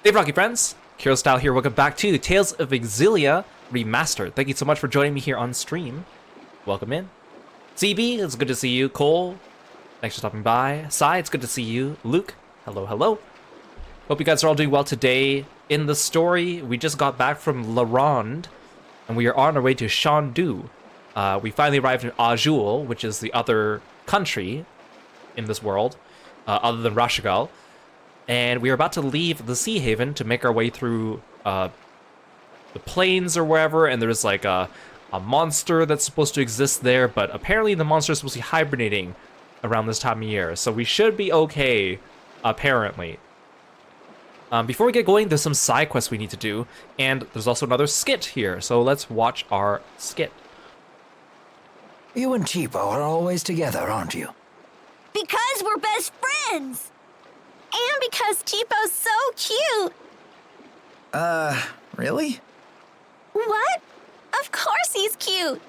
Hey Rocky friends, Kirostyle here, welcome back to Tales of Xillia Remastered. Thank you so much for joining me here on stream. Welcome in. CB, it's good to see you. Cole, thanks for stopping by. Sai, it's good to see you. Luke, hello, hello. Hope you guys are all doing well today. In the story, we just got back from La Ronde, and we are on our way to Shandu. We finally arrived in Azul, which is the other country in this world, other than Rashigal. And we are about to leave the Sea Haven to make our way through the plains or wherever, and there's like a monster that's supposed to exist there, but apparently the monster is supposed to be hibernating around this time of year, so we should be okay, apparently. Before we get going, there's some side quests we need to do, and there's also another skit here, so let's watch our skit. You and Cheapo are always together, aren't you? Because we're best friends! And because Cheapo's so cute! Really? What? Of course he's cute!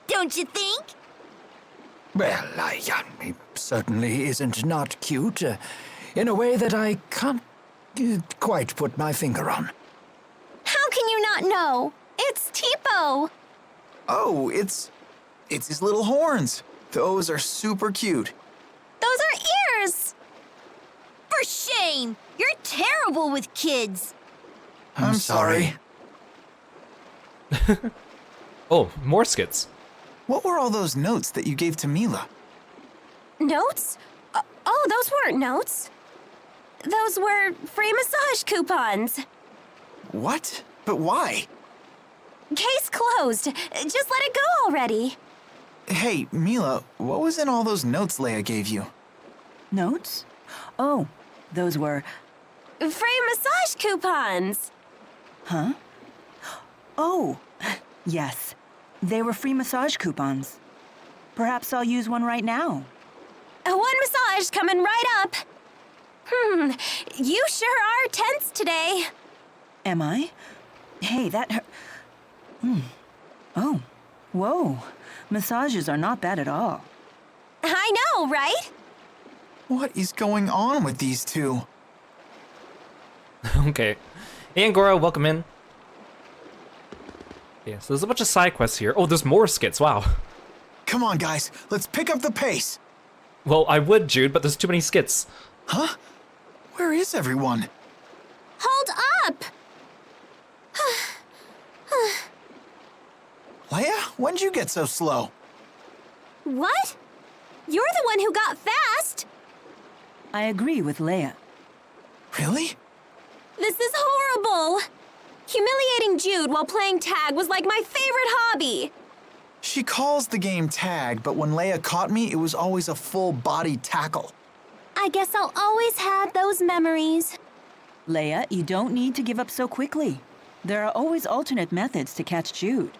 Don't you think? Well, he certainly isn't not cute, in a way that I can't quite put my finger on. How can you not know? It's Cheapo! Oh, it's his little horns. Those are super cute. Those are ears! For shame! You're terrible with kids! I'm sorry. Oh, more skits. What were all those notes that you gave to Milla? Notes? Oh, those weren't notes. Those were free massage coupons. What? But why? Case closed. Just let it go already. Hey, Milla, what was in all those notes Leia gave you? Notes? Oh, those were... Free massage coupons. Huh? Oh, yes. They were free massage coupons. Perhaps I'll use one right now. One massage coming right up. You sure are tense today. Am I? Hey, that hurt. Oh, whoa. Massages are not bad at all. I know, right? What is going on with these two? Okay. Hey Angora, welcome in. Yeah, so there's a bunch of side quests here. Oh, there's more skits, wow. Come on, guys, let's pick up the pace. Well, I would, Jude, but there's too many skits. Huh? Where is everyone? Hold up! Leia, when'd you get so slow? What? You're the one who got fast! I agree with Leia. Really? This is horrible! Humiliating Jude while playing tag was like my favorite hobby! She calls the game tag, but when Leia caught me, it was always a full-body tackle. I guess I'll always have those memories. Leia, you don't need to give up so quickly. There are always alternate methods to catch Jude.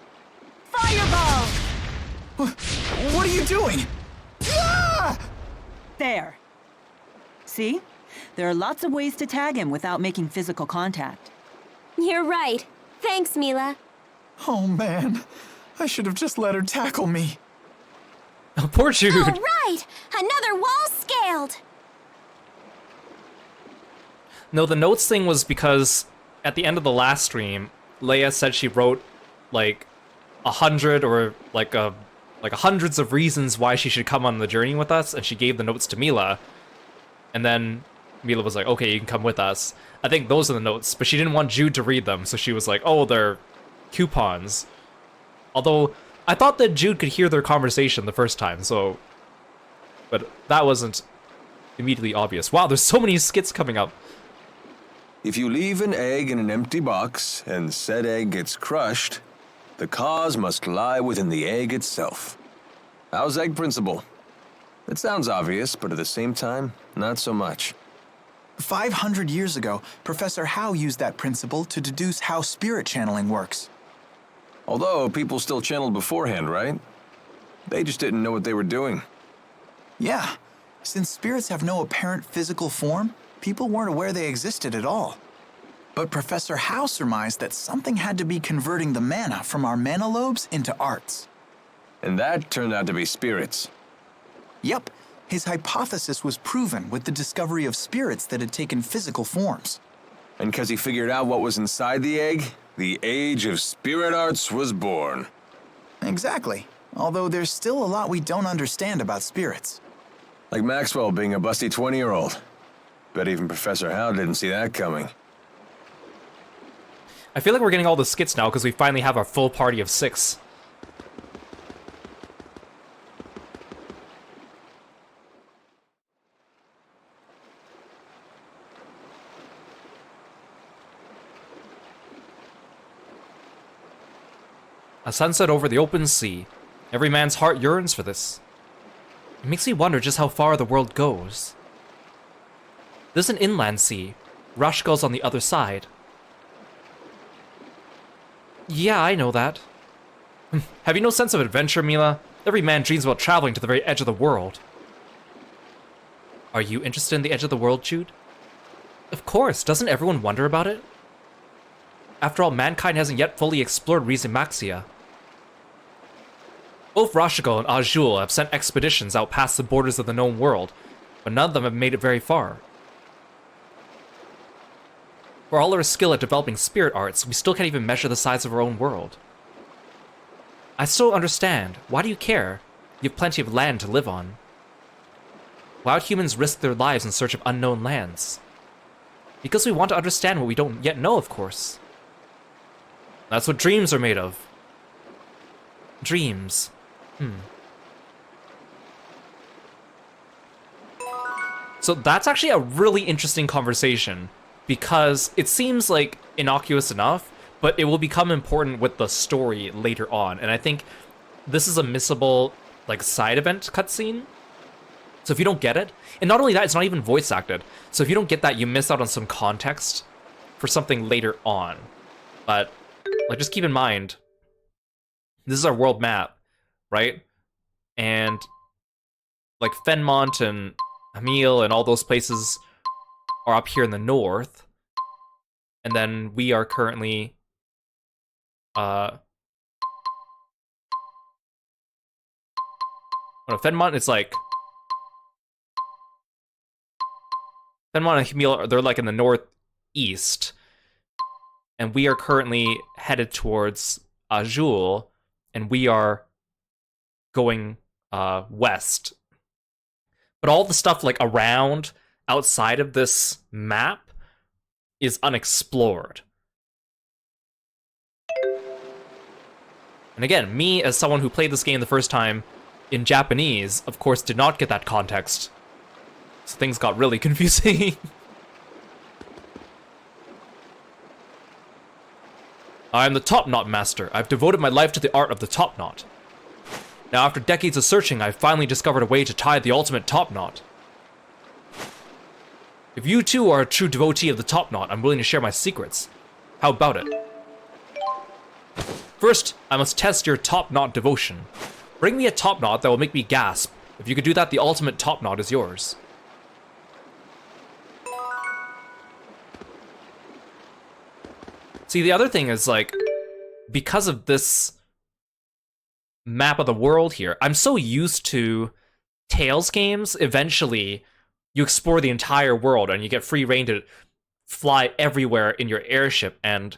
Fireball! What are you doing? Ah! There. See? There are lots of ways to tag him without making physical contact. You're right. Thanks, Milla. Oh, man. I should have just let her tackle me. Oh, poor Jude. All right! Another wall scaled! No, the notes thing was because at the end of the last stream, Leia said she wrote like 100 or like hundreds of reasons why she should come on the journey with us, and she gave the notes to Milla. And then Milla was like, okay, you can come with us. I think those are the notes, but she didn't want Jude to read them, so she was like, oh, they're coupons. Although, I thought that Jude could hear their conversation the first time, so... But that wasn't immediately obvious. Wow, there's so many skits coming up. If you leave an egg in an empty box, and said egg gets crushed, the cause must lie within the egg itself. How's egg principle? It sounds obvious, but at the same time, not so much. 500 years ago, Professor Howe used that principle to deduce how spirit channeling works. Although, people still channeled beforehand, right? They just didn't know what they were doing. Yeah, since spirits have no apparent physical form, people weren't aware they existed at all. But Professor Howe surmised that something had to be converting the mana from our mana lobes into arts. And that turned out to be spirits. Yep, his hypothesis was proven with the discovery of spirits that had taken physical forms. And because he figured out what was inside the egg, the age of spirit arts was born. Exactly. Although there's still a lot we don't understand about spirits. Like Maxwell being a busty 20-year-old. Bet even Professor Howe didn't see that coming. I feel like we're getting all the skits now because we finally have our full party of 6. A sunset over the open sea. Every man's heart yearns for this. It makes me wonder just how far the world goes. There's an inland sea. Rush goes on the other side. Yeah, I know that. Have you no sense of adventure, Milla? Every man dreams about traveling to the very edge of the world. Are you interested in the edge of the world, Jude? Of course, doesn't everyone wonder about it? After all, mankind hasn't yet fully explored Rizamaxia. Both Rashigo and Azul have sent expeditions out past the borders of the known world, but none of them have made it very far. For all our skill at developing spirit arts, we still can't even measure the size of our own world. I still don't understand. Why do you care? You have plenty of land to live on. Why would humans risk their lives in search of unknown lands? Because we want to understand what we don't yet know, of course. That's what dreams are made of. Dreams. So that's actually a really interesting conversation, because it seems like innocuous enough, but it will become important with the story later on. And I think this is a missable, like, side event cutscene. So if you don't get it, and not only that, it's not even voice acted. So if you don't get that, you miss out on some context for something later on. But, like, just keep in mind, this is our world map, right? And, like, Fenmont and Hamil and all those places are up here in the north. And then we are currently, no, Fenmont is like, Fenmont and Hamil, they're like in the northeast. And we are currently headed towards Azul, and we are going west. But all the stuff like around, outside of this map, is unexplored. And again, me as someone who played this game the first time in Japanese, of course, did not get that context. So things got really confusing. I am the top knot master. I've devoted my life to the art of the top knot. Now, after decades of searching, I've finally discovered a way to tie the ultimate top knot. If you too are a true devotee of the top knot, I'm willing to share my secrets. How about it? First, I must test your top knot devotion. Bring me a top knot that will make me gasp. If you could do that, the ultimate top knot is yours. See, the other thing is, like, because of this map of the world here, I'm so used to Tales games. Eventually, you explore the entire world and you get free reign to fly everywhere in your airship, and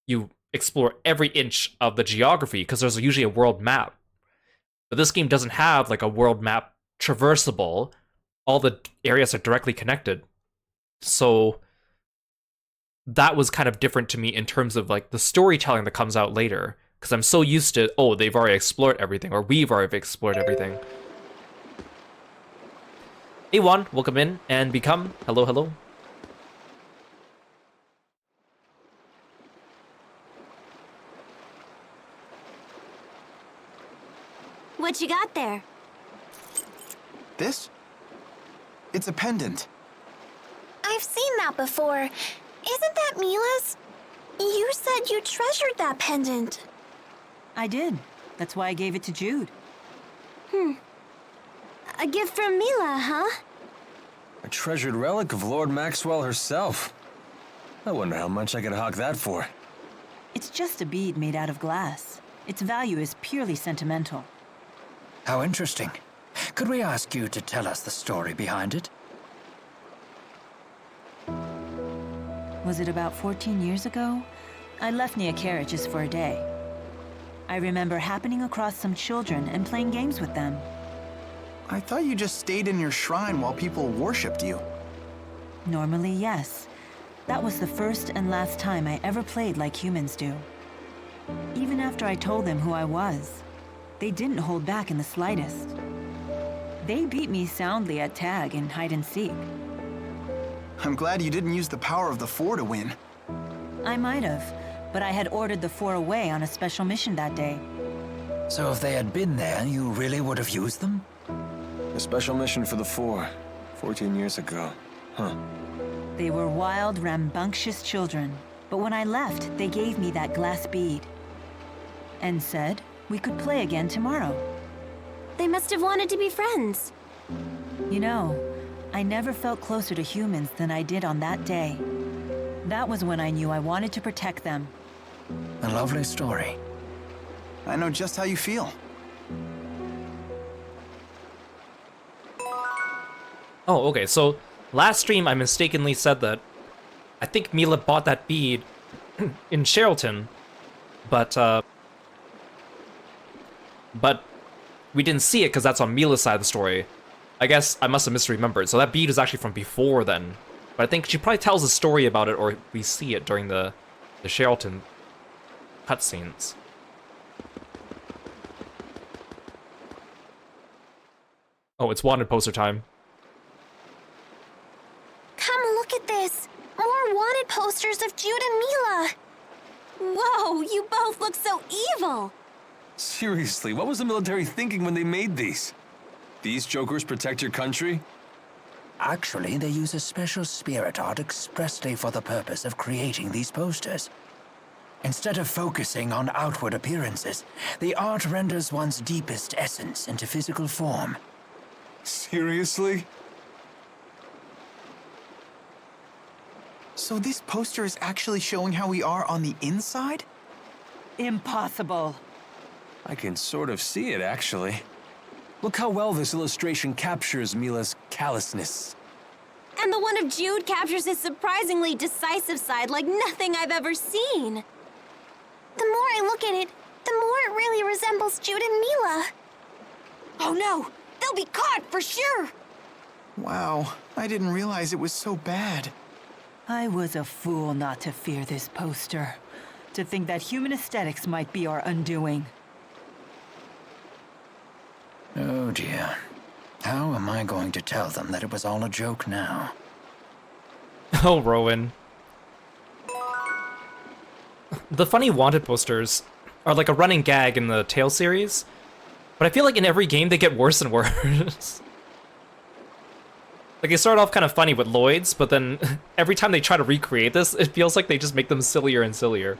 you explore every inch of the geography because there's usually a world map. But this game doesn't have like a world map traversable. All the areas are directly connected. So that was kind of different to me in terms of like the storytelling that comes out later, because I'm so used to, oh, they've already explored everything, or we've already explored everything. Hey Juan, welcome in and become. Hello, hello. What you got there? This? It's a pendant. I've seen that before. Isn't that Milla's? You said you treasured that pendant. I did. That's why I gave it to Jude. A gift from Milla, huh? A treasured relic of Lord Maxwell herself. I wonder how much I could hawk that for. It's just a bead made out of glass. Its value is purely sentimental. How interesting. Could we ask you to tell us the story behind it? Was it about 14 years ago? I left Niakara just for a day. I remember happening across some children and playing games with them. I thought you just stayed in your shrine while people worshipped you. Normally, yes. That was the first and last time I ever played like humans do. Even after I told them who I was, they didn't hold back in the slightest. They beat me soundly at tag and hide and seek. I'm glad you didn't use the power of the Four to win. I might have, but I had ordered the Four away on a special mission that day. So if they had been there, you really would have used them? A special mission for the Four, 14 years ago. Huh. They were wild, rambunctious children, but when I left, they gave me that glass bead. And said we could play again tomorrow. They must have wanted to be friends. You know, I never felt closer to humans than I did on that day. That was when I knew I wanted to protect them. A lovely story. I know just how you feel. Oh, okay, so last stream I mistakenly said that I think Milla bought that bead in Sheraton, but we didn't see it because that's on Milla's side of the story. I guess I must have misremembered, so that bead is actually from before then. But I think she probably tells a story about it, or we see it during the Sheraton cutscenes. Oh, it's wanted poster time. Come look at this! More wanted posters of Jude and Milla! Whoa, you both look so evil! Seriously, what was the military thinking when they made these? These jokers protect your country? Actually, they use a special spirit art expressly for the purpose of creating these posters. Instead of focusing on outward appearances, the art renders one's deepest essence into physical form. Seriously? So this poster is actually showing how we are on the inside? Impossible. I can sort of see it, actually. Look how well this illustration captures Milla's callousness. And the one of Jude captures his surprisingly decisive side like nothing I've ever seen. The more I look at it, the more it really resembles Jude and Milla. Oh no! They'll be caught for sure! Wow, I didn't realize it was so bad. I was a fool not to fear this poster. To think that human aesthetics might be our undoing. Oh dear. How am I going to tell them that it was all a joke now? Oh, Rowan. The funny wanted posters are like a running gag in the Tales series, but I feel like in every game they get worse and worse. Like, they start off kind of funny with Lloyd's, but then every time they try to recreate this, it feels like they just make them sillier and sillier.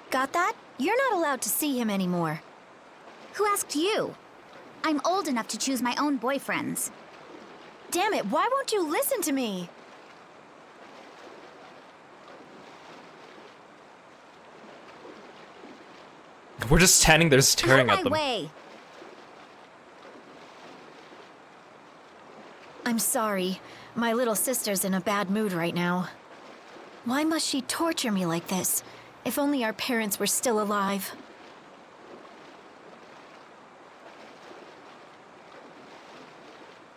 Got that? You're not allowed to see him anymore. Who asked you? I'm old enough to choose my own boyfriends. Damn it, why won't you listen to me? We're just standing there staring Out at my them. way. I'm sorry. My little sister's in a bad mood right now. Why must she torture me like this? If only our parents were still alive.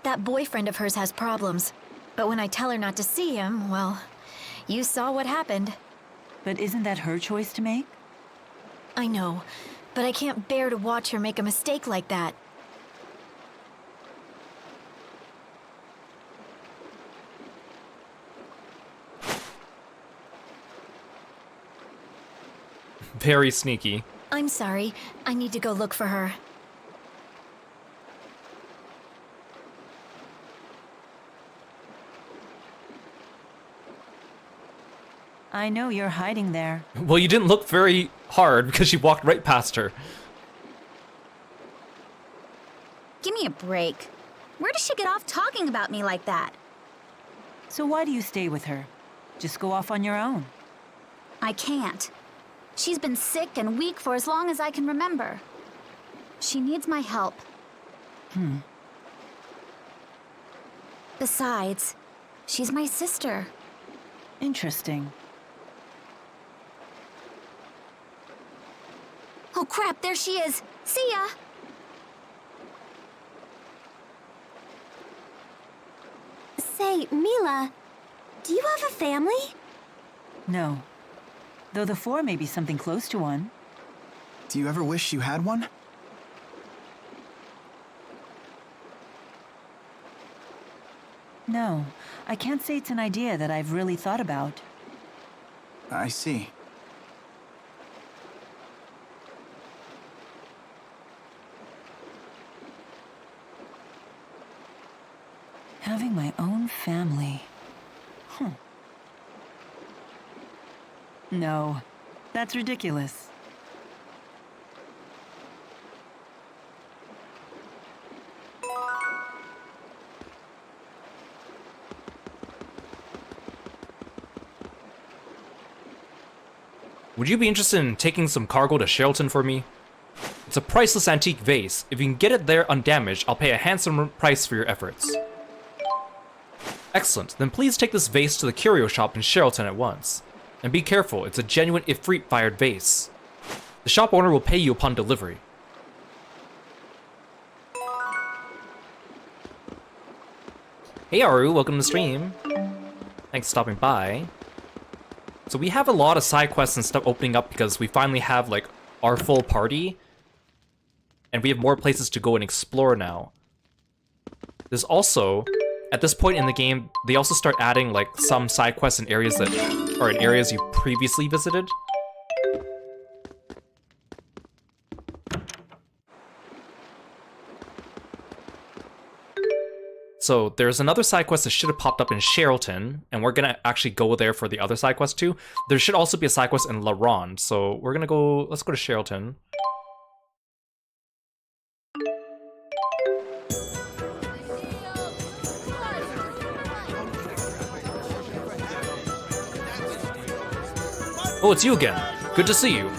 That boyfriend of hers has problems. But when I tell her not to see him, well, you saw what happened. But isn't that her choice to make? I know, but I can't bear to watch her make a mistake like that. Very sneaky. I'm sorry. I need to go look for her. I know you're hiding there. Well, you didn't look very hard because you walked right past her. Give me a break. Where does she get off talking about me like that? So why do you stay with her? Just go off on your own. I can't. She's been sick and weak for as long as I can remember. She needs my help. Besides, she's my sister. Interesting. Oh crap, there she is. See ya! Say, Milla, do you have a family? No. Though the 4 may be something close to one. Do you ever wish you had one? No, I can't say it's an idea that I've really thought about. I see. Having my own family. No, that's ridiculous. Would you be interested in taking some cargo to Sheraton for me? It's a priceless antique vase. If you can get it there undamaged, I'll pay a handsome price for your efforts. Excellent, then please take this vase to the curio shop in Sheraton at once. And be careful, it's a genuine Ifrit-fired vase. The shop owner will pay you upon delivery. Hey Aru, welcome to the stream. Thanks for stopping by. So we have a lot of side quests and stuff opening up because we finally have like our full party. And we have more places to go and explore now. There's also, at this point in the game, they also start adding like some side quests in areas that are in areas you previously visited. So there's another side quest that should have popped up in Sheraton, and we're gonna actually go there for the other side quest too. There should also be a side quest in La Ronde, so we're gonna go, let's go to Sheraton. Oh, it's you again. Good to see you.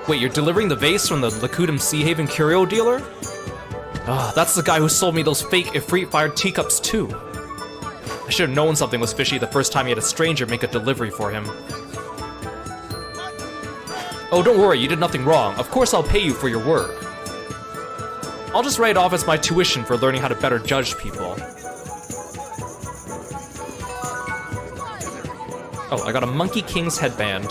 Wait, you're delivering the vase from the Lakudum Sea Haven curio dealer? Ah, that's the guy who sold me those fake Ifrit-fired teacups too. I should have known something was fishy the first time he had a stranger make a delivery for him. Oh, don't worry, you did nothing wrong. Of course I'll pay you for your work. I'll just write it off as my tuition for learning how to better judge people. Oh, I got a Monkey King's headband.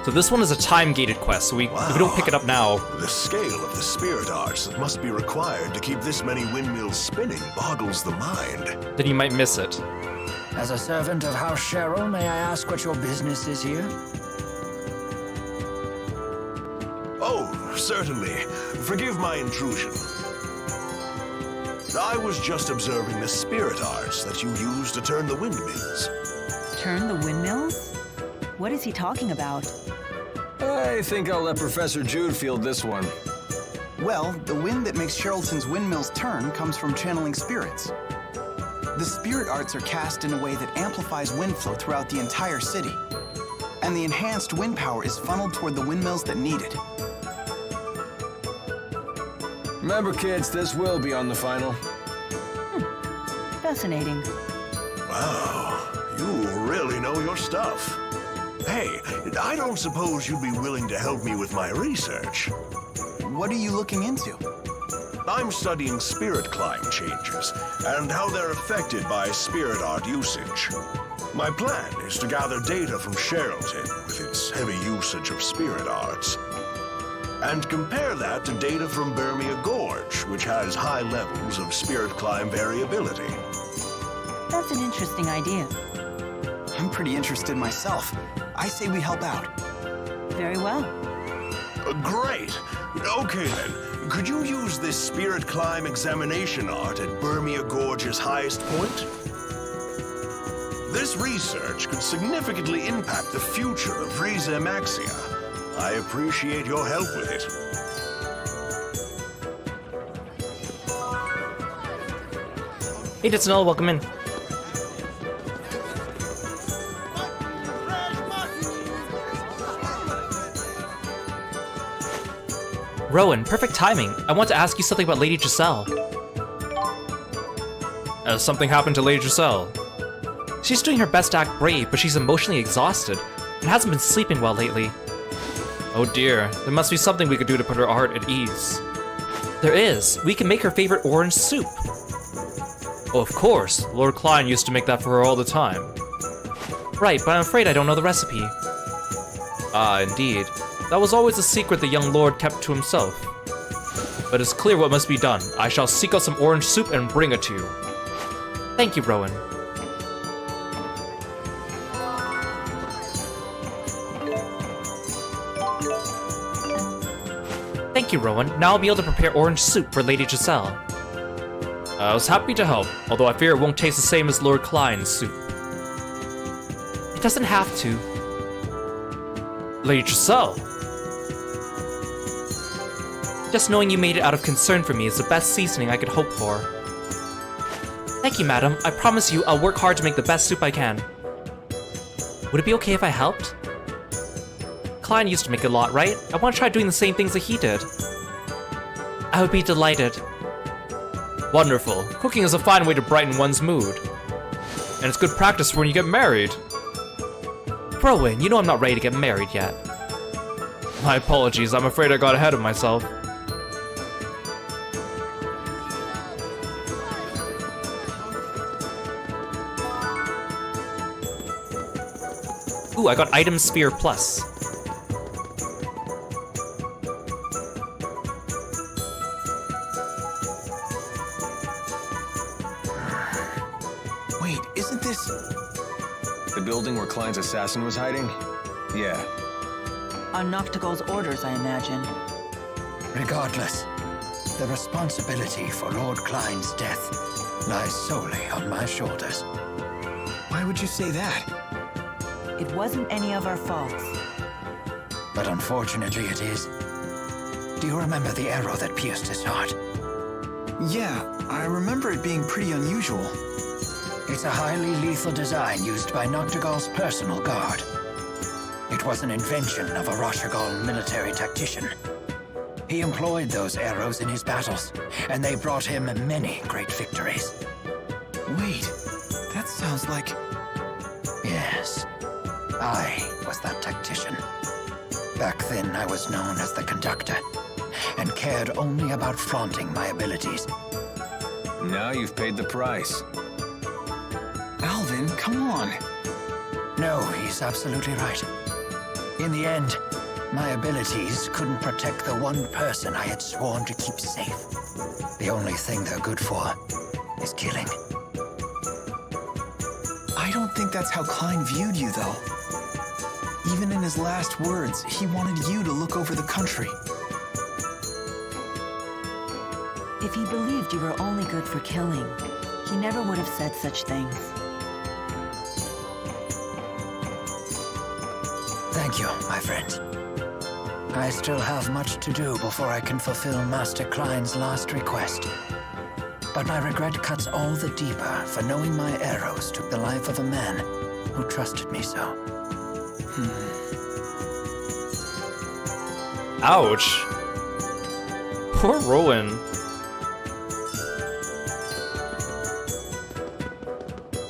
So this one is a time-gated quest, so if we don't pick it up now... The scale of the spirit arts that must be required to keep this many windmills spinning boggles the mind. Then you might miss it. As a servant of House Cheryl, may I ask what your business is here? Oh, certainly. Forgive my intrusion. I was just observing the spirit arts that you use to turn the windmills. Turn the windmills? What is he talking about? I think I'll let Professor Jude field this one. Well, the wind that makes Charlton's windmills turn comes from channeling spirits. The spirit arts are cast in a way that amplifies wind flow throughout the entire city. And the enhanced wind power is funneled toward the windmills that need it. Remember, kids, this will be on the final. Fascinating. Wow, you really know your stuff. Hey, I don't suppose you'd be willing to help me with my research. What are you looking into? I'm studying spirit climb changes and how they're affected by spirit art usage. My plan is to gather data from Sheraton with its heavy usage of spirit arts, and compare that to data from Burmia Gorge, which has high levels of spirit climb variability. That's an interesting idea. I'm pretty interested myself. I say we help out. Very well. Great. Okay then. Could you use this spirit climb examination art at Burmia Gorge's highest point? This research could significantly impact the future of Rize Maxia. I appreciate your help with it. Hey, Ditsunel, welcome in. Rowan, perfect timing. I want to ask you something about Lady Giselle. Something happened to Lady Giselle. She's doing her best to act brave, but she's emotionally exhausted and hasn't been sleeping well lately. Oh dear, there must be something we could do to put her heart at ease. There is. We can make her favorite orange soup. Oh, of course. Lord Klein used to make that for her all the time. Right, but I'm afraid I don't know the recipe. Ah, indeed. That was always a secret the young lord kept to himself. But it's clear what must be done. I shall seek out some orange soup and bring it to you. Thank you, Rowan. Thank you, Rowan. Now I'll be able to prepare orange soup for Lady Giselle. I was happy to help, although I fear it won't taste the same as Lord Klein's soup. It doesn't have to. Lady Giselle! Just knowing you made it out of concern for me is the best seasoning I could hope for. Thank you, madam. I promise you I'll work hard to make the best soup I can. Would it be okay if I helped? Klein used to make a lot, right? I want to try doing the same things that he did. I would be delighted. Wonderful. Cooking is a fine way to brighten one's mood. And it's good practice for when you get married. Rowan, you know I'm not ready to get married yet. My apologies, I'm afraid I got ahead of myself. Ooh, I got Item Sphere Plus. Wait, isn't this... The building where Klein's assassin was hiding? Yeah. On Noctigal's orders, I imagine. Regardless, the responsibility for Lord Klein's death lies solely on my shoulders. Why would you say that? It wasn't any of our faults. But unfortunately it is. Do you remember the arrow that pierced his heart? Yeah, I remember it being pretty unusual. It's a highly lethal design used by Noctigal's personal guard. It was an invention of a Rashagal military tactician. He employed those arrows in his battles, and they brought him many great victories. Wait, that sounds like... Yes, I was that tactician. Back then, I was known as the Conductor, and cared only about flaunting my abilities. Now you've paid the price. Alvin, come on. No, he's absolutely right. In the end, my abilities couldn't protect the one person I had sworn to keep safe. The only thing they're good for is killing. I don't think that's how Klein viewed you, though. Even in his last words, he wanted you to look over the country. If he believed you were only good for killing, he never would have said such things. Thank you, my friends. I still have much to do before I can fulfill Master Klein's last request. But my regret cuts all the deeper for knowing my arrows took the life of a man who trusted me so. Ouch. Poor Rowan.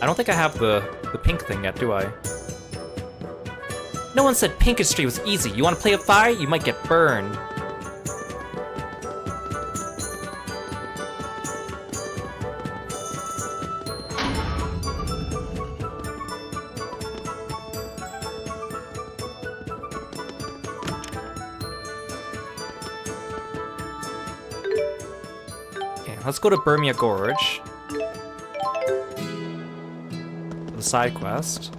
I don't think I have the pink thing yet, do I? No one said Pinkistry was easy. You want to play with fire? You might get burned. Okay, let's go to Burmia Gorge. The side quest.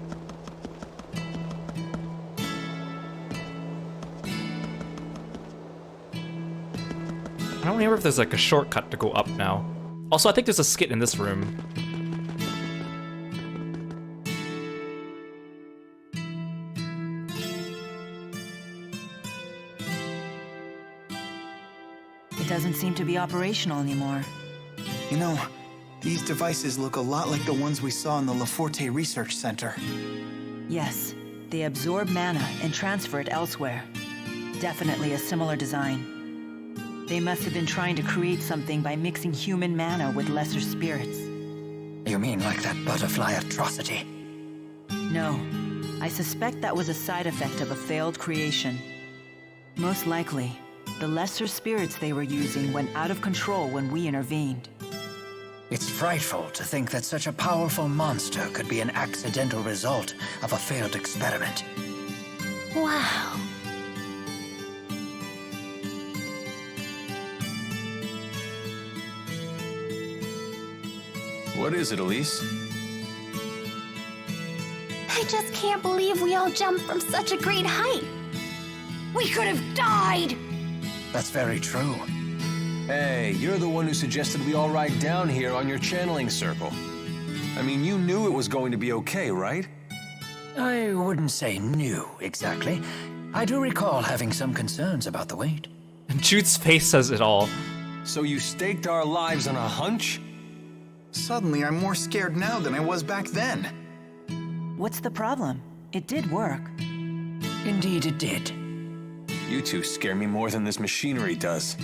I don't remember if there's like a shortcut to go up now. Also, I think there's a skit in this room. doesn't seem to be operational anymore. You know, these devices look a lot like the ones we saw in the Laforte Research Center. Yes, they absorb mana and transfer it elsewhere. Definitely a similar design. They must have been trying to create something by mixing human mana with lesser spirits. You mean like that butterfly atrocity? No, I suspect that was a side effect of a failed creation. Most likely, the lesser spirits they were using went out of control when we intervened. It's frightful to think that such a powerful monster could be an accidental result of a failed experiment. Wow. What is it, Elise? I just can't believe we all jumped from such a great height. We could have died! That's very true. Hey, you're the one who suggested we all ride down here on your channeling circle. I mean, you knew it was going to be okay, right? I wouldn't say new, exactly. I do recall having some concerns about the weight. Jude's face says it all. So you staked our lives on a hunch? Suddenly, I'm more scared now than I was back then. What's the problem? It did work. Indeed it did. You two scare me more than this machinery does.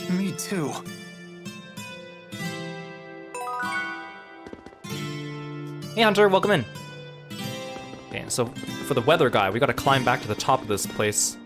Me too. Hey Hunter, welcome in. Okay, so for the weather guy, we gotta climb back to the top of this place.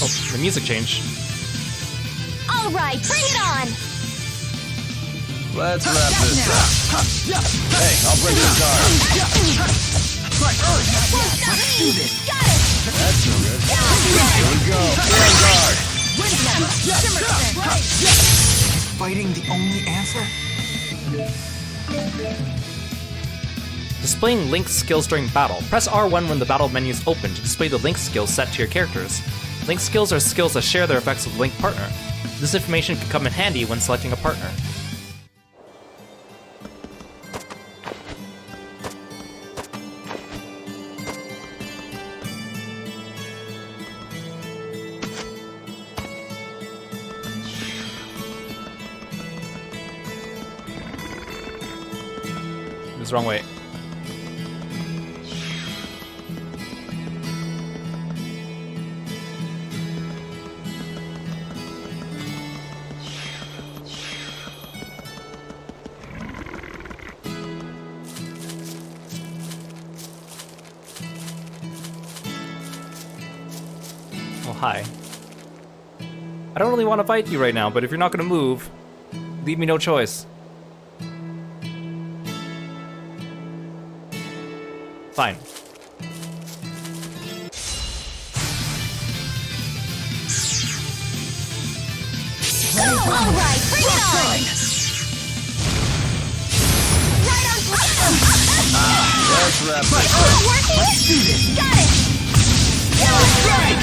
Oh, the music changed. All right, bring it on! Let's wrap this up. Hey, I'll break the guard. Let's do this! Got it! That's no good. Here we go. Stand guard. Fighting the only answer? Displaying Link's skills during battle. Press R1 when the battle menu is open to display the Link skills set to your characters. Link skills are skills that share their effects with Link partner. This information can come in handy when selecting a partner. It was the wrong way. Hi. I don't really want to fight you right now, but if you're not going to move, leave me no choice. Fine. All right, bring it on! Right on time! Let's wrap this up. Working? Let's do this! Got it! Got it!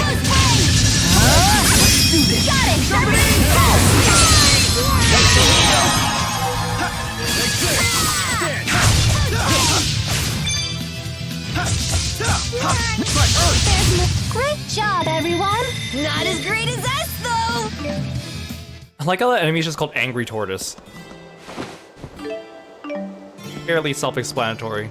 Great job, everyone! Not as great as us, though! I like how that enemy is just called Angry Tortoise. Fairly self-explanatory.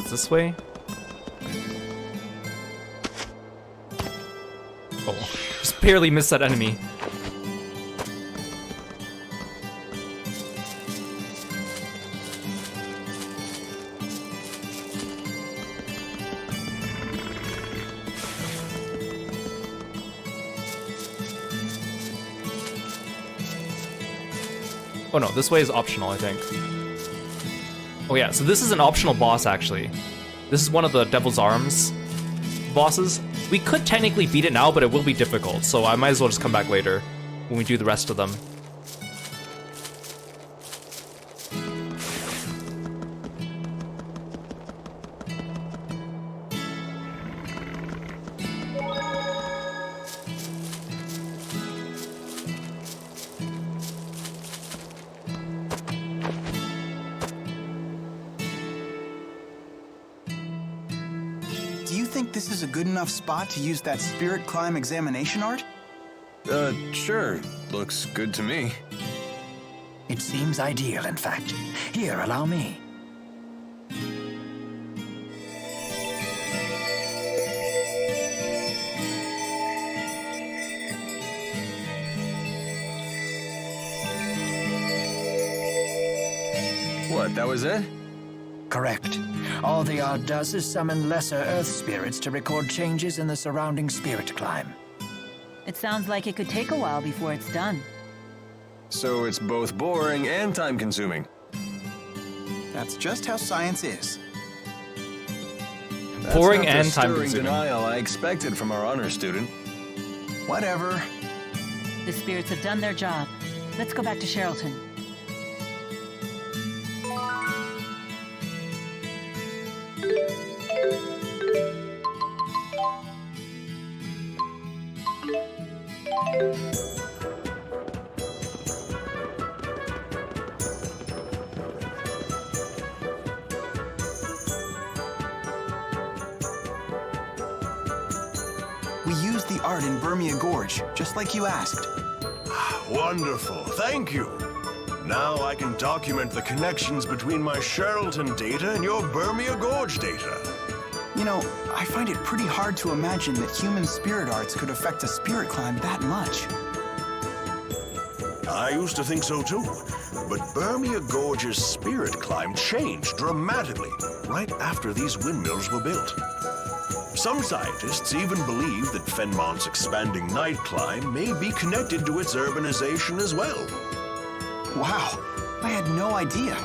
This way? Oh, just barely missed that enemy. Oh no, this way is optional, I think. Oh yeah, so this is an optional boss, actually. This is one of the Devil's Arms bosses. We could technically beat it now, but it will be difficult, so I might as well just come back later when we do the rest of them. Do you think this is a good enough spot to use that spirit climb examination art? Sure. Looks good to me. It seems ideal, in fact. Here, allow me. What, that was it? Correct. All the art does is summon lesser earth spirits to record changes in the surrounding spirit climb. It sounds like it could take a while before it's done. So it's both boring and time-consuming. That's just how science is. That's Boring not the and stirring time-consuming. denial I expected from our honor student. Whatever. The spirits have done their job. Let's go back to Sherrilton. We used the art in Burmia Gorge, just like you asked. Wonderful, thank you. Now I can document the connections between my Sherrilton data and your Burmia Gorge data. You know, I find it pretty hard to imagine that human spirit arts could affect a spirit climb that much. I used to think so too, but Burmia Gorge's spirit climb changed dramatically right after these windmills were built. Some scientists even believe that Fenmont's expanding night climb may be connected to its urbanization as well. Wow, I had no idea.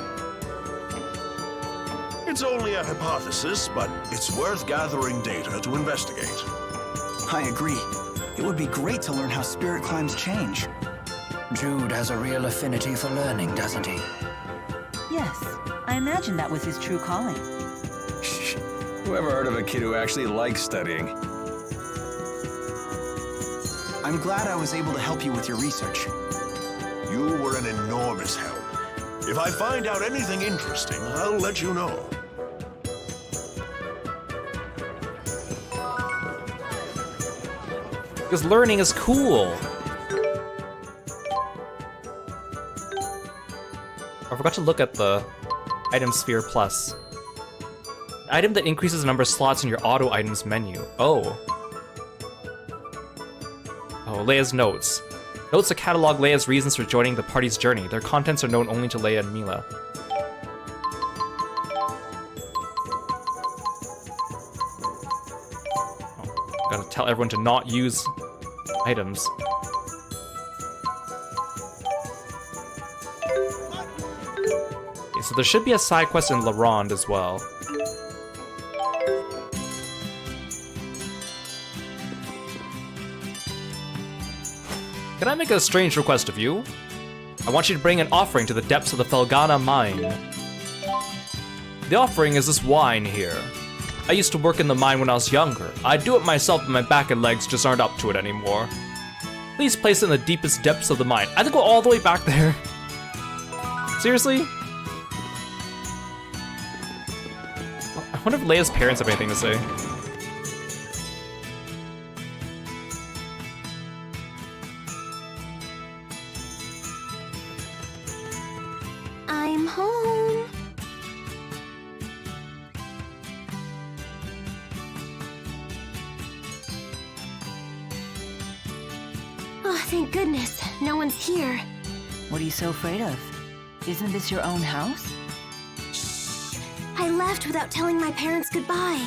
It's only a hypothesis, but it's worth gathering data to investigate. I agree. It would be great to learn how spirit climbs change. Jude has a real affinity for learning, doesn't he? Yes, I imagine that was his true calling. Shh. Whoever heard of a kid who actually likes studying? I'm glad I was able to help you with your research. You were an enormous help. If I find out anything interesting, I'll let you know. Because learning is cool. I forgot to look at the item sphere plus. An item that increases the number of slots in your auto items menu. Oh. Oh, Leia's notes. Notes to catalog Leia's reasons for joining the party's journey. Their contents are known only to Leia and Milla. Oh, gotta tell everyone to not use items. Okay, so there should be a side quest in La Ronde as well. Can I make a strange request of you? I want you to bring an offering to the depths of the Felgana mine. The offering is this wine here. I used to work in the mine when I was younger. I'd do it myself, but my back and legs just aren't up to it anymore. Please place it in the deepest depths of the mine. I have to go all the way back there. Seriously? I wonder if Leia's parents have anything to say. I'm home. Oh, thank goodness. No one's here. What are you so afraid of? Isn't this your own house? I left without telling my parents goodbye.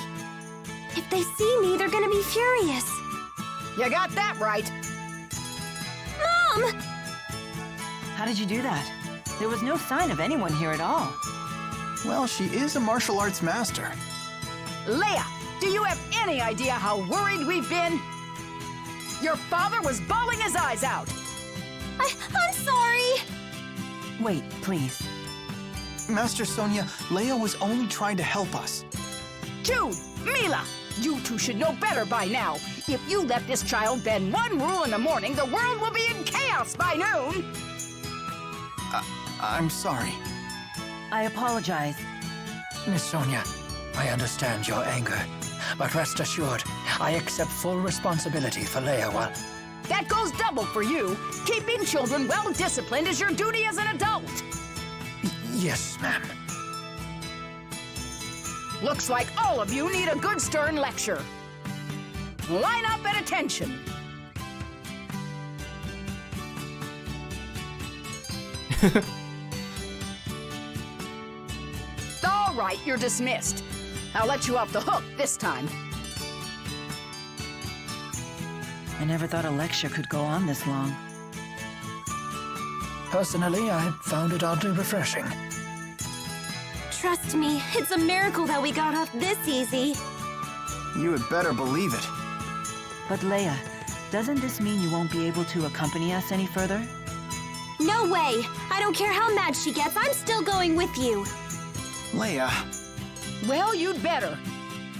If they see me, they're gonna be furious. You got that right. Mom! How did you do that? There was no sign of anyone here at all. Well, she is a martial arts master. Leia, do you have any idea how worried we've been? Your father was bawling his eyes out. I'm sorry. Wait, please. Master Sonia, Leia was only trying to help us. Jude, Milla, you two should know better by now. If you let this child bend one rule in the morning, the world will be in chaos by noon. I'm sorry. I apologize. Miss Sonia, I understand your anger, but rest assured, I accept full responsibility for Leia while... That goes double for you. Keeping children well disciplined is your duty as an adult. Yes, ma'am. Looks like all of you need a good stern lecture. Line up at attention. All right, you're dismissed. I'll let you off the hook this time. I never thought a lecture could go on this long. Personally, I found it oddly refreshing. Trust me, it's a miracle that we got off this easy. You had better believe it. But Leia, doesn't this mean you won't be able to accompany us any further? No way! I don't care how mad she gets, I'm still going with you. Leia, Well, you'd better.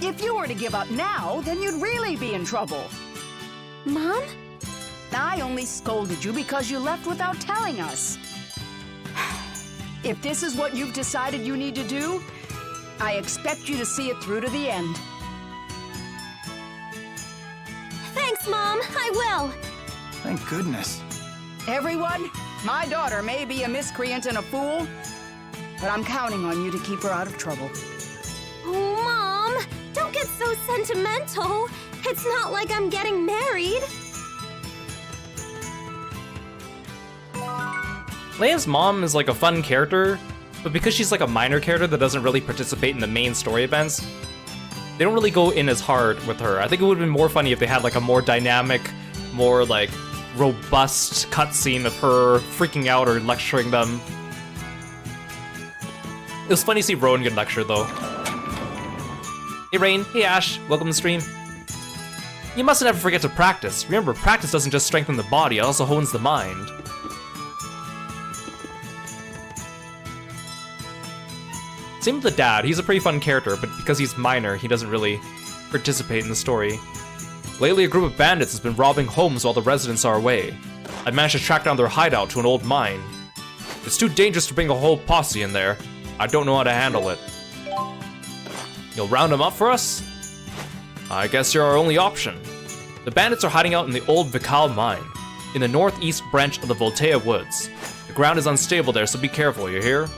If you were to give up now, then you'd really be in trouble. Mom? I only scolded you because you left without telling us. If this is what you've decided you need to do, I expect you to see it through to the end. Thanks, Mom. I will. thank goodness. Everyone, my daughter may be a miscreant and a fool, but I'm counting on you to keep her out of trouble. Oh, Mom, don't get so sentimental. It's not like I'm getting married. Leia's mom is like a fun character, but because she's like a minor character that doesn't really participate in the main story events, they don't really go in as hard with her. I think it would have been more funny if they had like a more dynamic, more like robust cutscene of her freaking out or lecturing them. It was funny to see Rowan get lectured though. Hey Rain, hey Ash, welcome to the stream. You mustn't ever forget to practice. Remember, practice doesn't just strengthen the body, it also hones the mind. Same with the dad, he's a pretty fun character, but because he's minor, he doesn't really participate in the story. Lately, a group of bandits has been robbing homes while the residents are away. I managed to track down their hideout to an old mine. It's too dangerous to bring a whole posse in there. I don't know how to handle it. You'll round them up for us? I guess you're our only option. The bandits are hiding out in the old Vikal mine, in the northeast branch of the Voltea woods. The ground is unstable there, so be careful, you hear?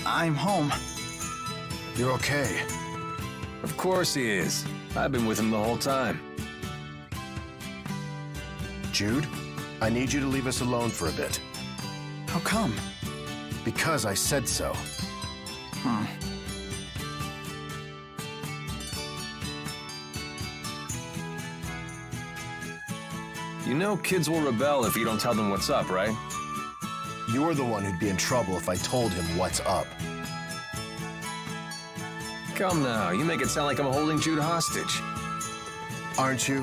I'm home. You're okay. Of course he is. I've been with him the whole time. Jude, I need you to leave us alone for a bit. How come? Because I said so. You know kids will rebel if you don't tell them what's up, right? You're the one who'd be in trouble if I told him what's up. Come now, you make it sound like I'm holding Jude hostage. Aren't you?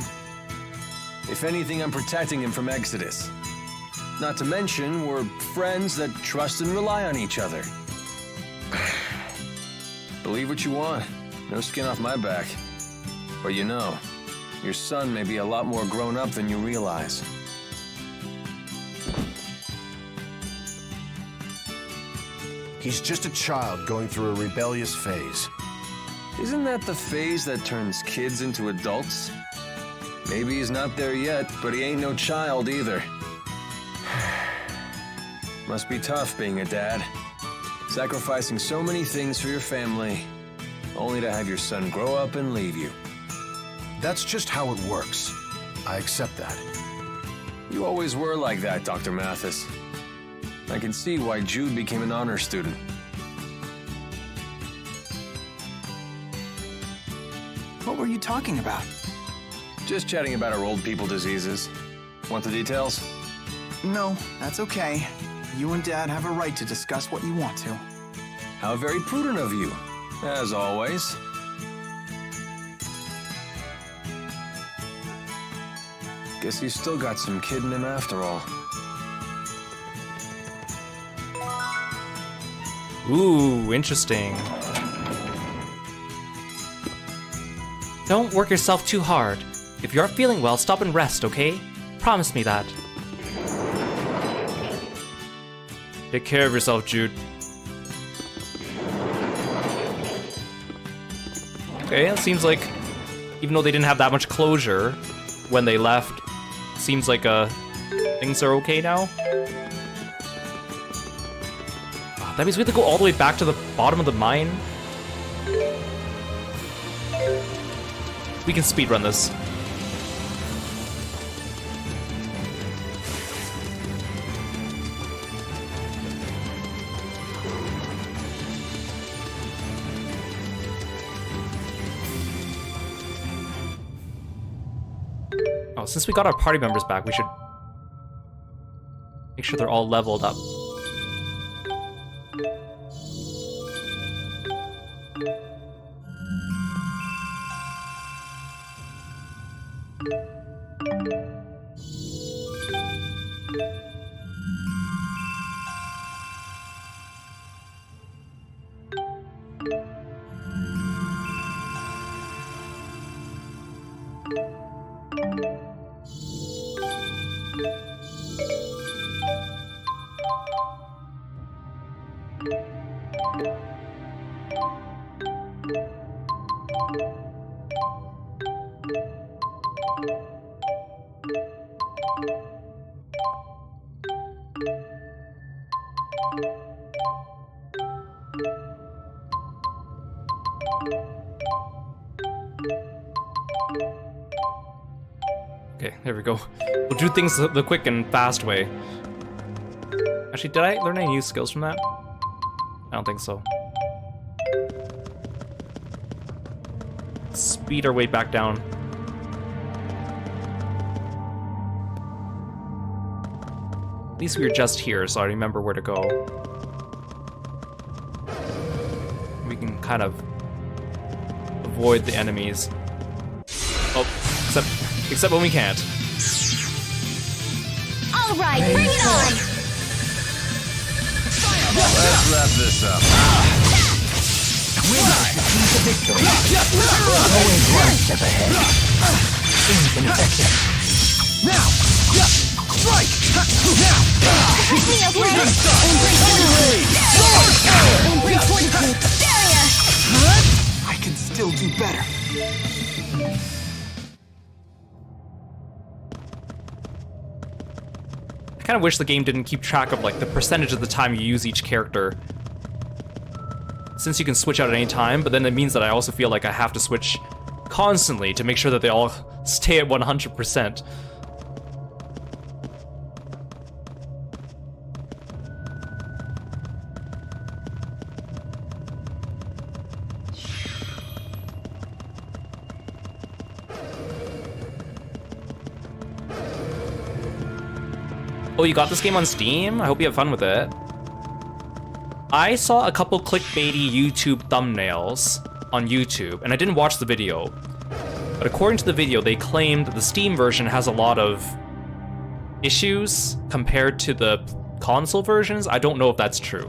If anything, I'm protecting him from Exodus. Not to mention, we're friends that trust and rely on each other. Believe what you want. No skin off my back. But you know, your son may be a lot more grown up than you realize. He's just a child going through a rebellious phase. Isn't that the phase that turns kids into adults? Maybe he's not there yet, but he ain't no child either. Must be tough being a dad. Sacrificing so many things for your family, only to have your son grow up and leave you. That's just how it works. I accept that. You always were like that, Dr. Mathis. I can see why Jude became an honor student. are you talking about? Just chatting about our old people diseases. Want the details? No, that's okay. You and Dad have a right to discuss what you want to. How very prudent of you, as always. Guess you still got some kid in him after all. Ooh, interesting. Don't work yourself too hard. If you aren't feeling well, stop and rest, okay? Promise me that. Take care of yourself, Jude. Okay, it seems like, even though they didn't have that much closure when they left, seems like things are okay now. That means we have to go all the way back to the bottom of the mine. We can speedrun this. Oh, since we got our party members back, we should make sure they're all leveled up. Okay, there we go. We'll do things the quick and fast way. Actually, did I learn any new skills from that? I don't think so. Speed our way back down. At least we were just here, so I remember where to go. We can kind of avoid the enemies. Oh, except when we can't. All right, bring it on! Let's wrap this up. Winners receive the victory. Always one step ahead. Ineffective. Now! Strike! Now! Pick me up, Red! Embrace fortitude! Barrier! I can still do better. I kind of wish the game didn't keep track of like the percentage of the time you use each character. Since you can switch out at any time, but then it means that I also feel like I have to switch constantly to make sure that they all stay at 100%. Oh, you got this game on Steam? I hope you have fun with it. I saw a couple clickbaity YouTube thumbnails on YouTube, and I didn't watch the video. But according to the video, they claimed the Steam version has a lot of issues compared to the console versions. I don't know if that's true.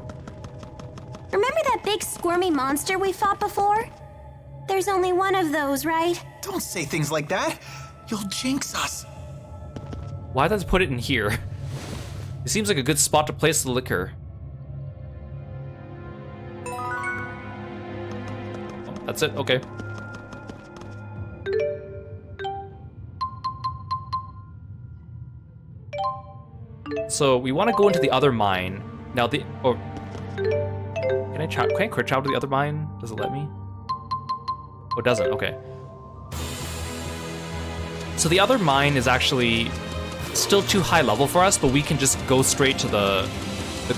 Remember that big squirmy monster we fought before? There's only one of those, right? Don't say things like that. You'll jinx us. Why did I put it in here? It seems like a good spot to place the liquor. Oh, that's it? Okay. So we want to go into the other mine. Now can I quick travel to the other mine? Does it let me? Oh, it doesn't, okay. So the other mine is actually still too high level for us, but we can just go straight to the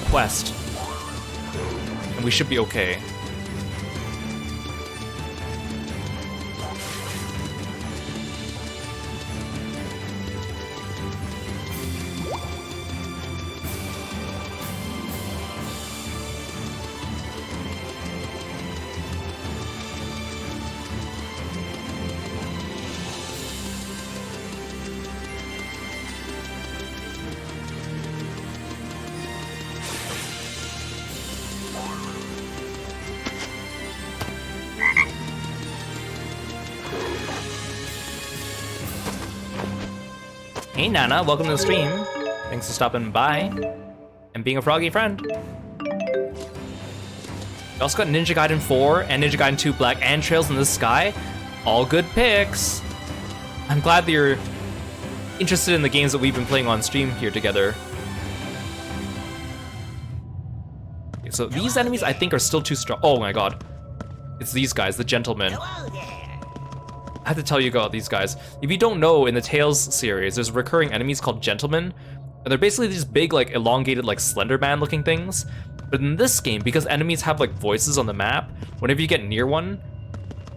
quest. And we should be okay. Hey Nana, welcome to the stream. Thanks for stopping by and being a froggy friend. We also got Ninja Gaiden 4 and Ninja Gaiden 2 Black and Trails in the Sky. All good picks. I'm glad that you're interested in the games that we've been playing on stream here together. Okay, so these enemies I think are still too strong. Oh my god. It's these guys, the gentlemen. I have to tell you about these guys. If you don't know, in the Tales series, there's recurring enemies called gentlemen. And they're basically these big, like, elongated, like, Slender Man looking things. But in this game, because enemies have, like, voices on the map, whenever you get near one,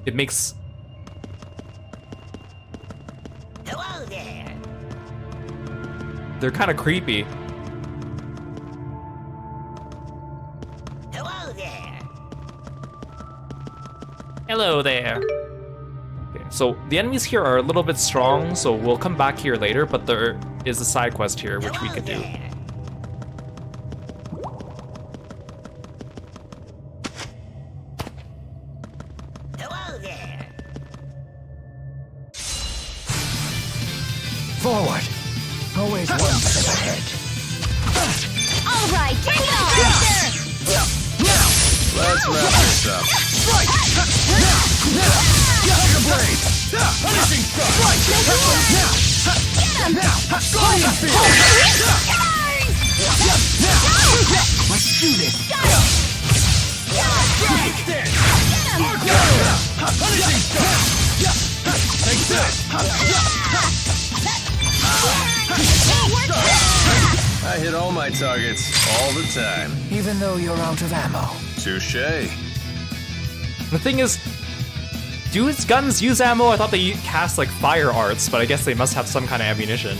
it makes... Hello there. They're kind of creepy. Hello there. Hello there. Okay, so the enemies here are a little bit strong, so we'll come back here later, but there is a side quest here which we could do. Hello there. Forward. Always one step ahead. All right, bring it on! Let's wrap this up. Let's do this. I hit all my targets all the time. Even though you're out of ammo. Touché. The thing is, do its guns use ammo? I thought they cast like fire arts, but I guess they must have some kind of ammunition.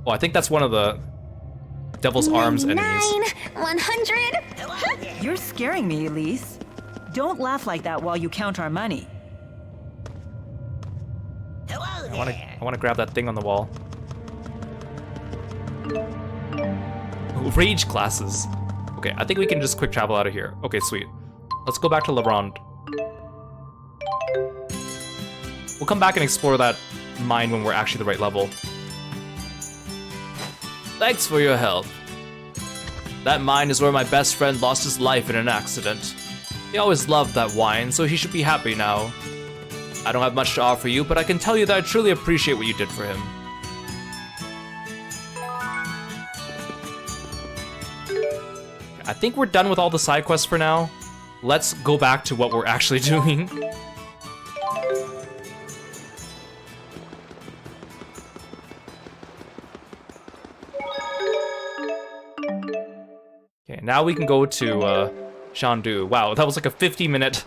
Oh, I think that's one of the Devil's Arms enemies. 100. You're scaring me, Elise. Don't laugh like that while you count our money. Hello there. I want to grab that thing on the wall. Ooh, rage classes. Okay, I think we can just quick travel out of here. Okay, sweet. Let's go back to LeBron. We'll come back and explore that mine when we're actually the right level. Thanks for your help. That mine is where my best friend lost his life in an accident. He always loved that wine, so he should be happy now. I don't have much to offer you, but I can tell you that I truly appreciate what you did for him. I think we're done with all the side quests for now. Let's go back to what we're actually doing. Okay, now we can go to Shandu. Wow, that was like a 50-minute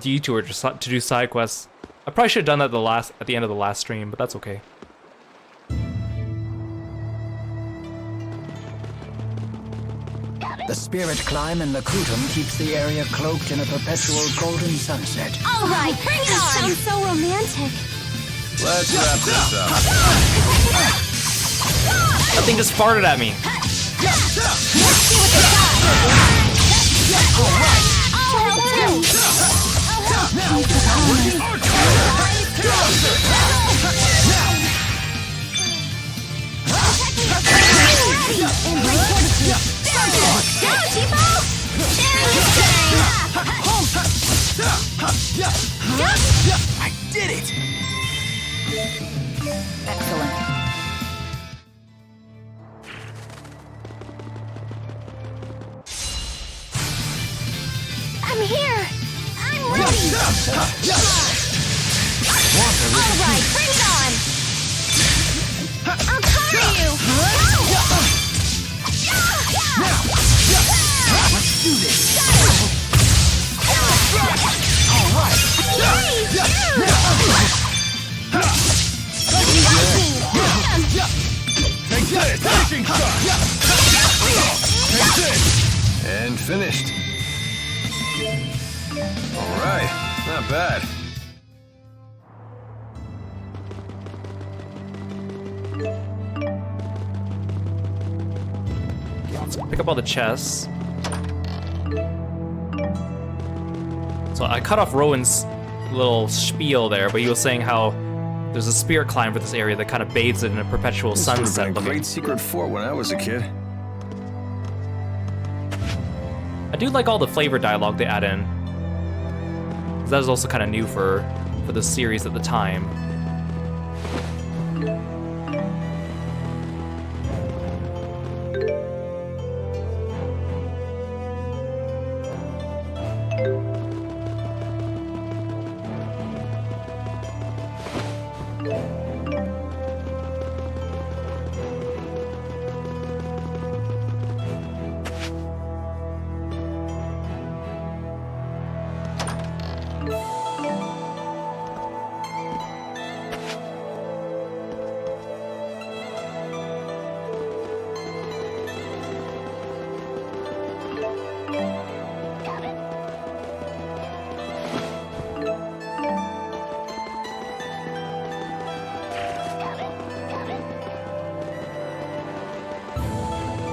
detour to do side quests. I probably should have done that at the end of the last stream, but that's okay. The spirit climb in the Kutum keeps the area cloaked in a perpetual golden sunset. All right, bring it on! Sounds so romantic. Let's wrap this up. That thing just farted at me. Let's see what they got. All right. I'll help too. I did it! Excellent. I'm here. I'm ready. All right, bring it on. I'll cover you. Let's do this! And finished. All right, not bad. Let's pick up all the chests. So I cut off Rowan's little spiel there, but he was saying how there's a spirit climb for this area that kind of bathes it in a perpetual This would have sunset been a looking. great secret fort when I was a kid. I do like all the flavor dialogue they add in. That was also kind of new for the series at the time.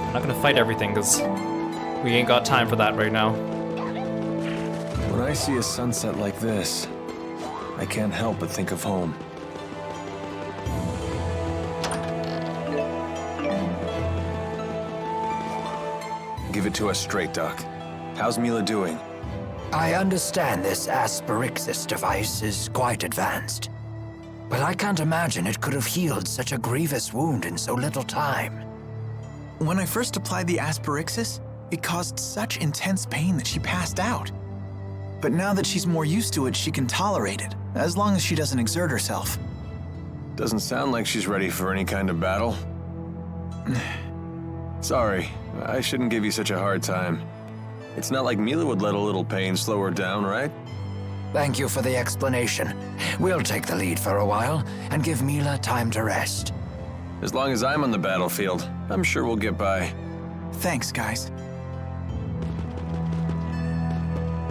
I'm not gonna fight everything because we ain't got time for that right now. When I see a sunset like this, I can't help but think of home. Give it to us straight, Doc. How's Milla doing? I understand this Asperixis device is quite advanced, but I can't imagine it could have healed such a grievous wound in so little time. When I first applied the Asperixis, it caused such intense pain that she passed out. But now that she's more used to it, she can tolerate it, as long as she doesn't exert herself. Doesn't sound like she's ready for any kind of battle. Sorry, I shouldn't give you such a hard time. It's not like Milla would let a little pain slow her down, right? Thank you for the explanation. We'll take the lead for a while and give Milla time to rest. As long as I'm on the battlefield, I'm sure we'll get by. Thanks, guys.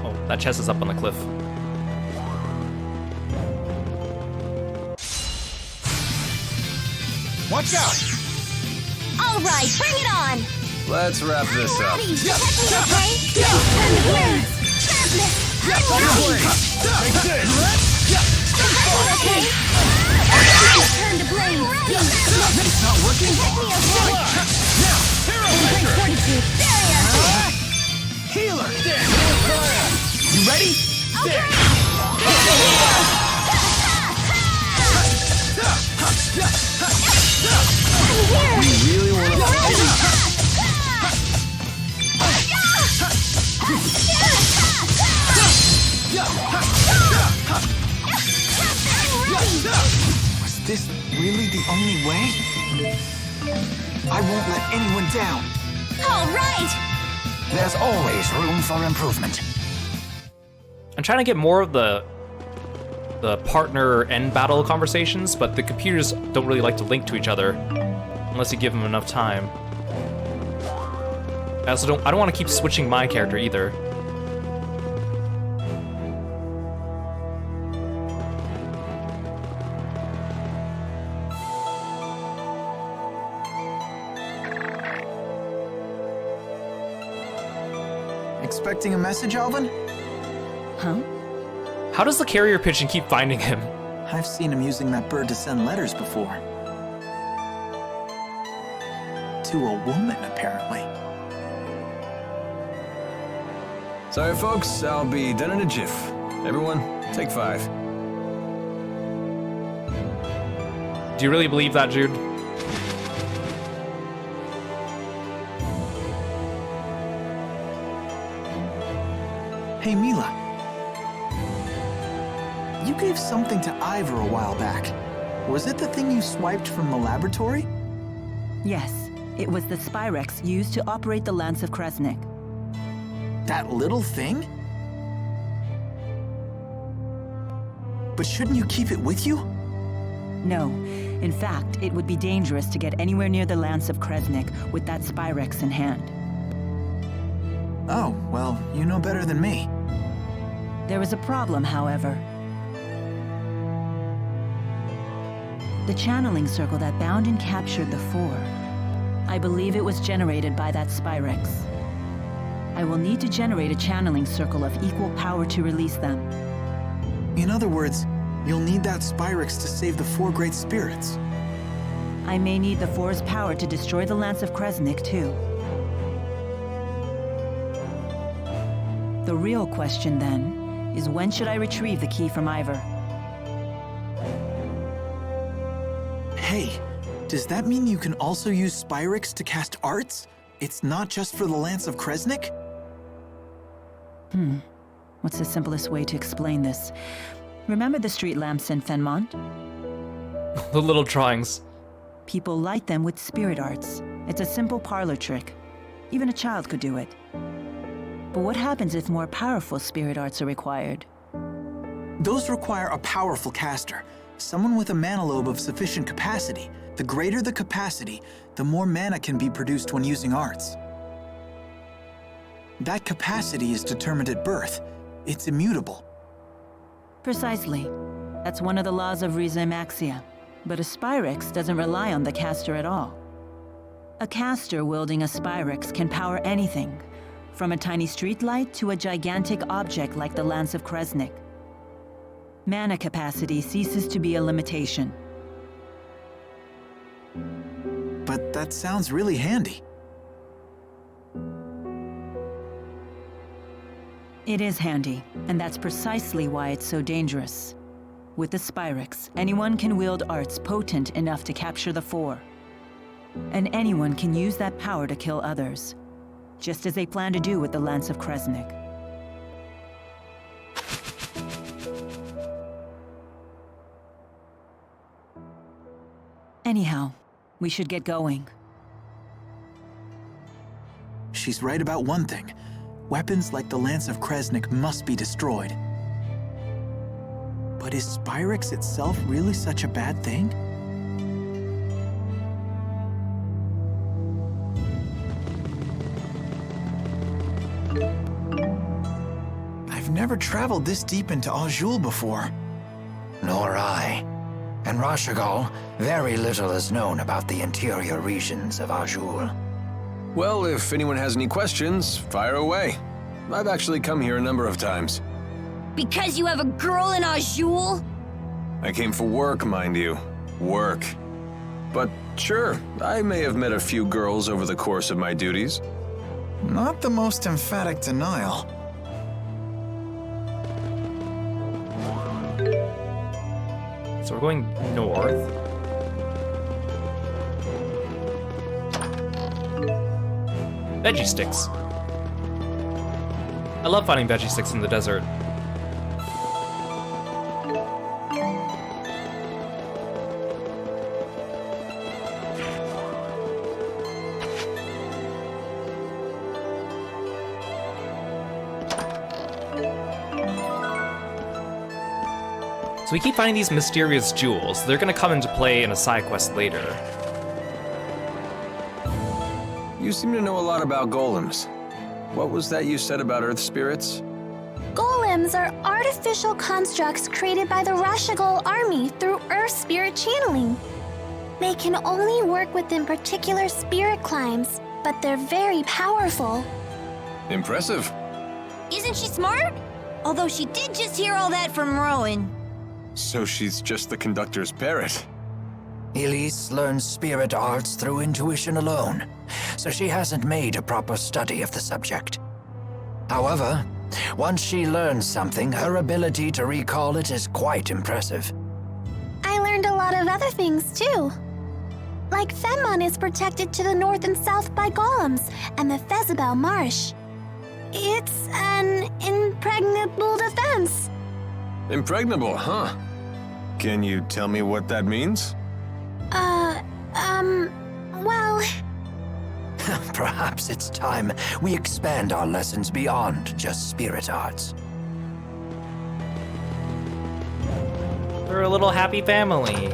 Oh, that chest is up on the cliff. Watch out! All right, bring it on! Let's wrap this up. Ready, protect me, okay? And here, sharpness! Makes it! Okay? Turn to blade! It's not working! Protect me, okay? Now, hero Great fortitude! There you are! healer! You ready? Okay! You really want to Was this really the only way? I won't let anyone down. All right! There's always room for improvement. I'm trying to get more of the partner end battle conversations, but the computers don't really like to link to each other unless you give them enough time. I don't want to keep switching my character either. Expecting a message, Alvin? Huh? How does the carrier pigeon keep finding him? I've seen him using that bird to send letters before. To a woman, apparently. Sorry, folks, I'll be done in a jiff. Everyone, take 5. Do you really believe that, Jude? Hey, Milla. You gave something to Ivor a while back. Was it the thing you swiped from the laboratory? Yes, it was the Spyrex used to operate the Lance of Kresnik. That little thing? But shouldn't you keep it with you? No. In fact, it would be dangerous to get anywhere near the Lance of Kresnik with that Spyrex in hand. Oh, well, you know better than me. There was a problem, however. The channeling circle that bound and captured the Four. I believe it was generated by that Spyrex. I will need to generate a channeling circle of equal power to release them. In other words, you'll need that Spyrix to save the 4 great spirits. I may need the Four's power to destroy the Lance of Kresnik, too. The real question, then, is when should I retrieve the key from Ivor? Hey, does that mean you can also use Spyrix to cast arts? It's not just for the Lance of Kresnik? What's the simplest way to explain this? Remember the street lamps in Fenmont? The little drawings. People light them with spirit arts. It's a simple parlor trick. Even a child could do it. But what happens if more powerful spirit arts are required? Those require a powerful caster, someone with a mana lobe of sufficient capacity. The greater the capacity, the more mana can be produced when using arts. That capacity is determined at birth. It's immutable. Precisely. That's one of the laws of Rhizamaxia. But a Spyrix doesn't rely on the caster at all. A caster wielding a Spyrix can power anything, from a tiny streetlight to a gigantic object like the Lance of Kresnik. Mana capacity ceases to be a limitation. But that sounds really handy. It is handy, and that's precisely why it's so dangerous. With the Spyrix, anyone can wield arts potent enough to capture the 4. And anyone can use that power to kill others, just as they plan to do with the Lance of Kresnik. Anyhow, we should get going. She's right about one thing. Weapons like the Lance of Kresnik must be destroyed. But is Spyrix itself really such a bad thing? I've never traveled this deep into Azul before. Nor I. In Rashigal, very little is known about the interior regions of Azul. Well, if anyone has any questions, fire away. I've actually come here a number of times. Because you have a girl in Azul? I came for work, mind you. Work. But sure, I may have met a few girls over the course of my duties. Not the most emphatic denial. So we're going north. Veggie sticks. I love finding veggie sticks in the desert. So we keep finding these mysterious jewels. They're gonna come into play in a side quest later. You seem to know a lot about golems. What was that you said about earth spirits? Golems are artificial constructs created by the Rashigal army through Earth spirit channeling. They can only work within particular spirit climes, but they're very powerful. Impressive. Isn't she smart? Although she did just hear all that from Rowan. So she's just the conductor's parrot. Elise learns spirit arts through intuition alone, so she hasn't made a proper study of the subject. However, once she learns something, her ability to recall it is quite impressive. I learned a lot of other things, too. Like Fenmon is protected to the north and south by golems, and the Fezabel Marsh. It's an impregnable defense. Impregnable, huh? Can you tell me what that means? Well... Perhaps it's time we expand our lessons beyond just spirit arts. We're a little happy family.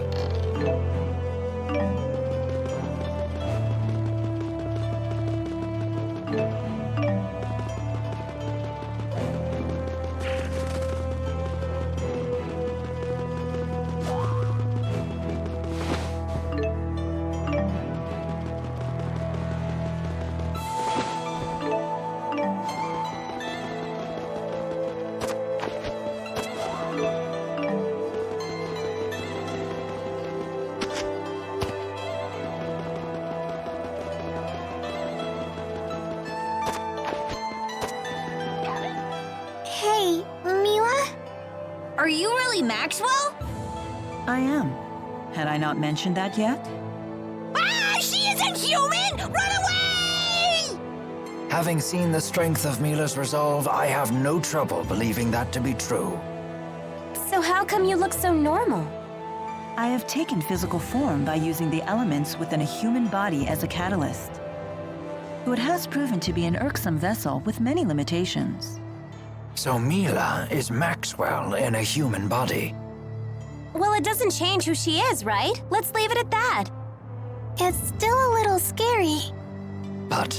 Are you really Maxwell? I am. Had I not mentioned that yet? Ah, she isn't human! Run away! Having seen the strength of Milla's resolve, I have no trouble believing that to be true. So how come you look so normal? I have taken physical form by using the elements within a human body as a catalyst. It has proven to be an irksome vessel with many limitations. So Milla is Maxwell in a human body. Well, it doesn't change who she is, right? Let's leave it at that. It's still a little scary. But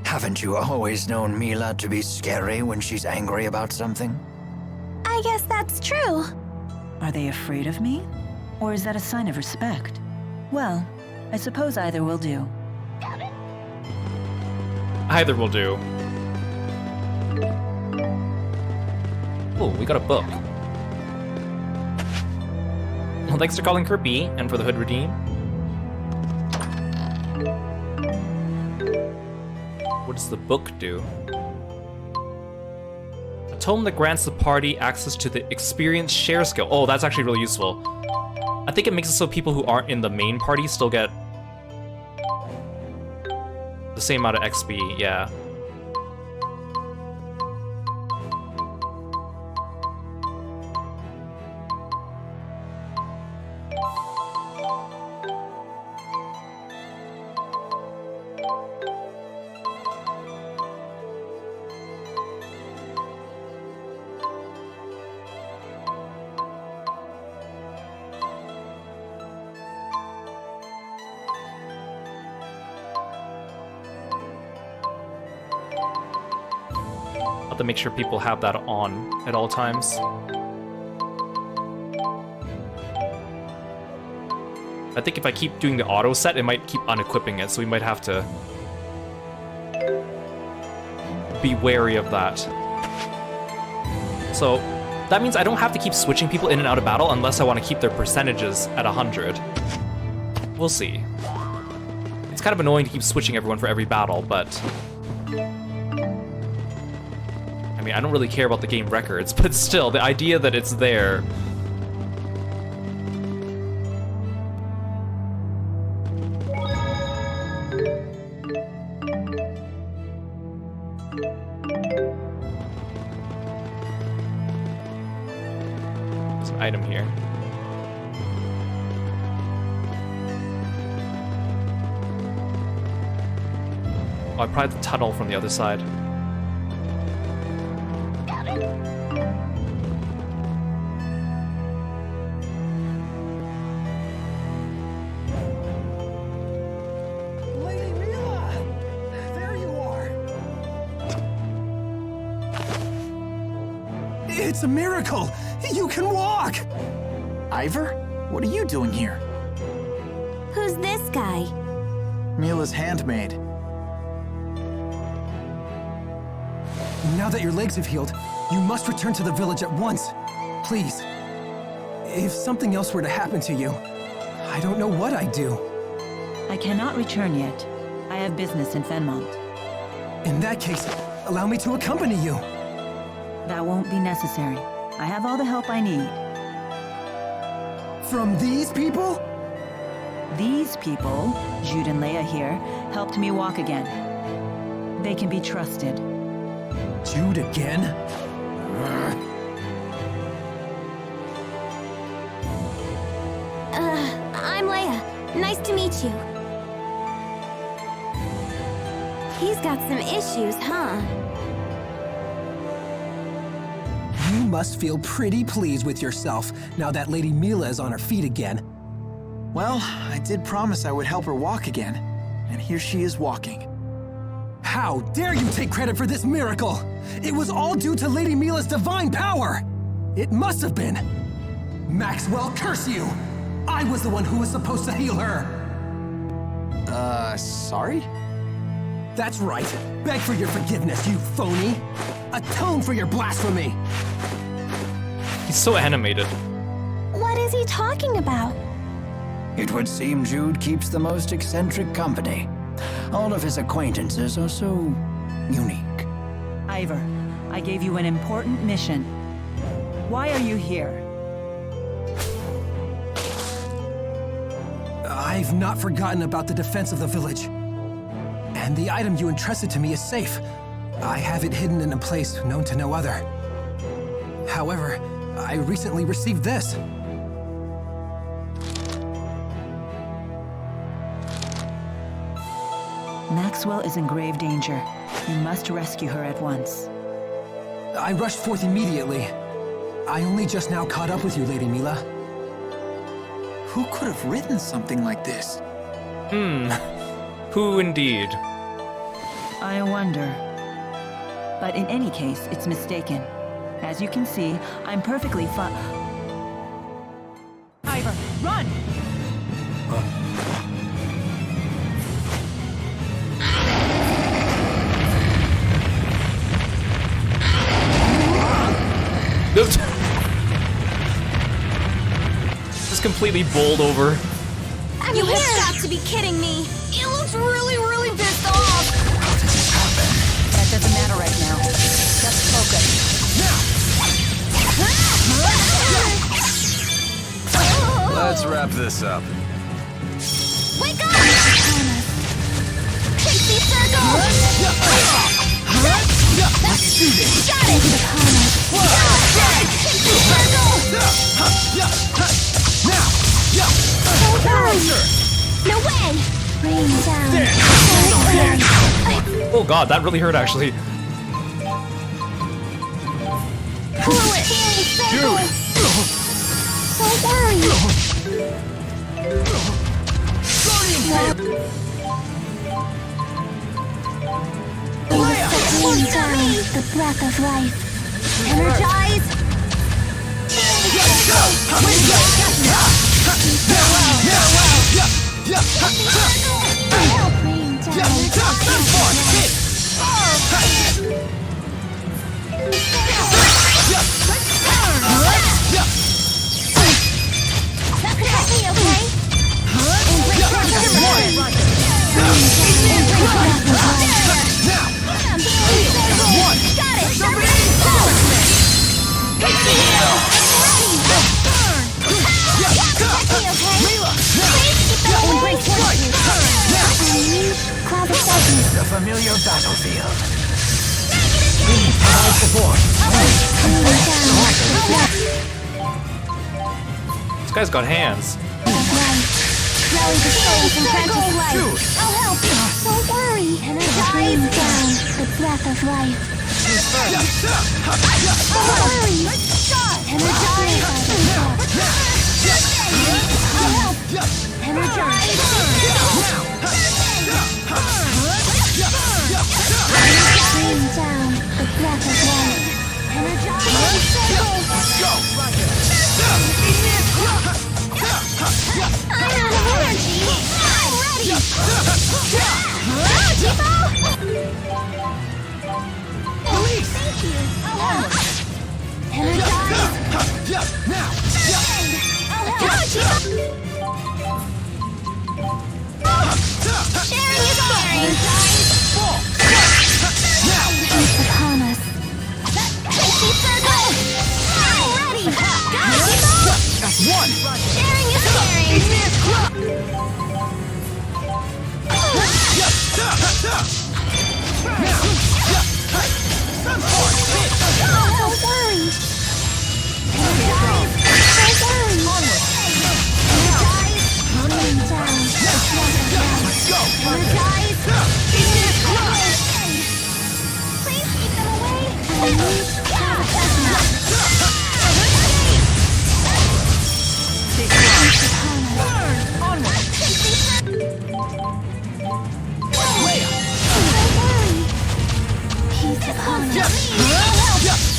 haven't you always known Milla to be scary when she's angry about something? I guess that's true. Are they afraid of me? Or is that a sign of respect? Well, I suppose either will do. Either will do. Oh, we got a book. Well, thanks for calling Kirby and for the hood redeem. What does the book do? A tome that grants the party access to the experience share skill. Oh, that's actually really useful. I think it makes it so people who aren't in the main party still get the same amount of XP, yeah. Have to make sure people have that on at all times. I think if I keep doing the auto set, it might keep unequipping it, so we might have to be wary of that. So that means I don't have to keep switching people in and out of battle unless I want to keep their percentages at 100. We'll see. It's kind of annoying to keep switching everyone for every battle, but I mean, I don't really care about the game records, but still, the idea that it's there. There's an item here. Oh, I probably have the tunnel from the other side. It's a miracle! You can walk! Ivor? What are you doing here? Who's this guy? Milla's handmaid. Now that your legs have healed, you must return to the village at once. Please. If something else were to happen to you, I don't know what I'd do. I cannot return yet. I have business in Fenmont. In that case, allow me to accompany you. That won't be necessary. I have all the help I need. From these people? These people, Jude and Leia here, helped me walk again. They can be trusted. Jude again? I'm Leia. Nice to meet you. He's got some issues, huh? You must feel pretty pleased with yourself now that Lady Milla is on her feet again. Well, I did promise I would help her walk again, and here she is walking. How dare you take credit for this miracle? It was all due to Lady Milla's divine power! It must have been! Maxwell, curse you! I was the one who was supposed to heal her! Sorry? That's right. Beg for your forgiveness, you phony! Atone for your blasphemy! He's so animated. What is he talking about? It would seem Jude keeps the most eccentric company. All of his acquaintances are so unique. Ivor, I gave you an important mission. Why are you here? I've not forgotten about the defense of the village. And the item you entrusted to me is safe. I have it hidden in a place known to no other. However, I recently received this. Maxwell is in grave danger. You must rescue her at once. I rushed forth immediately. I only just now caught up with you, Lady Milla. Who could have written something like this? Who indeed? I wonder. But in any case, it's mistaken. As you can see, I'm perfectly fine. Ivor, run! Just completely bowled over. You have got to be kidding me. It looks really, really pissed off. How did this happen? That doesn't matter right now. Just focus. Let's wrap this up. Wake up! Pixie circle! Let's do this! Got it! Pixie circle! No way! Rain down. Oh god, that really hurt actually. Pull it! Jude! Don't worry! Rain down the breath of life. Energize! The familiar battlefield. This guy's got hands. Rally the souls and grant us life. I'll help you. Don't worry. Energize down the breath of life. Don't worry. Energize. I'll help. Energize. Rain down the breath of life. Energize. Let's go. I'm out of energy! I'm ready! Tipo! Police! Thank you! Energize! Now! Tipo! Sharing is caring! Peace upon us! Pixie circle! I'm ready! Tipo! That's one! Sharing is caring! Don't worry! Don't worry! Let's go! Please keep them away!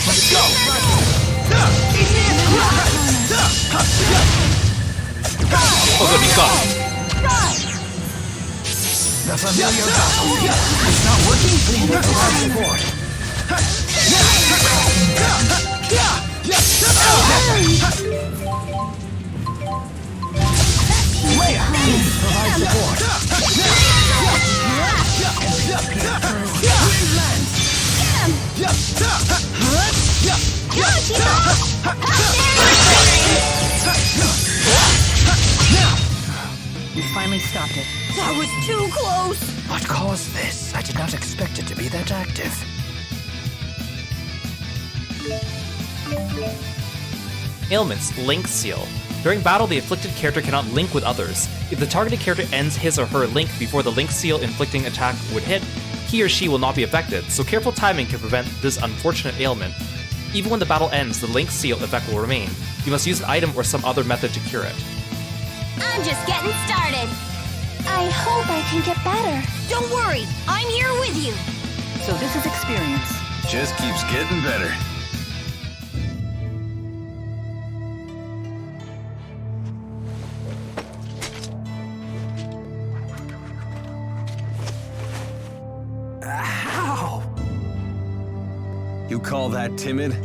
Let's go! Oh good, he's gone. The familiar battlefield. It's not working. Please provide support. Please provide support. Get him! was too close! What caused this? I did not expect it to be that active. Ailments, Link Seal. During battle, the afflicted character cannot link with others. If the targeted character ends his or her link before the Link Seal inflicting attack would hit, he or she will not be affected, so careful timing can prevent this unfortunate ailment. Even when the battle ends, the Link Seal effect will remain. You must use an item or some other method to cure it. I'm just getting started. I hope I can get better. Don't worry, I'm here with you. So this is experience. Just keeps getting better. Ow! You call that timid?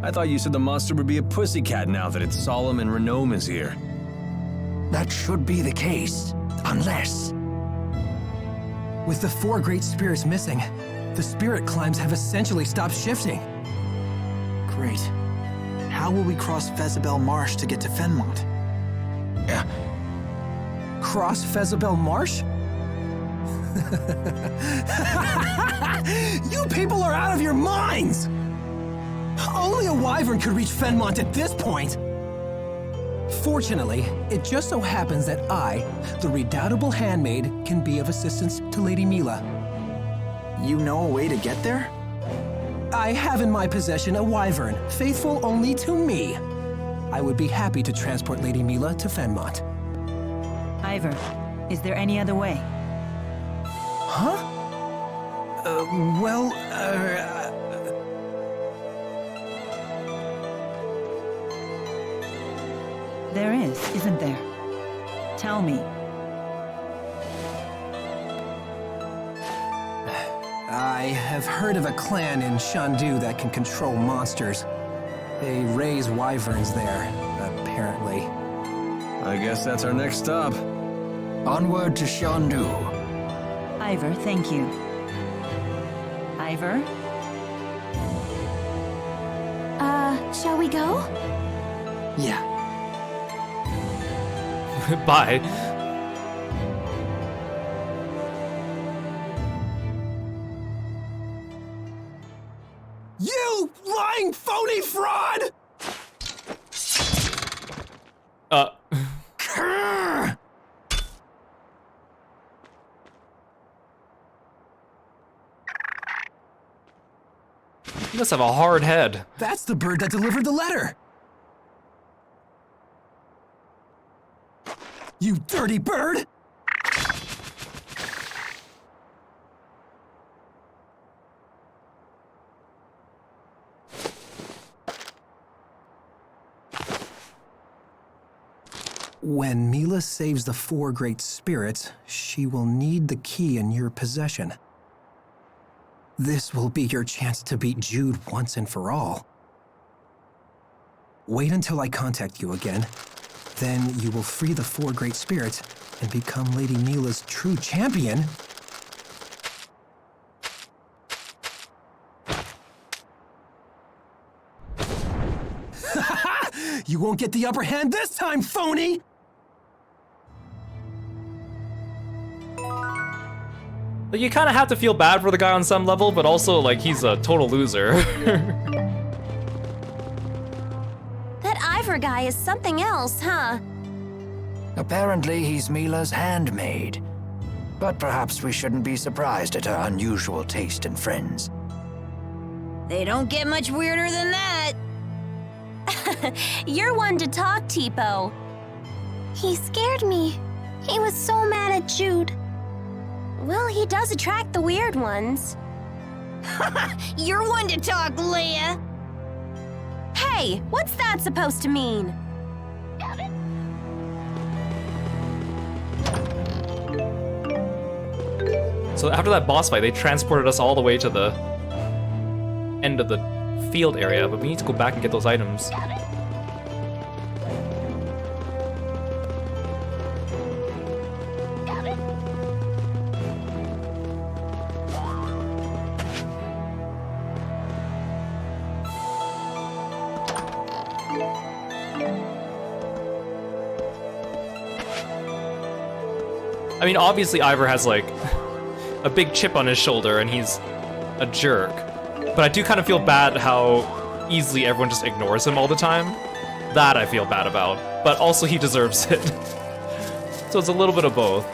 I thought you said the monster would be a pussycat now that its solemn and Renome is here. That should be the case, unless... With the 4 great spirits missing, the spirit climbs have essentially stopped shifting. Great. How will we cross Fezabel Marsh to get to Fenmont? Cross Fezabel Marsh? You people are out of your minds! Only a wyvern could reach Fenmont at this point! Fortunately, it just so happens that I, the redoubtable handmaid, can be of assistance to Lady Milla. You know a way to get there? I have in my possession a wyvern, faithful only to me. I would be happy to transport Lady Milla to Fenmont. Ivor, is there any other way? Huh? There is, isn't there? Tell me. I have heard of a clan in Shandu that can control monsters. They raise wyverns there, apparently. I guess that's our next stop. Onward to Shandu. Ivor, thank you. Ivor? Shall we go? Yeah. Bye. You lying phony fraud! You must have a hard head. That's the bird that delivered the letter! You dirty bird! When Milla saves the 4 great spirits, she will need the key in your possession. This will be your chance to beat Jude once and for all. Wait until I contact you again. Then you will free the 4 great spirits and become Lady Milla's true champion. You won't get the upper hand this time, phony! Like, you kind of have to feel bad for the guy on some level, but also, like, he's a total loser. That Ivor guy is something else, huh? Apparently, he's Milla's handmaid. But perhaps we shouldn't be surprised at her unusual taste in friends. They don't get much weirder than that. You're one to talk, Tipo. He scared me. He was so mad at Jude. Well, he does attract the weird ones. You're one to talk, Leia. Hey, what's that supposed to mean? So after that boss fight, they transported us all the way to the end of the field area, but we need to go back and get those items. I mean, obviously Ivor has like a big chip on his shoulder and he's a jerk. But I do kind of feel bad how easily everyone just ignores him all the time. That I feel bad about. But also he deserves it. So it's a little bit of both.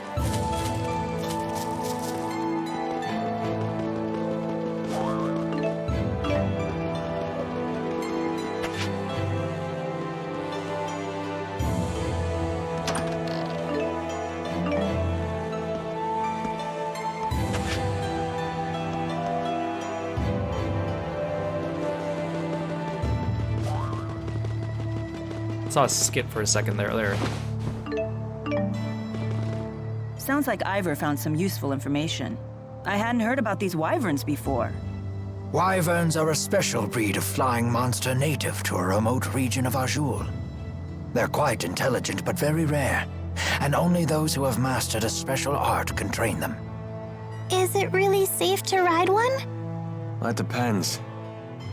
Saw a skip for a second there. Sounds like Ivor found some useful information. I hadn't heard about these wyverns before. Wyverns are a special breed of flying monster native to a remote region of Azul. They're quite intelligent but very rare, and only those who have mastered a special art can train them. Is it really safe to ride one? That depends.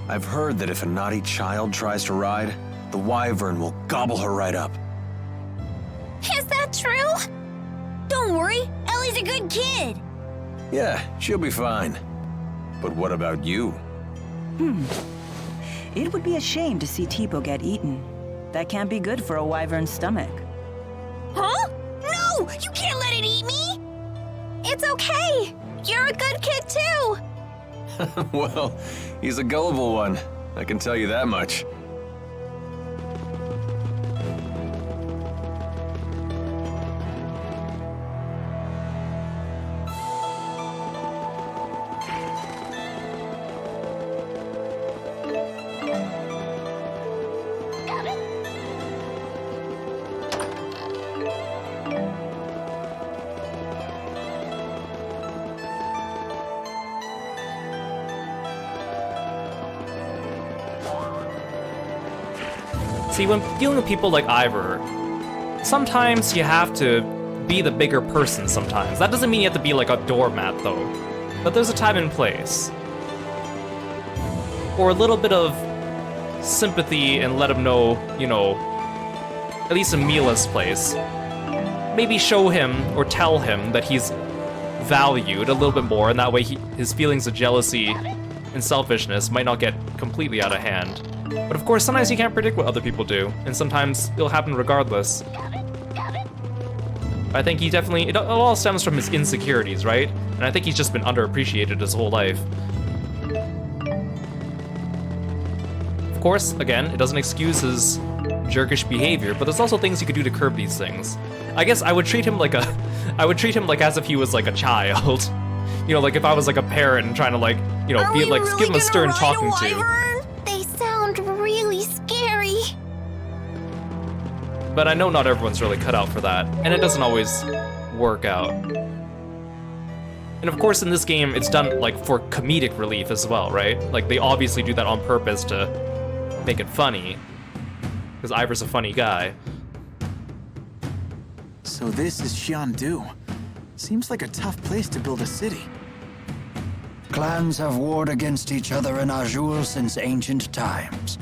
I've heard that if a naughty child tries to ride, the wyvern will gobble her right up. Is that true? Don't worry, Ellie's a good kid. Yeah, she'll be fine. But what about you? It would be a shame to see Tipo get eaten. That can't be good for a wyvern's stomach. Huh? No! You can't let it eat me! It's okay! You're a good kid too! Well, he's a gullible one. I can tell you that much. See, when dealing with people like Ivor, sometimes you have to be the bigger person sometimes. That doesn't mean you have to be like a doormat, though. But there's a time and place. Or a little bit of sympathy and let him know, you know, at least in Milla's place. Maybe show him or tell him that he's valued a little bit more, and that way his feelings of jealousy and selfishness might not get completely out of hand. But of course, sometimes you can't predict what other people do, and sometimes it'll happen regardless. I think he definitely, it all stems from his insecurities, right? And I think he's just been underappreciated his whole life. Of course, again, it doesn't excuse his jerkish behavior, but there's also things you could do to curb these things. I guess I would treat him like as if he was like a child. You know, like if I was like a parent and trying to like, you know, be like, give him a stern talking to. They sound really scary. But I know not everyone's really cut out for that, and it doesn't always work out. And of course in this game, it's done like for comedic relief as well, right? Like they obviously do that on purpose to make it funny, because Ivor's a funny guy. So this is Xiandu. Seems like a tough place to build a city. Clans have warred against each other in Azul since ancient times.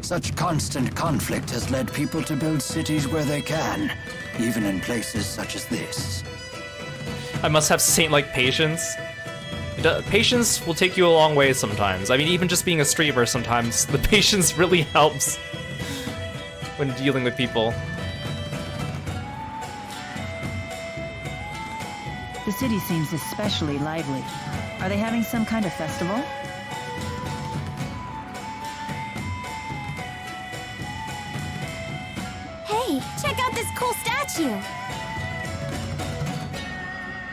Such constant conflict has led people to build cities where they can, even in places such as this. I must have saint-like patience. Patience will take you a long way sometimes. I mean, even just being a streamer sometimes, the patience really helps when dealing with people. The city seems especially lively. Are they having some kind of festival? Hey, check out this cool statue.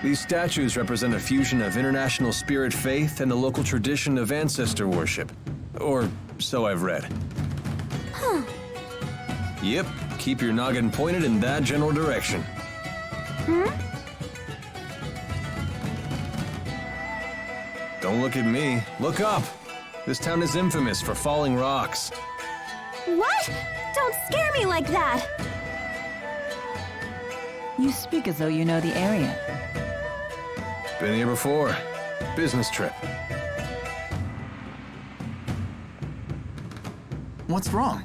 These statues represent a fusion of international spirit faith and the local tradition of ancestor worship. Or so I've read. Huh. Yep, keep your noggin pointed in that general direction. Don't look at me. Look up. This town is infamous for falling rocks. What? Don't scare me like that. You speak as though you know the area. Been here before. Business trip. What's wrong?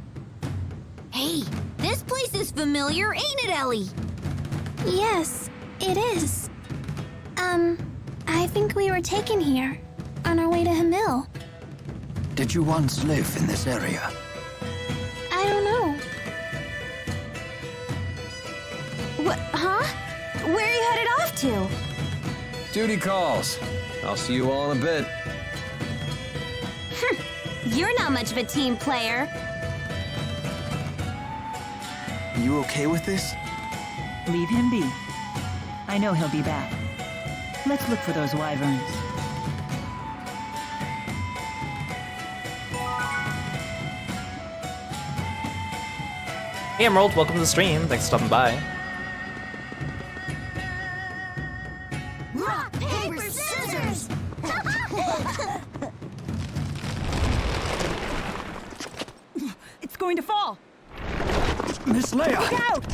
Hey, this place is familiar, ain't it, Ellie? Yes, It is. I think we were taken here, on our way to Hamil. Did you once live in this area? I don't know. What, huh? Where are you headed off to? Duty calls. I'll see you all in a bit. You're not much of a team player. You okay with this? Leave him be. I know he'll be back. Let's look for those wyverns. Hey Emerald, welcome to the stream. Thanks for stopping by. Rock, paper, scissors! It's going to fall! Miss Leia! Look out!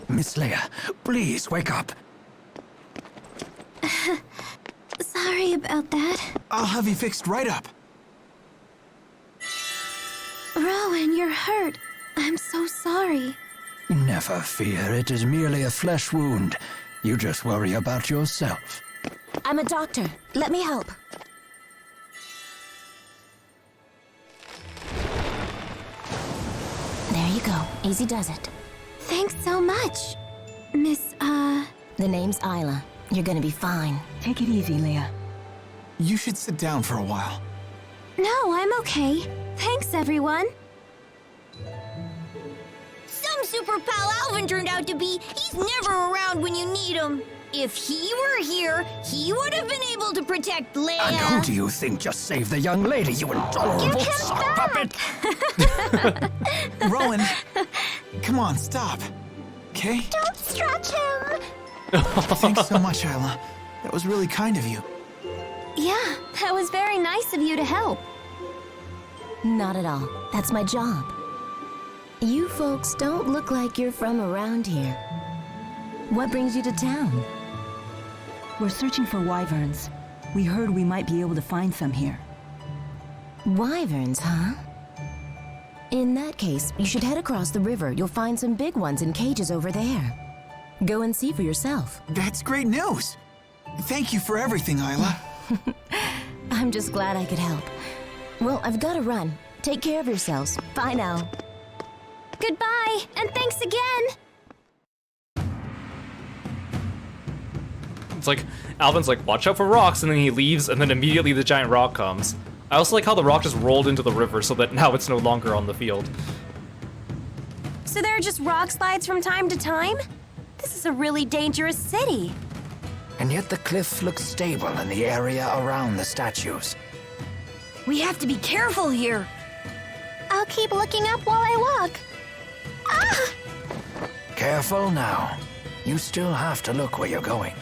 Miss Leia, please wake up. Sorry about that. I'll have you fixed right up. Rowan, you're hurt. I'm so sorry. Never fear, it is merely a flesh wound. You just worry about yourself. I'm a doctor. Let me help. There you go. Easy does it. Thanks so much. Miss, The name's Isla. You're gonna be fine. Take it easy, Leia. You should sit down for a while. No, I'm okay. Thanks, everyone. Some super pal Alvin turned out to be. He's never around when you need him. If he were here, he would have been able to protect Leia. And who do you think just saved the young lady, you intolerable Give him sock back. puppet? Rowan, come on, stop. Okay? Don't stretch him. Thanks so much, Isla. That was really kind of you. Yeah, that was very nice of you to help. Not at all. That's my job. You folks don't look like you're from around here. What brings you to town? We're searching for wyverns. We heard we might be able to find some here. Wyverns, huh? In that case, you should head across the river. You'll find some big ones in cages over there. Go and see for yourself. That's great news. Thank you for everything, Isla. I'm just glad I could help. Well, I've got to run. Take care of yourselves. Bye now. Goodbye, and thanks again. It's like, Alvin's like, watch out for rocks, and then he leaves, and then immediately the giant rock comes. I also like how the rock just rolled into the river so that now it's no longer on the field. So there are just rock slides from time to time? This is a really dangerous city. And yet the cliff looks stable in the area around the statues. We have to be careful here. I'll keep looking up while I walk. Ah! Careful now. You still have to look where you're going.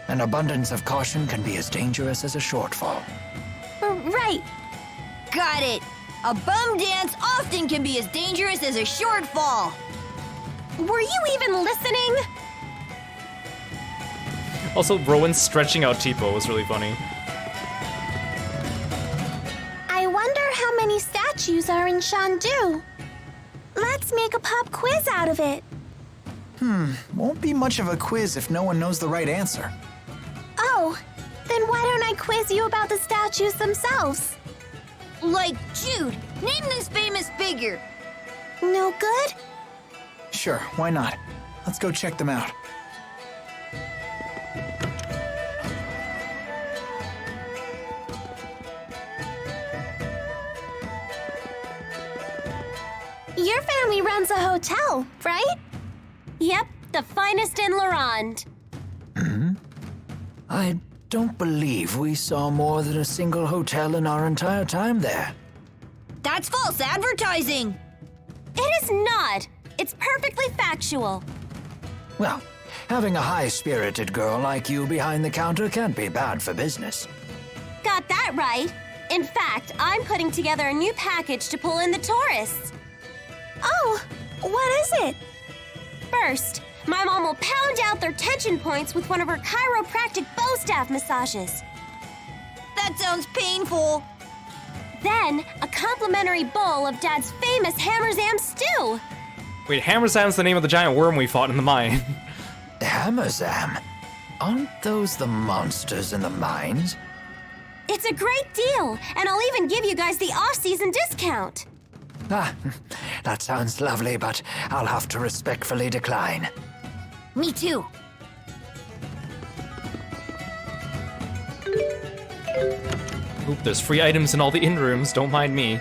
An abundance of caution can be as dangerous as a shortfall. Right. Got it. A bum dance often can be as dangerous as a shortfall. Were you even listening? Also, Rowan stretching out Tipo was really funny. I wonder how many statues are in Shandu. Let's make a pop quiz out of it. Won't be much of a quiz if no one knows the right answer. Oh, then why don't I quiz you about the statues themselves? Like Jude, name this famous figure. No good? Sure, why not? Let's go check them out. Your family runs a hotel, right? Yep, the finest in Lorand. I don't believe we saw more than a single hotel in our entire time there. That's false advertising. It is not. It's perfectly factual. Well, having a high-spirited girl like you behind the counter can't be bad for business. Got that right. In fact, I'm putting together a new package to pull in the tourists. Oh, what is it? First, my mom will pound out their tension points with one of her chiropractic bow staff massages. That sounds painful. Then, a complimentary bowl of Dad's famous Hammerzam stew. Wait, Hammerzam's the name of the giant worm we fought in the mine. Hammerzam? Aren't those the monsters in the mines? It's a great deal, and I'll even give you guys the off-season discount. Ah, that sounds lovely, but I'll have to respectfully decline. Me too. Oop, there's free items in all the inn rooms, don't mind me.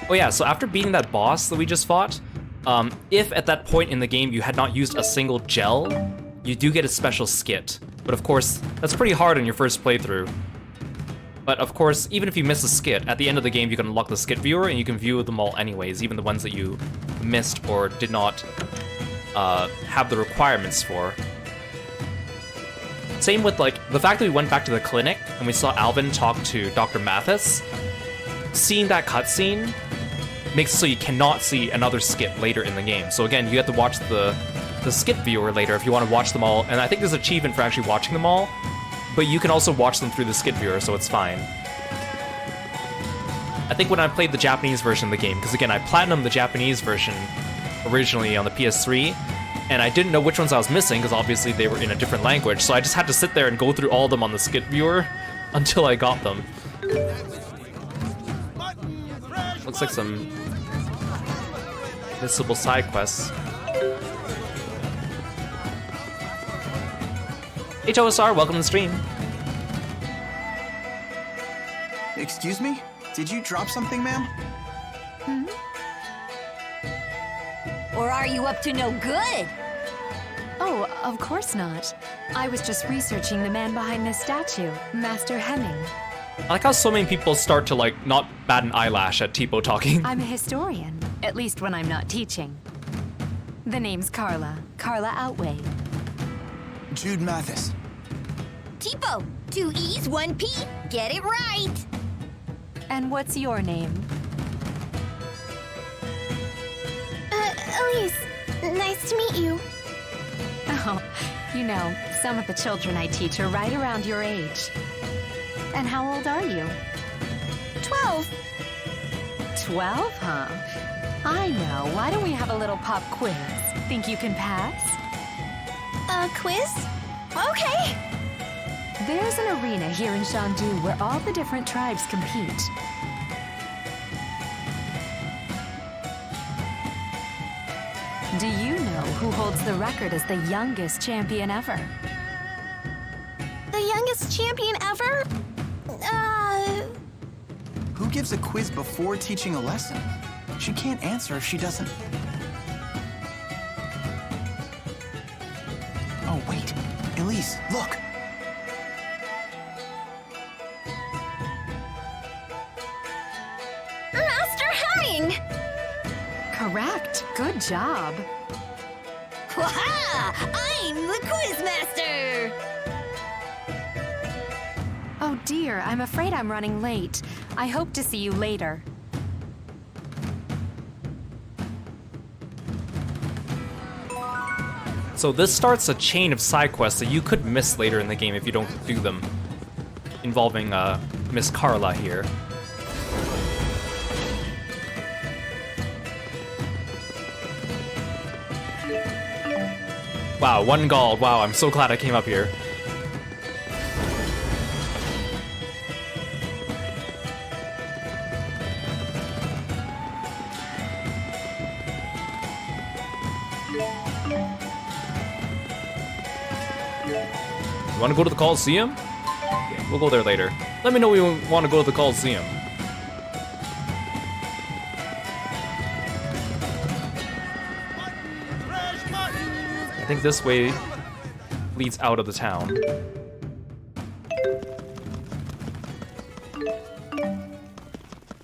Oh yeah, so after beating that boss that we just fought, if at that point in the game you had not used a single gel, you do get a special skit. But of course, that's pretty hard on your first playthrough. But of course, even if you miss a skit, at the end of the game you can unlock the skit viewer and you can view them all anyways, even the ones that you missed or did not have the requirements for. Same with like, the fact that we went back to the clinic and we saw Alvin talk to Dr. Mathis, seeing that cutscene makes it so you cannot see another skit later in the game. So again, you have to watch the skit viewer later if you want to watch them all, and I think there's an achievement for actually watching them all, but you can also watch them through the skit viewer, so it's fine. I think when I played the Japanese version of the game, because again, I platinumed the Japanese version originally on the PS3, and I didn't know which ones I was missing, because obviously they were in a different language, so I just had to sit there and go through all of them on the skit viewer until I got them. Looks like some missable side quests. HOSR, welcome to the stream. Excuse me? Did you drop something, ma'am? Or are you up to no good? Oh, of course not. I was just researching the man behind this statue, Master Hemming. I like how so many people start to like not bat an eyelash at Tipo talking. I'm a historian, at least when I'm not teaching. The name's Carla Outway. Jude Mathis. Tipo, 2 E's, 1 P. Get it right. And what's your name? Elise. Nice to meet you. Oh, you know, some of the children I teach are right around your age. And how old are you? 12. 12, huh? I know. Why don't we have a little pop quiz? Think you can pass? A quiz? Okay. There's an arena here in Shandu where all the different tribes compete. Do you know who holds the record as the youngest champion ever? The youngest champion ever? Who gives a quiz before teaching a lesson? She can't answer if she doesn't... Oh, wait. Elise, look! Master Hemming! Correct. Good job. Waha! I'm the Quizmaster! Oh dear, I'm afraid I'm running late. I hope to see you later. So this starts a chain of side quests that you could miss later in the game if you don't do them, involving Miss Carla here. Wow, 1 gold. Wow, I'm so glad I came up here. You want to go to the Coliseum? Yeah, we'll go there later. Let me know when you want to go to the Coliseum. I think this way leads out of the town.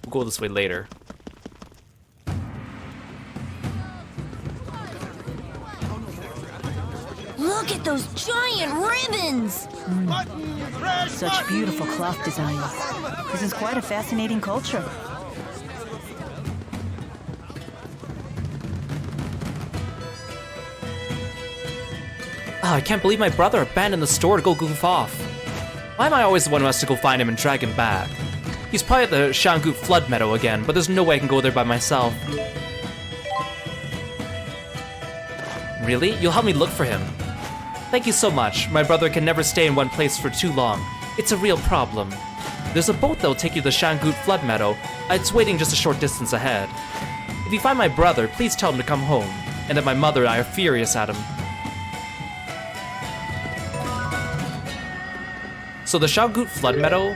We'll go this way later. Look at at those giant ribbons! Such beautiful cloth designs. This is quite a fascinating culture. Oh, I can't believe my brother abandoned the store to go goof off. Why am I always the one who has to go find him and drag him back? He's probably at the Shangoop Flood Meadow again, but there's no way I can go there by myself. Really? You'll help me look for him? Thank you so much. My brother can never stay in one place for too long. It's a real problem. There's a boat that'll take you to the Shangoop Flood Meadow. It's waiting just a short distance ahead. If you find my brother, please tell him to come home, and that my mother and I are furious at him. So the Shangoop Flood Meadow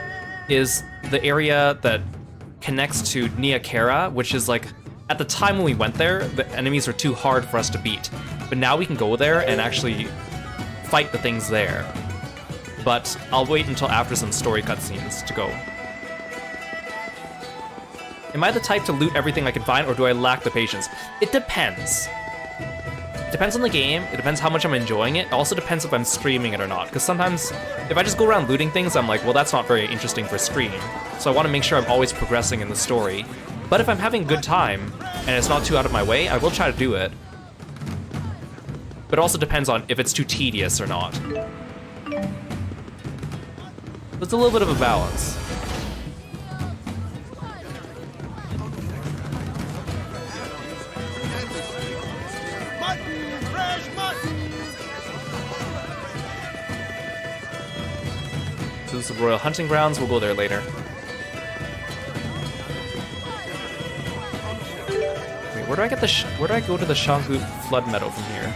is the area that connects to Niakara, which is like, at the time when we went there, the enemies were too hard for us to beat. But now we can go there and actually fight the things there. But I'll wait until after some story cutscenes to go. Am I the type to loot everything I can find, or do I lack the patience? It depends. It depends on the game, it depends how much I'm enjoying it. It also depends if I'm streaming it or not, because sometimes if I just go around looting things, I'm like, well, that's not very interesting for stream. So I want to make sure I'm always progressing in the story. But if I'm having a good time, and it's not too out of my way, I will try to do it. But it also depends on if it's too tedious or not. There's a little bit of a balance. So this is the Royal Hunting Grounds, we'll go there later. Wait, where do I get the where do I go to the Shangoop Flood Meadow from here?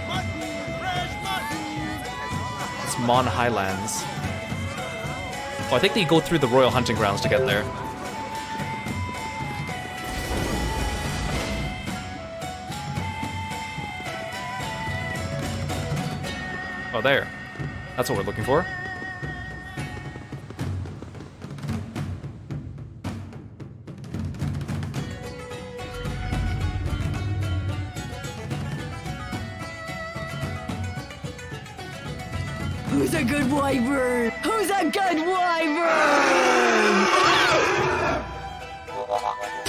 It's Mon Highlands. Oh, I think they go through the Royal Hunting Grounds to get there. Oh, there. That's what we're looking for. Who's a good wyvern? Who's a good wyvern?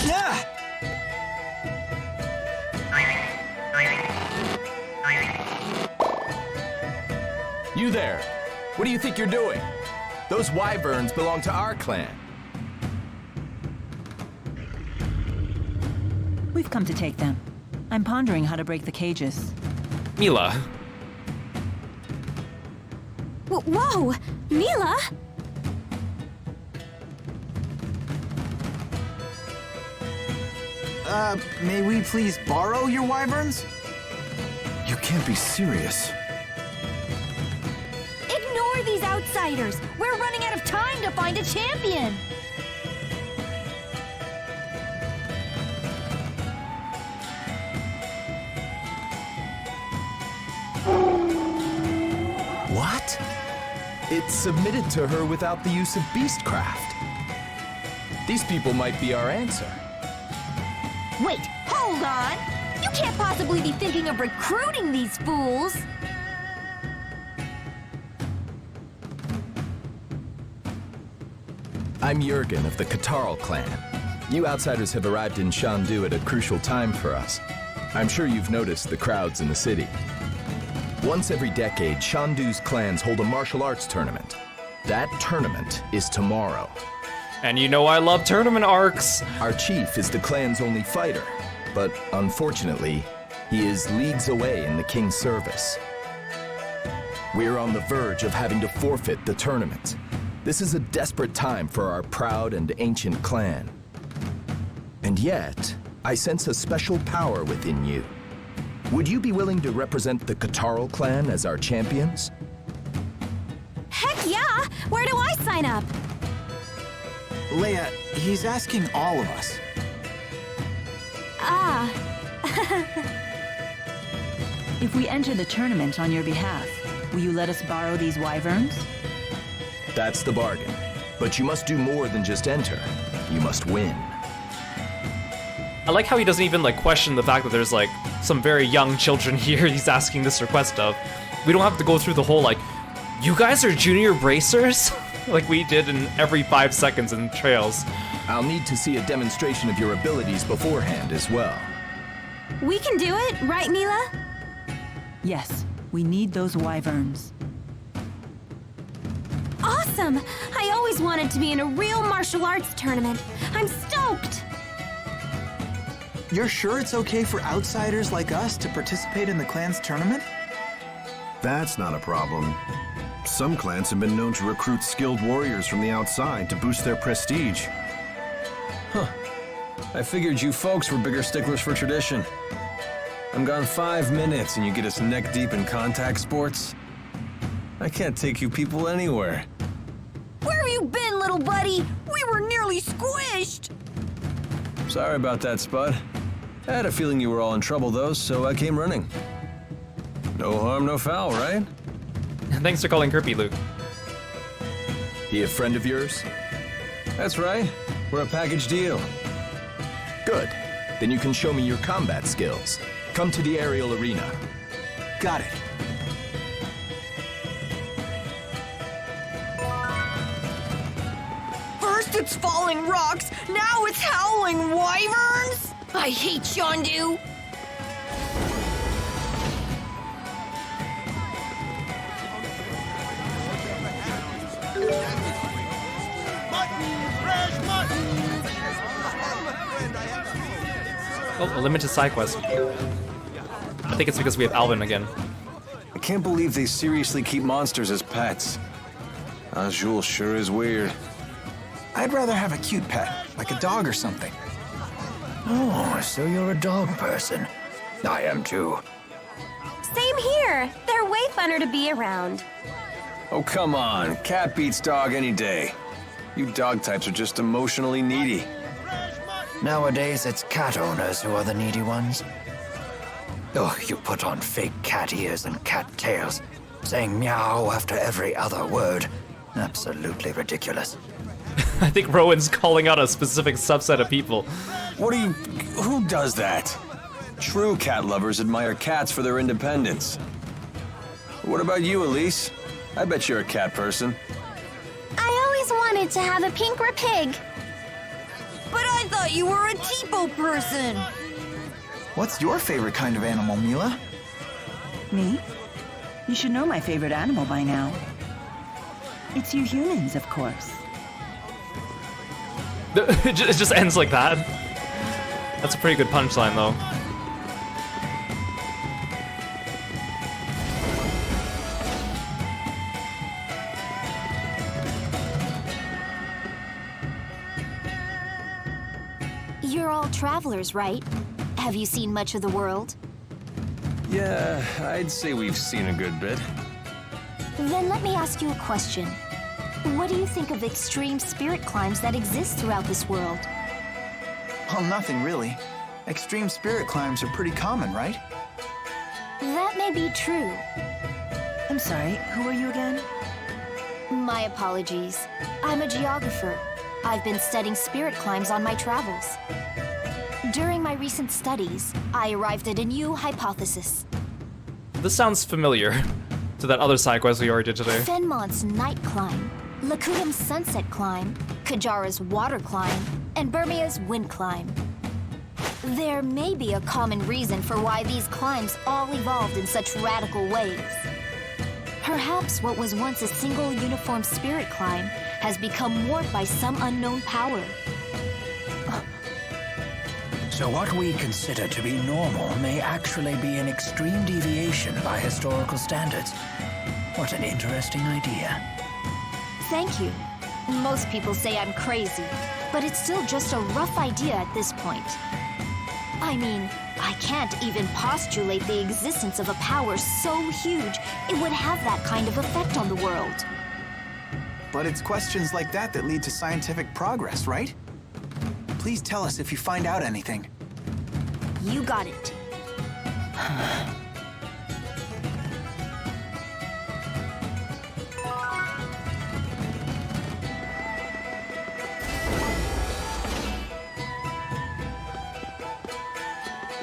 Yeah! You there! What do you think you're doing? Those wyverns belong to our clan. We've come to take them. I'm pondering how to break the cages. Milla. Whoa! Milla? May we please borrow your wyverns? You can't be serious. Ignore these outsiders! We're running out of time to find a champion! What? It's submitted to her without the use of beastcraft. These people might be our answer. Wait, hold on! You can't possibly be thinking of recruiting these fools! I'm Jurgen of the Katarl clan. You outsiders have arrived in Shandu at a crucial time for us. I'm sure you've noticed the crowds in the city. Once every decade, Shandu's clans hold a martial arts tournament. That tournament is tomorrow. And you know I love tournament arcs! Our chief is the clan's only fighter, but unfortunately, he is leagues away in the king's service. We're on the verge of having to forfeit the tournament. This is a desperate time for our proud and ancient clan. And yet, I sense a special power within you. Would you be willing to represent the Katarl clan as our champions? Heck yeah! Where do I sign up? Leia, he's asking all of us. Ah. If we enter the tournament on your behalf, will you let us borrow these wyverns? That's the bargain. But you must do more than just enter. You must win. I like how he doesn't even like question the fact that there's like some very young children here he's asking this request of. we don't have to go through the whole, like, you guys are junior bracers? Like we did in every 5 seconds in Trails. I'll need to see a demonstration of your abilities beforehand as well. We can do it, right, Milla? Yes, we need those wyverns. Awesome! I always wanted to be in a real martial arts tournament. I'm stoked! You're sure it's okay for outsiders like us to participate in the clan's tournament? That's not a problem. Some clans have been known to recruit skilled warriors from the outside to boost their prestige. Huh. I figured you folks were bigger sticklers for tradition. I'm gone 5 minutes and you get us neck deep in contact sports? I can't take you people anywhere. Where have you been, little buddy? We were nearly squished! Sorry about that, Spud. I had a feeling you were all in trouble though, so I came running. No harm, no foul, right? Thanks for calling Kirby, Luke. He a friend of yours? That's right. We're a package deal. Good. Then you can show me your combat skills. Come to the aerial arena. Got it. First it's falling rocks, now it's howling wyverns? I hate Yondu! Oh, a limited side quest. I think it's because we have Alvin again. I can't believe they seriously keep monsters as pets. Azul sure is weird. I'd rather have a cute pet, like a dog or something. Oh, so you're a dog person. I am too. Same here. They're way funner to be around. Oh, come on. Cat beats dog any day. You dog types are just emotionally needy. Nowadays, it's cat owners who are the needy ones. Oh, you put on fake cat ears and cat tails, saying meow after every other word. Absolutely ridiculous. I think Rowan's calling out a specific subset of people. Who does that? True cat lovers admire cats for their independence. What about you, Elise? I bet you're a cat person. I always wanted to have a pink rapig. But I thought you were a Tipo person! What's your favorite kind of animal, Milla? Me? You should know my favorite animal by now. It's you humans, of course. It just ends like that. That's a pretty good punchline, though. You're all travelers, right? Have you seen much of the world? Yeah, I'd say we've seen a good bit. Then let me ask you a question. What do you think of extreme spirit climbs that exist throughout this world? Well, nothing really. Extreme spirit climbs are pretty common, right? That may be true. I'm sorry, who are you again? My apologies. I'm a geographer. I've been studying spirit climbs on my travels. During my recent studies, I arrived at a new hypothesis. This sounds familiar to that other side quest we already did today. Fenmont's night climb, Lakudam's sunset climb, Kajara's water climb, and Burmia's wind climb. There may be a common reason for why these climbs all evolved in such radical ways. Perhaps what was once a single uniform spirit climb has become warped by some unknown power. So what we consider to be normal may actually be an extreme deviation by historical standards. What an interesting idea. Thank you. Most people say I'm crazy, but it's still just a rough idea at this point. I mean, I can't even postulate the existence of a power so huge it would have that kind of effect on the world. But it's questions like that that lead to scientific progress, right? Please tell us if you find out anything. You got it.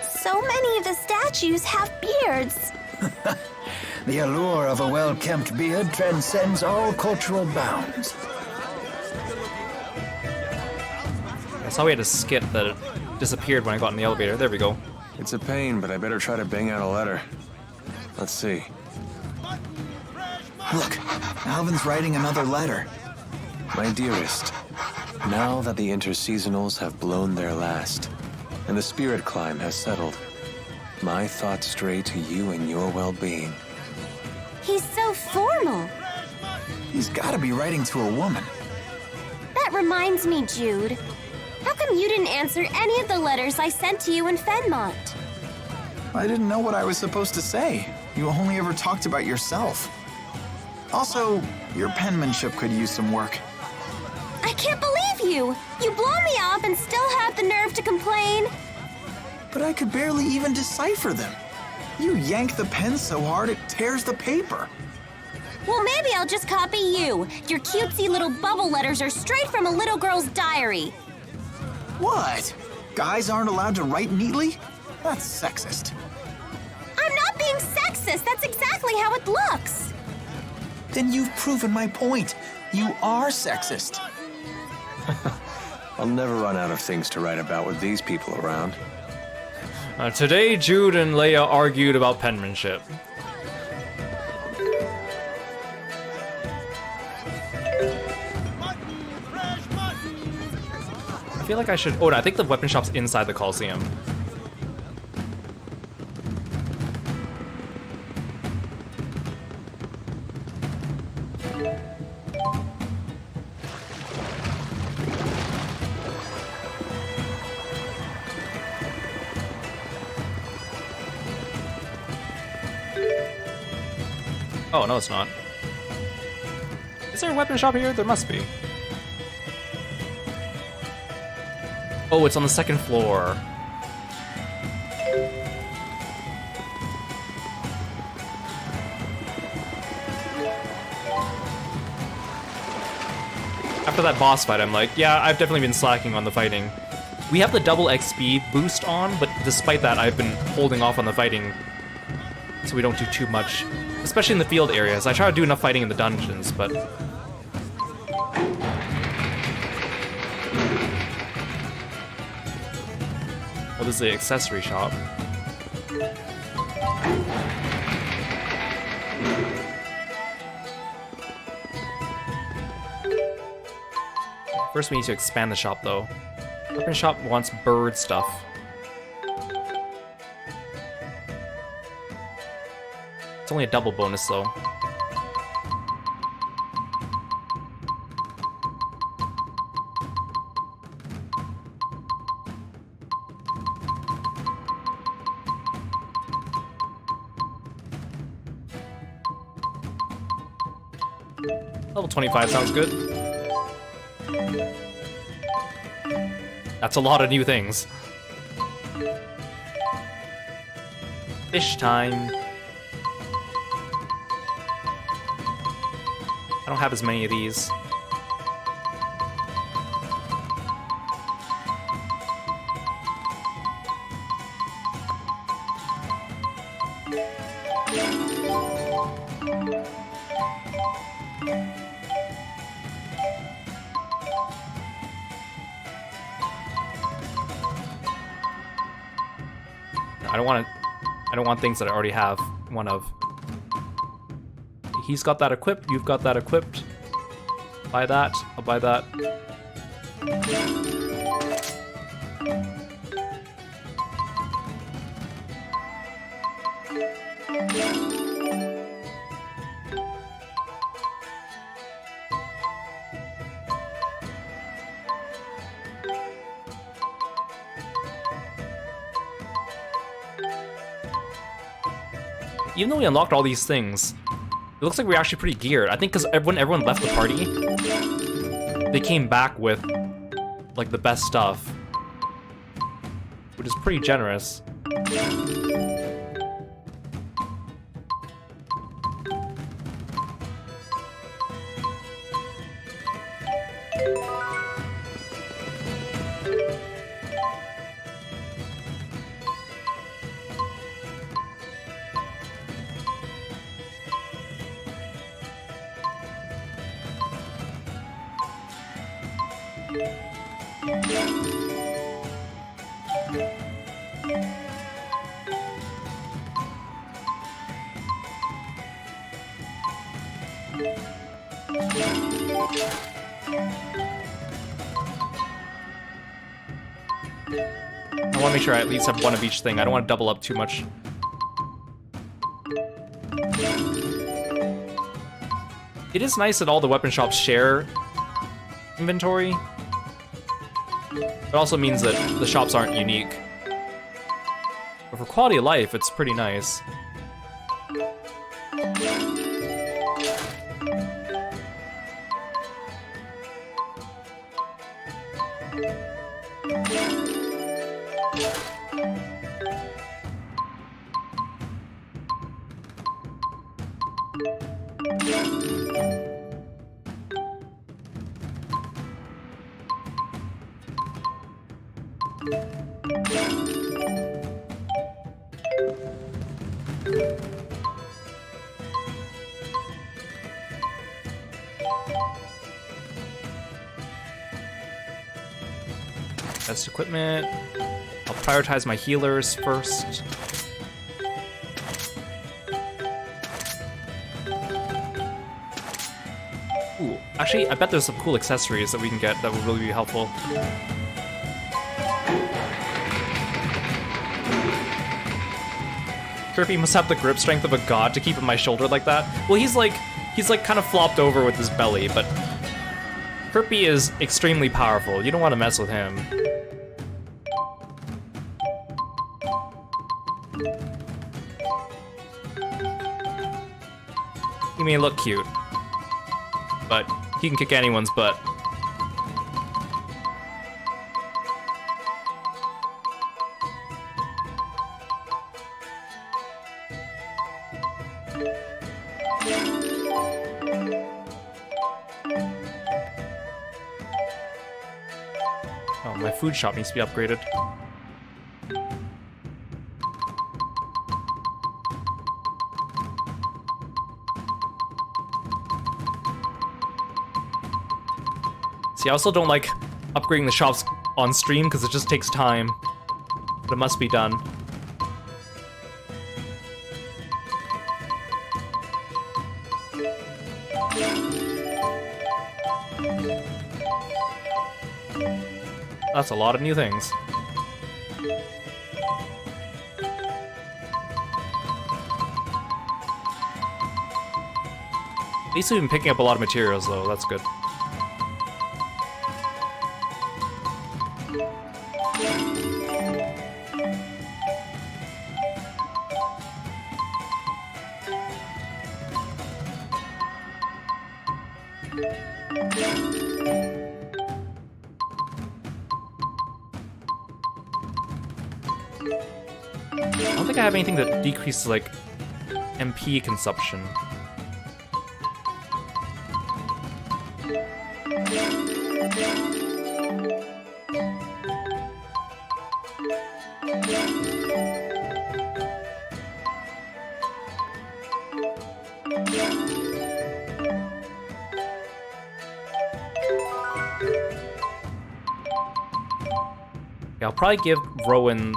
So many of the statues have beards. The allure of a well-kempt beard transcends all cultural bounds. I saw we had a skip that it disappeared when I got in the elevator. There we go. It's a pain, but I better try to bang out a letter. Let's see. Look, Alvin's writing another letter. My dearest, now that the interseasonals have blown their last, and the spirit climb has settled, my thoughts stray to you and your well-being. He's so formal. He's gotta be writing to a woman. That reminds me, Jude. How come you didn't answer any of the letters I sent to you in Fenmont? I didn't know what I was supposed to say. You only ever talked about yourself. Also, your penmanship could use some work. I can't believe you! You blow me off and still have the nerve to complain. But I could barely even decipher them. You yank the pen so hard it tears the paper. Well, maybe I'll just copy you. Your cutesy little bubble letters are straight from a little girl's diary. What? Guys aren't allowed to write neatly? That's sexist. I'm not being sexist. That's exactly how it looks. Then you've proven my point. You are sexist. I'll never run out of things to write about with these people around. Today, Jude and Leia argued about penmanship. I feel like I should... Oh, no, I think the weapon shop's inside the Coliseum. Oh, no, it's not. Is there a weapon shop here? There must be. Oh, it's on the second floor. After that boss fight, I'm like, yeah, I've definitely been slacking on the fighting. We have the double XP boost on, but despite that, I've been holding off on the fighting so we don't do too much. Especially in the field areas. I try to do enough fighting in the dungeons, but... Well, this is the accessory shop. First we need to expand the shop, though. Weapon shop wants bird stuff. It's only a double bonus, though. Level 25 sounds good. That's a lot of new things. Fish time. I don't have as many of these. I don't want things that I already have one of. He's got that equipped, you've got that equipped. Buy that, I'll buy that. Even though we unlocked all these things, it looks like we're actually pretty geared. I think because when everyone left the party, they came back with, like, the best stuff. Which is pretty generous. I want to make sure I at least have one of each thing. I don't want to double up too much. It is nice that all the weapon shops share inventory. It also means that the shops aren't unique. But for quality of life, it's pretty nice. Best equipment. I'll prioritize my healers first. Ooh, actually, I bet there's some cool accessories that we can get that would really be helpful. Kirby must have the grip strength of a god to keep on my shoulder like that. Well, he's like kind of flopped over with his belly, but Kirby is extremely powerful. You don't want to mess with him. He may look cute, but he can kick anyone's butt. Oh, my food shop needs to be upgraded. See, I also don't like upgrading the shops on stream because it just takes time. But it must be done. That's a lot of new things. At least we've been picking up a lot of materials though, that's good. I don't think I have anything that decreases, like, MP consumption. Yeah, I'll probably give Rowan,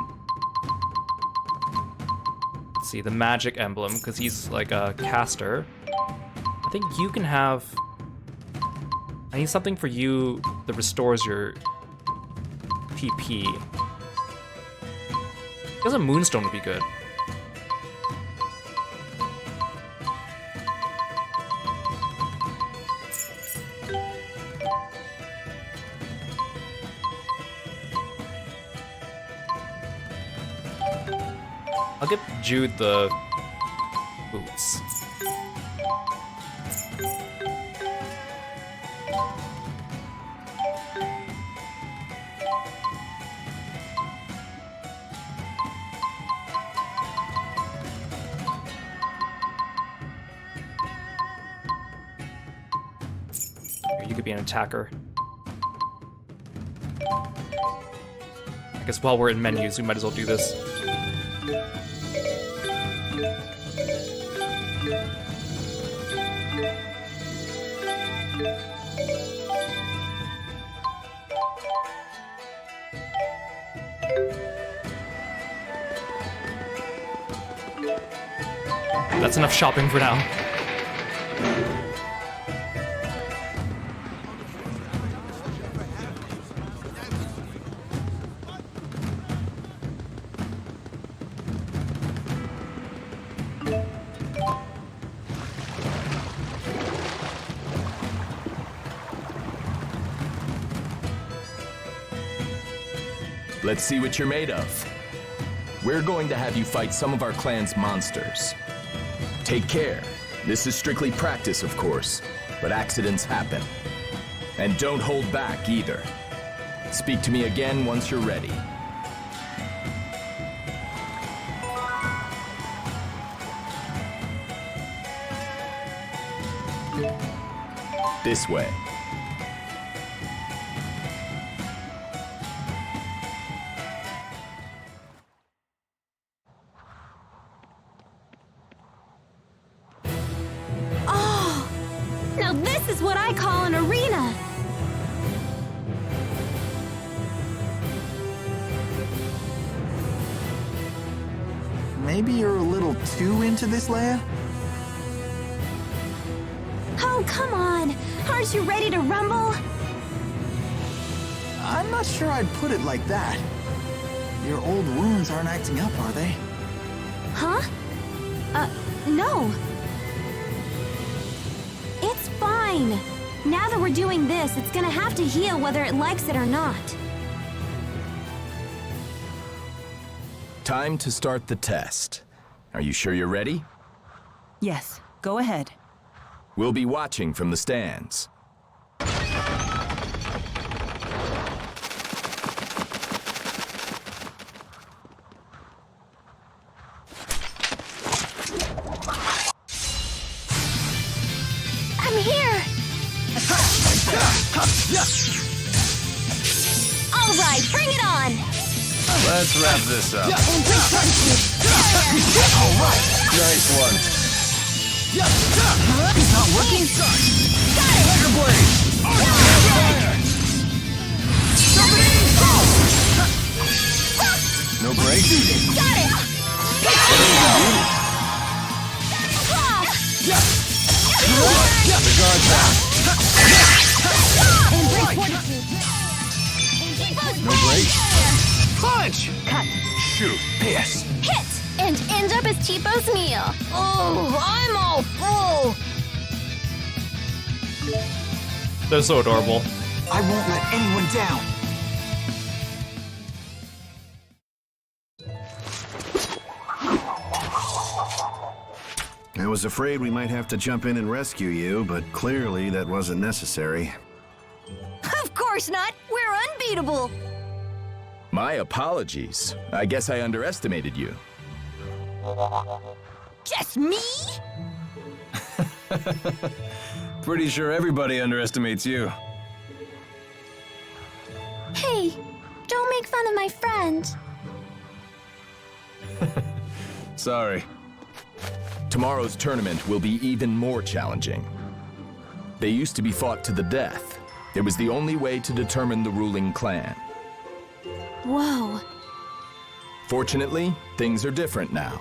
let's see, the magic emblem, because he's like a caster. I think you can have, I need something for you that restores your PP. I guess a moonstone would be good. I'll give Jude the boots. You could be an attacker. I guess while we're in menus, we might as well do this. That's enough shopping for now. Let's see what you're made of. We're going to have you fight some of our clan's monsters. Take care. This is strictly practice, of course, but accidents happen. And don't hold back either. Speak to me again once you're ready. This way. Now this is what I call an arena! Maybe you're a little too into this, Leia? Oh, come on! Aren't you ready to rumble? I'm not sure I'd put it like that. Your old wounds aren't acting up, are they? Huh? No. It's fine. Now that we're doing this, it's gonna have to heal whether it likes it or not. Time to start the test. Are you sure you're ready? Yes, go ahead. We'll be watching from the stands. I'm here! All right, bring it on! Let's wrap this up. All right. Nice one. It's not working. Got it! Tiger Blade! No break? Got it! The guard down. No break? Punch! Cut. Shoot. Yes. Hit! And end up as Cheapo's meal. Oh, I'm all full. They're so adorable. I won't let anyone down. I was afraid we might have to jump in and rescue you, but clearly that wasn't necessary. Of course not. We're unbeatable. My apologies. I guess I underestimated you. Just me? Pretty sure everybody underestimates you. Hey, don't make fun of my friend. Sorry. Tomorrow's tournament will be even more challenging. They used to be fought to the death. It was the only way to determine the ruling clan. Whoa. Fortunately, things are different now.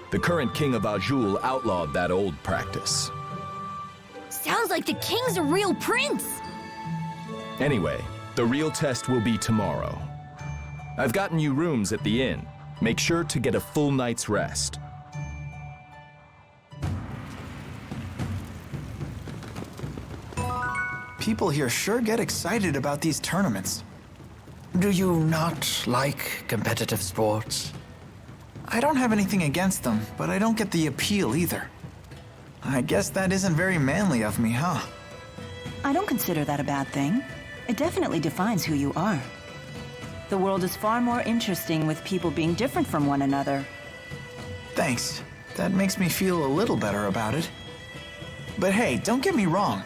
The current king of Azul outlawed that old practice. Sounds like the king's a real prince. Anyway, the real test will be tomorrow. I've gotten you rooms at the inn. Make sure to get a full night's rest. People here sure get excited about these tournaments. Do you not like competitive sports? I don't have anything against them, but I don't get the appeal either. I guess that isn't very manly of me, huh? I don't consider that a bad thing. It definitely defines who you are. The world is far more interesting with people being different from one another. Thanks. That makes me feel a little better about it. But hey, don't get me wrong.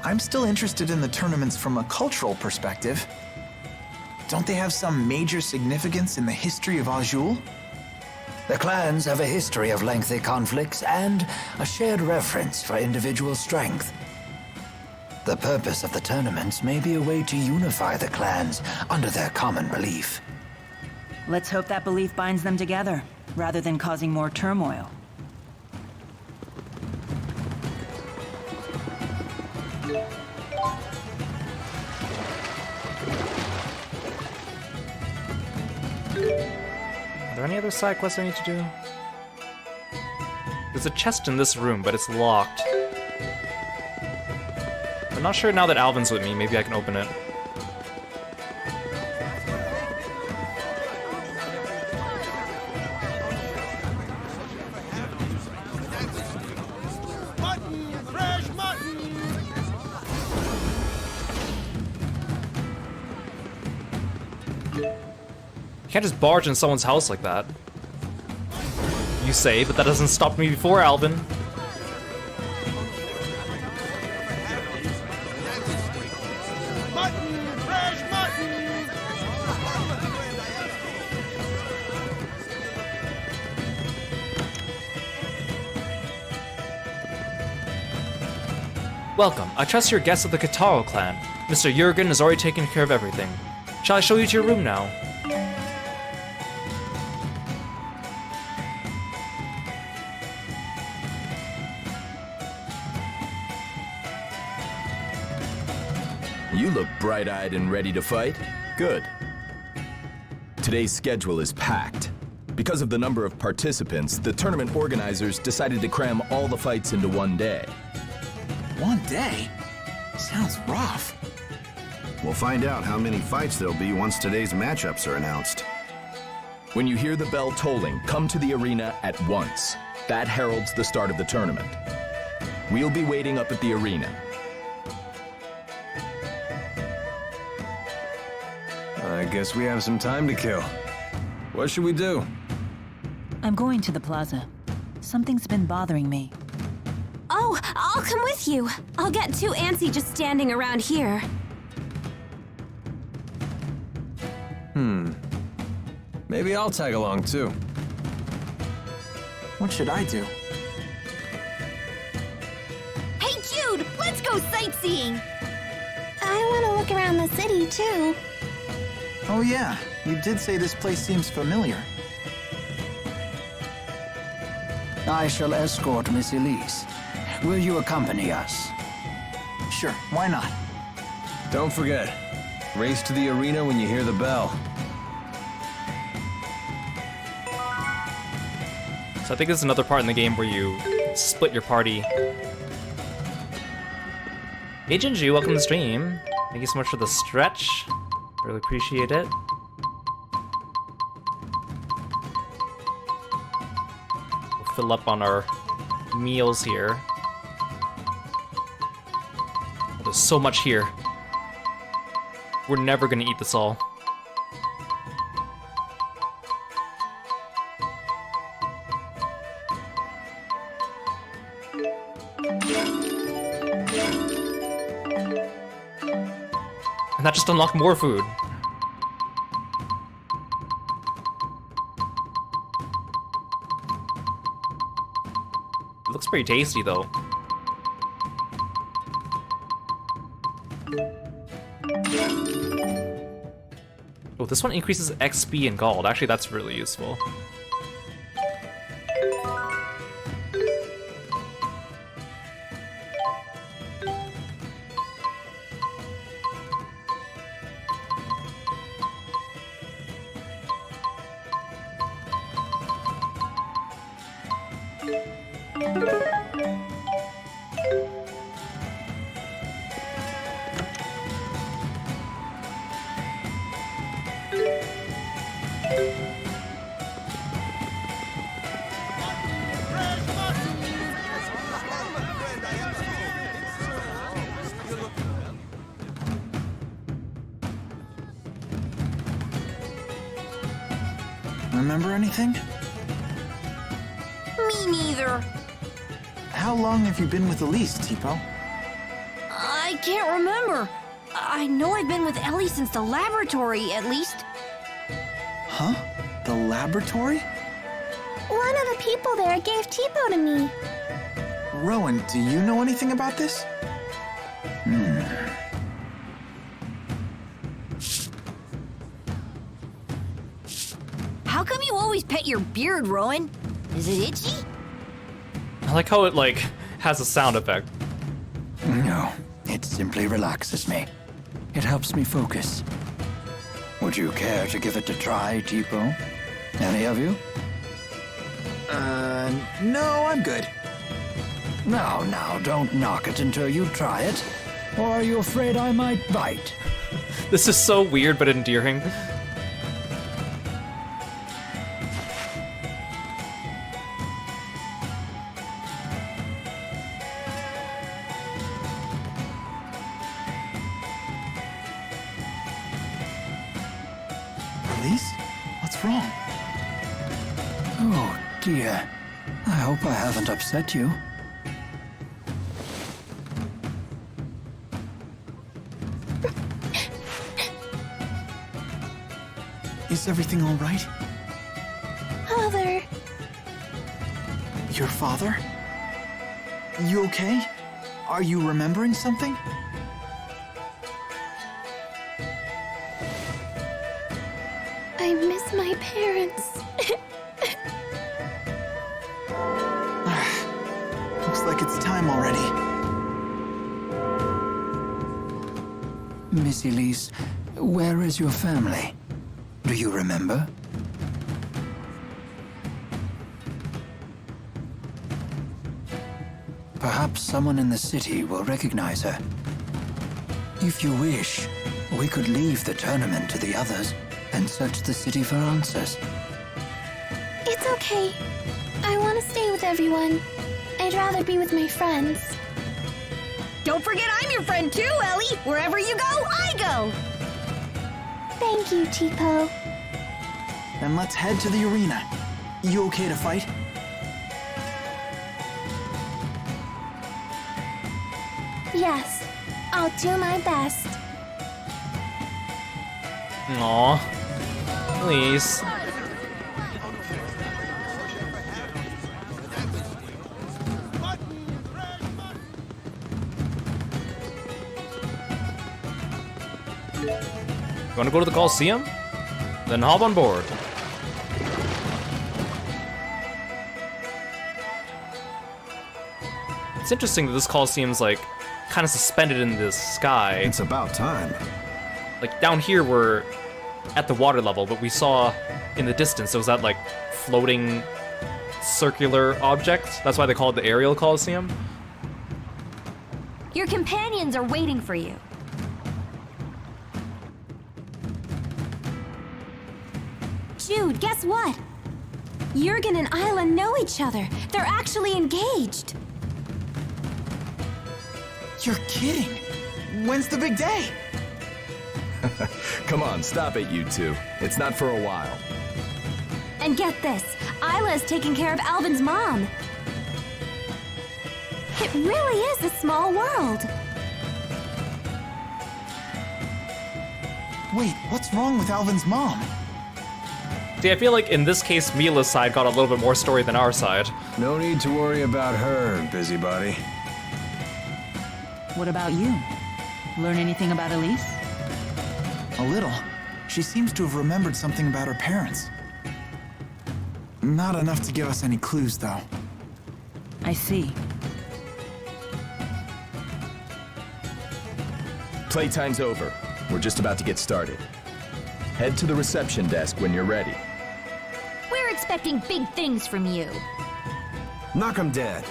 I'm still interested in the tournaments from a cultural perspective. Don't they have some major significance in the history of Azul? The clans have a history of lengthy conflicts and a shared reverence for individual strength. The purpose of the tournaments may be a way to unify the clans under their common belief. Let's hope that belief binds them together, rather than causing more turmoil. Are there any other side quests I need to do? There's a chest in this room, but it's locked. I'm not sure now that Alvin's with me, maybe I can open it. You can't just barge in someone's house like that. You say, but that doesn't stop me before, Alvin. Welcome. I trust you're guests of the Kitaro clan. Mr. Jurgen has already taken care of everything. Shall I show you to your room now? You look bright-eyed and ready to fight. Good. Today's schedule is packed. Because of the number of participants, the tournament organizers decided to cram all the fights into one day. One day? Sounds rough. We'll find out how many fights there'll be once today's matchups are announced. When you hear the bell tolling, come to the arena at once. That heralds the start of the tournament. We'll be waiting up at the arena. I guess we have some time to kill. What should we do? I'm going to the plaza. Something's been bothering me. Oh, I'll come with you. I'll get too antsy just standing around here. Maybe I'll tag along too. What should I do? Hey, Jude, let's go sightseeing. I want to look around the city, too. Oh yeah, you did say this place seems familiar. I shall escort Miss Elise. Will you accompany us? Sure, why not? Don't forget, race to the arena when you hear the bell. So I think this is another part in the game where you split your party. Hey Jinju, welcome to the stream. Thank you so much for the stretch. Really appreciate it. We'll fill up on our meals here. There's so much here. We're never gonna eat this all. And that just unlocked more food. It looks pretty tasty though. Oh, this one increases XP and gold. Actually, that's really useful. Remember anything? Me neither. How long have you been with Elise, Tipo? I can't remember. I know I've been with Ellie since the laboratory, at least. Huh? The laboratory? One of the people there gave Tipo to me. Rowan, do you know anything about this? How come you always pet your beard, Rowan? Is it itchy? I like how it, like, has a sound effect. No, It simply relaxes me. It helps me focus. Would you care to give it a try, Tipo? Any of you? No, I'm good. Now, don't knock it until you try it. Or are you afraid I might bite? This is so weird but endearing. Elise? What's wrong? Oh, dear. I hope I haven't upset you. Is everything all right? Father. Your father? You okay? Are you remembering something? I miss my parents. Looks like it's time already. Miss Elise, where is your family? Do you remember? Perhaps someone in the city will recognize her. If you wish, we could leave the tournament to the others and search the city for answers. It's okay. I want to stay with everyone. I'd rather be with my friends. Don't forget I'm your friend too, Ellie. Wherever you go, I go. Thank you, Tipo. Then let's head to the arena. You okay to fight? Yes, I'll do my best. Aw. Please. You wanna go to the Coliseum? Then hop on board. It's interesting that this Coliseum's like kind of suspended in the sky. It's about time. Like down here we're at the water level, but we saw in the distance there was that like floating circular object. That's why they call it the aerial Coliseum. Your companions are waiting for you. Jude, guess what? Jurgen and Isla know each other. They're actually engaged. You're kidding. When's the big day? Come on, stop it, you two. It's not for a while. And get this, Isla's taking care of Alvin's mom. It really is a small world. Wait, what's wrong with Alvin's mom? See, I feel like in this case, Milla's side got a little bit more story than our side. No need to worry about her, busybody. What about you? Learn anything about Elise? A little. She seems to have remembered something about her parents. Not enough to give us any clues, though. I see. Playtime's over. We're just about to get started. Head to the reception desk when you're ready. We're expecting big things from you. Knock 'em dead.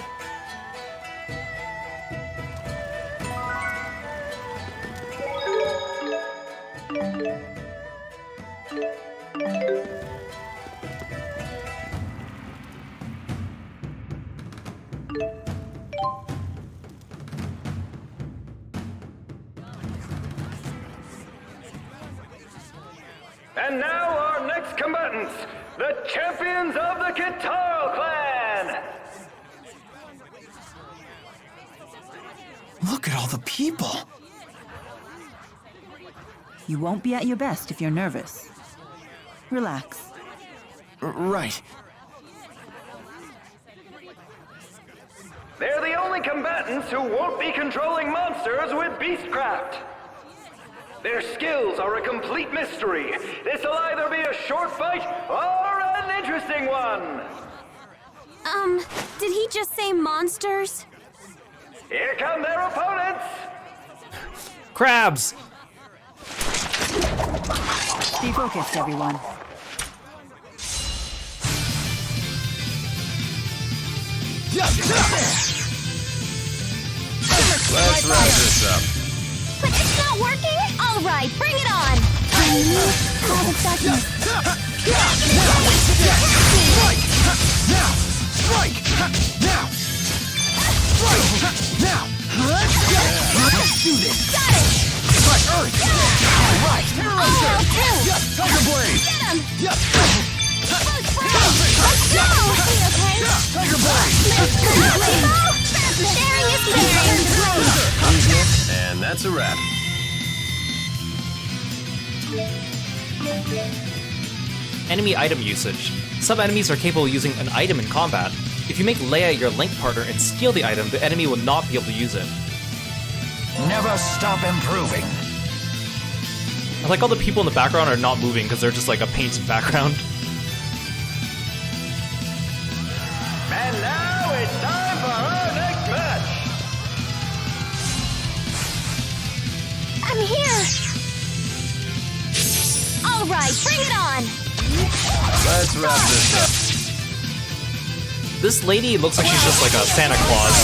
And now our next combatants, the champions of the Kitaro clan! Look at all the people. You won't be at your best if you're nervous. Relax. Right. They're the only combatants who won't be controlling monsters with beastcraft. Their skills are a complete mystery. This'll either be a short fight or an interesting one. Did he just say monsters? Here come their opponents. Crabs! Stay focused, everyone. Let's wrap this up. But it's not working? All right, bring it on! Ayumi Hamasaki. Strike! Now! Strike! Now! Strike! Now! Do this! Got it! Strike Earth! All right! Terrorizer! Yes! Tiger Blade! Get him! Yes! Let's go! Okay? Tiger Blade! Sharing is caring. And that's a wrap. Enemy item usage. Some enemies are capable of using an item in combat. If you make Leia your link partner and steal the item, the enemy will not be able to use it. Never stop improving. I like all the people in the background are not moving because they're just like a painted background. And now it's time for our next match. I'm here! All right, bring it on! Let's wrap this up. This lady looks like she's just like a Santa Claus.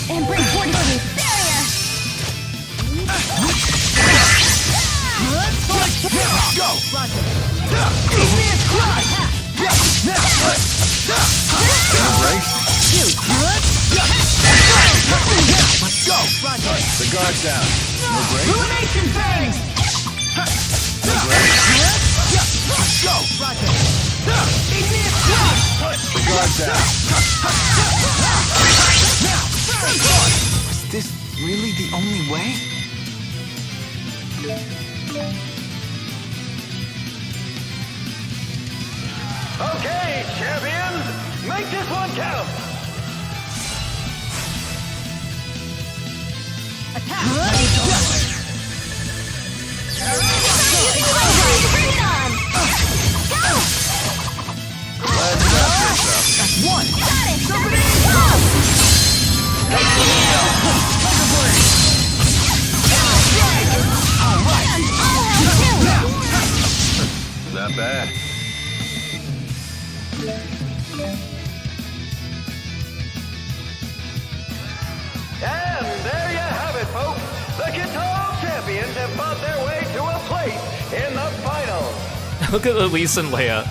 And bring fortitude barrier! Go! Let's go! The guard's down. No break. Illumination phase! No break. Let's go! The guard's down. Is this really the only way? Okay, champions, make this one count. Bring it on! Go! Let's wrap this up. One! Got it! Go! Not bad. And there you have it, folks. The Guitar champions have fought their way to a place in the finals. Look at Elise and Leia.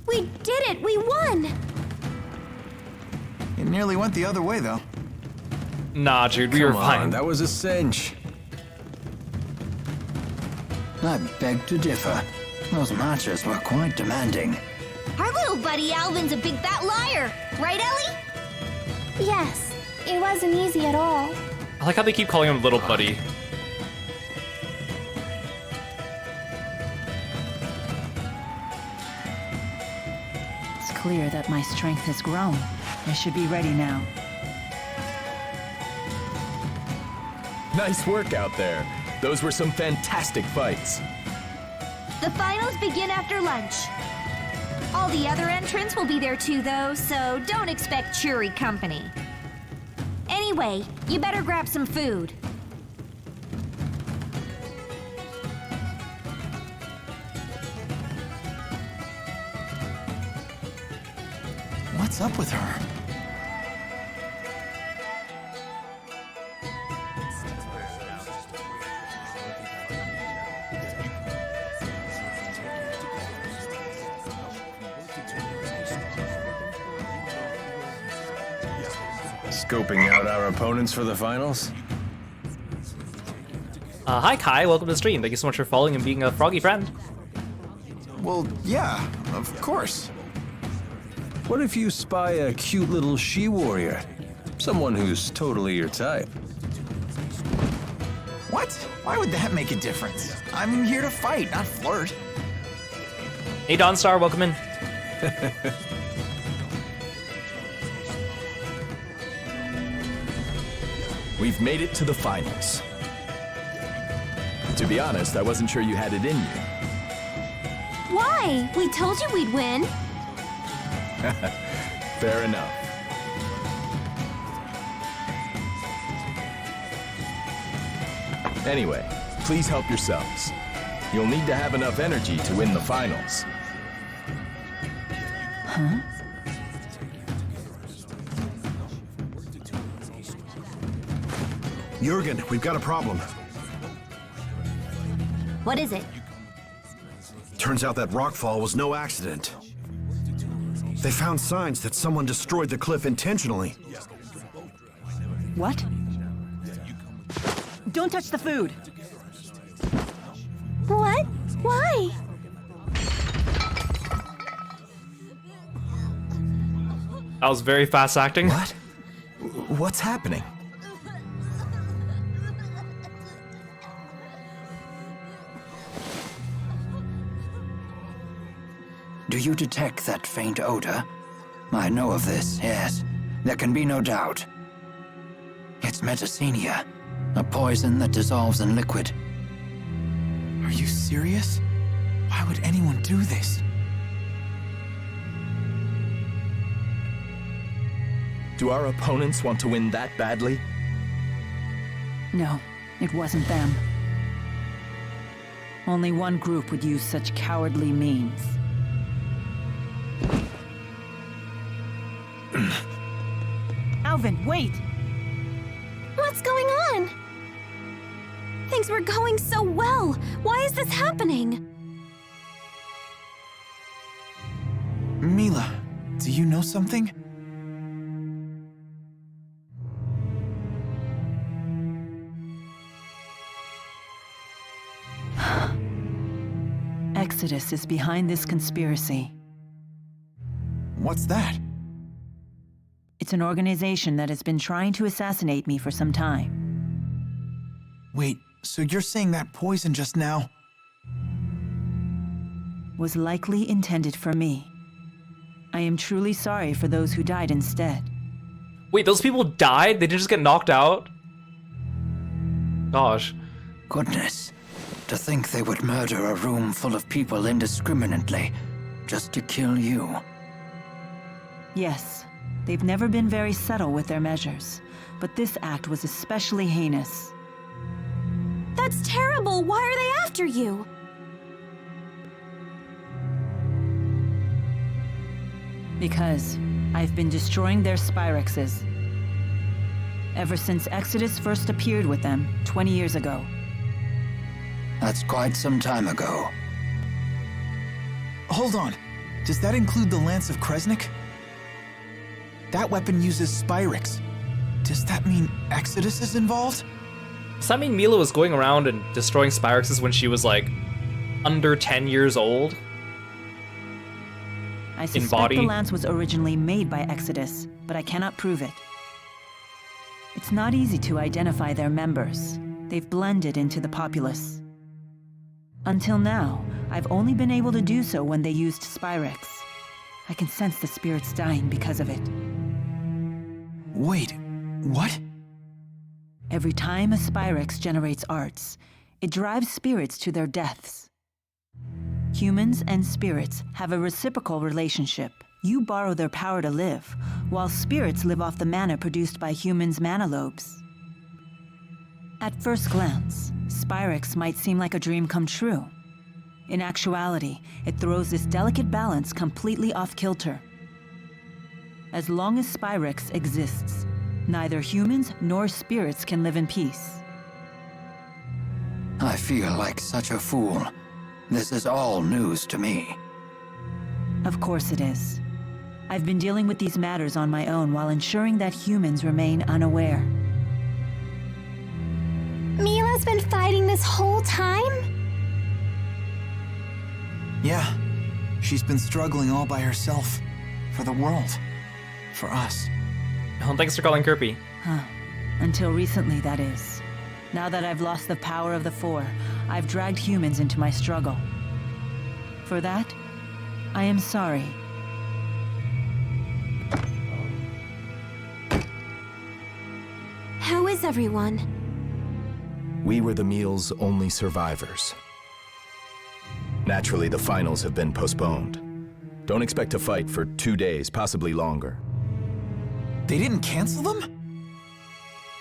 We did it! We won! It nearly went the other way, though. Nah, Jude, we were Come on, fine. that was a cinch. I beg to differ. Those matches were quite demanding. Our little buddy Alvin's a big fat liar. Right, Ellie? Yes. It wasn't easy at all. I like how they keep calling him Little Buddy. It's clear that my strength has grown. I should be ready now. Nice work out there. Those were some fantastic fights. The finals begin after lunch. All the other entrants will be there too, though, so don't expect cheery company. Anyway, you better grab some food. What's up with her? Scoping out our opponents for the finals? Hi Kai, welcome to the stream. Thank you so much for following and being a froggy friend. Well, yeah, of course. What if you spy a cute little she-warrior? Someone who's totally your type. What? Why would that make a difference? I'm here to fight, not flirt. Hey Dawnstar, welcome in. We've made it to the finals. To be honest, I wasn't sure you had it in you. Why? We told you we'd win. Fair enough. Anyway, please help yourselves. You'll need to have enough energy to win the finals. Huh? Jurgen, we've got a problem. What is it? Turns out that rockfall was no accident. They found signs that someone destroyed the cliff intentionally. What? Don't touch the food! What? Why? That was very fast acting. What? What's happening? Do you detect that faint odor? I know of this, yes. There can be no doubt. It's metacenia, a poison that dissolves in liquid. Are you serious? Why would anyone do this? Do our opponents want to win that badly? No, it wasn't them. Only one group would use such cowardly means. Alvin, wait! What's going on? Things were going so well. Why is this happening? Milla, do you know something? Exodus is behind this conspiracy. What's that? It's an organization that has been trying to assassinate me for some time. Wait, so you're saying that poison just now? Was likely intended for me. I am truly sorry for those who died instead. Wait, those people died? They didn't just get knocked out? Gosh. Goodness. To think they would murder a room full of people indiscriminately, just to kill you. Yes, they've never been very subtle with their measures, but this act was especially heinous. That's terrible. Why are they after you? Because I've been destroying their Spyrexes. Ever since Exodus first appeared with them 20 years ago. That's quite some time ago. Hold on. Does that include the Lance of Kresnik? That weapon uses Spyrex. Does that mean Exodus is involved? Does that mean Milla was going around and destroying Spyrexes when she was like under 10 years old? I suspect the lance was originally made by Exodus, but I cannot prove it. It's not easy to identify their members. They've blended into the populace. Until now, I've only been able to do so when they used Spyrex. I can sense the spirits dying because of it. Wait, what? Every time a Spyrex generates arts, it drives spirits to their deaths. Humans and spirits have a reciprocal relationship. You borrow their power to live, while spirits live off the mana produced by humans' mana lobes. At first glance, Spyrex might seem like a dream come true. In actuality, it throws this delicate balance completely off kilter. As long as Spyrex exists, neither humans nor spirits can live in peace. I feel like such a fool. This is all news to me. Of course it is. I've been dealing with these matters on my own while ensuring that humans remain unaware. Milla's been fighting this whole time? Yeah. She's been struggling all by herself. For the world. For us. Oh, thanks for calling Kirby. Huh. Until recently, that is. Now that I've lost the power of the Four, I've dragged humans into my struggle. For that, I am sorry. How is everyone? We were the meal's only survivors. Naturally, the finals have been postponed. Don't expect to fight for 2 days, possibly longer. They didn't cancel them?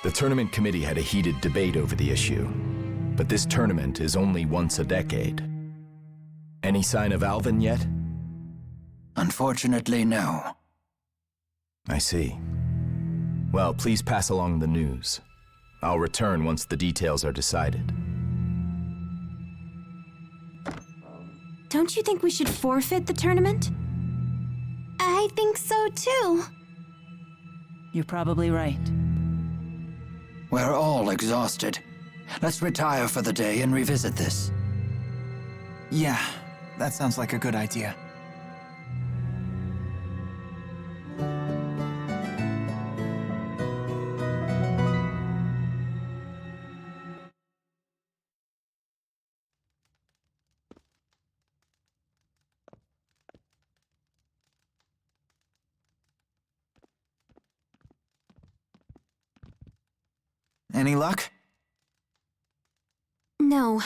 The tournament committee had a heated debate over the issue, but this tournament is only once a decade. Any sign of Alvin yet? Unfortunately, no. I see. Well, please pass along the news. I'll return once the details are decided. Don't you think we should forfeit the tournament? I think so too. You're probably right. We're all exhausted. Let's retire for the day and revisit this. Yeah, that sounds like a good idea. Any luck? No.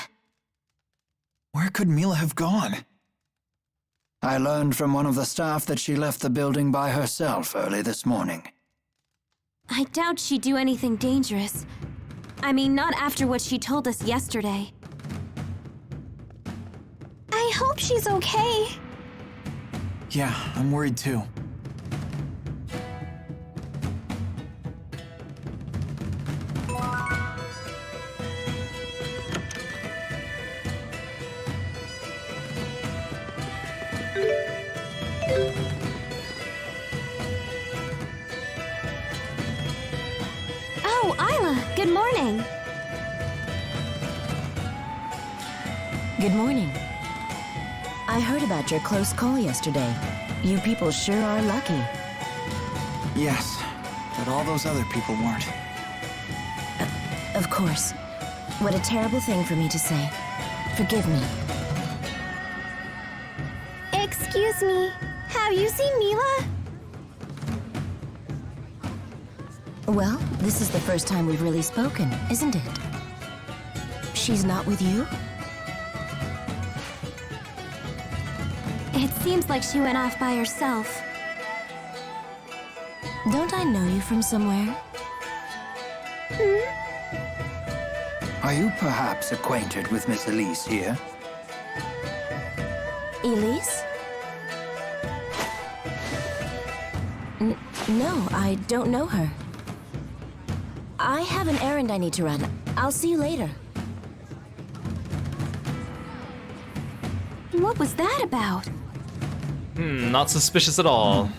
Where could Milla have gone? I learned from one of the staff that she left the building by herself early this morning. I doubt she'd do anything dangerous. I mean, not after what she told us yesterday. I hope she's okay. Yeah, I'm worried too. Oh, Isla, good morning. Good morning. I heard about your close call yesterday. You people sure are lucky. Yes, but all those other people weren't. Of course. What a terrible thing for me to say. Forgive me. Excuse me, have you seen Milla? Well, this is the first time we've really spoken, isn't it? She's not with you? It seems like she went off by herself. Don't I know you from somewhere? Are you perhaps acquainted with Miss Elise here? Elise? No, I don't know her. I have an errand I need to run. I'll see you later. What was that about? Not suspicious at all.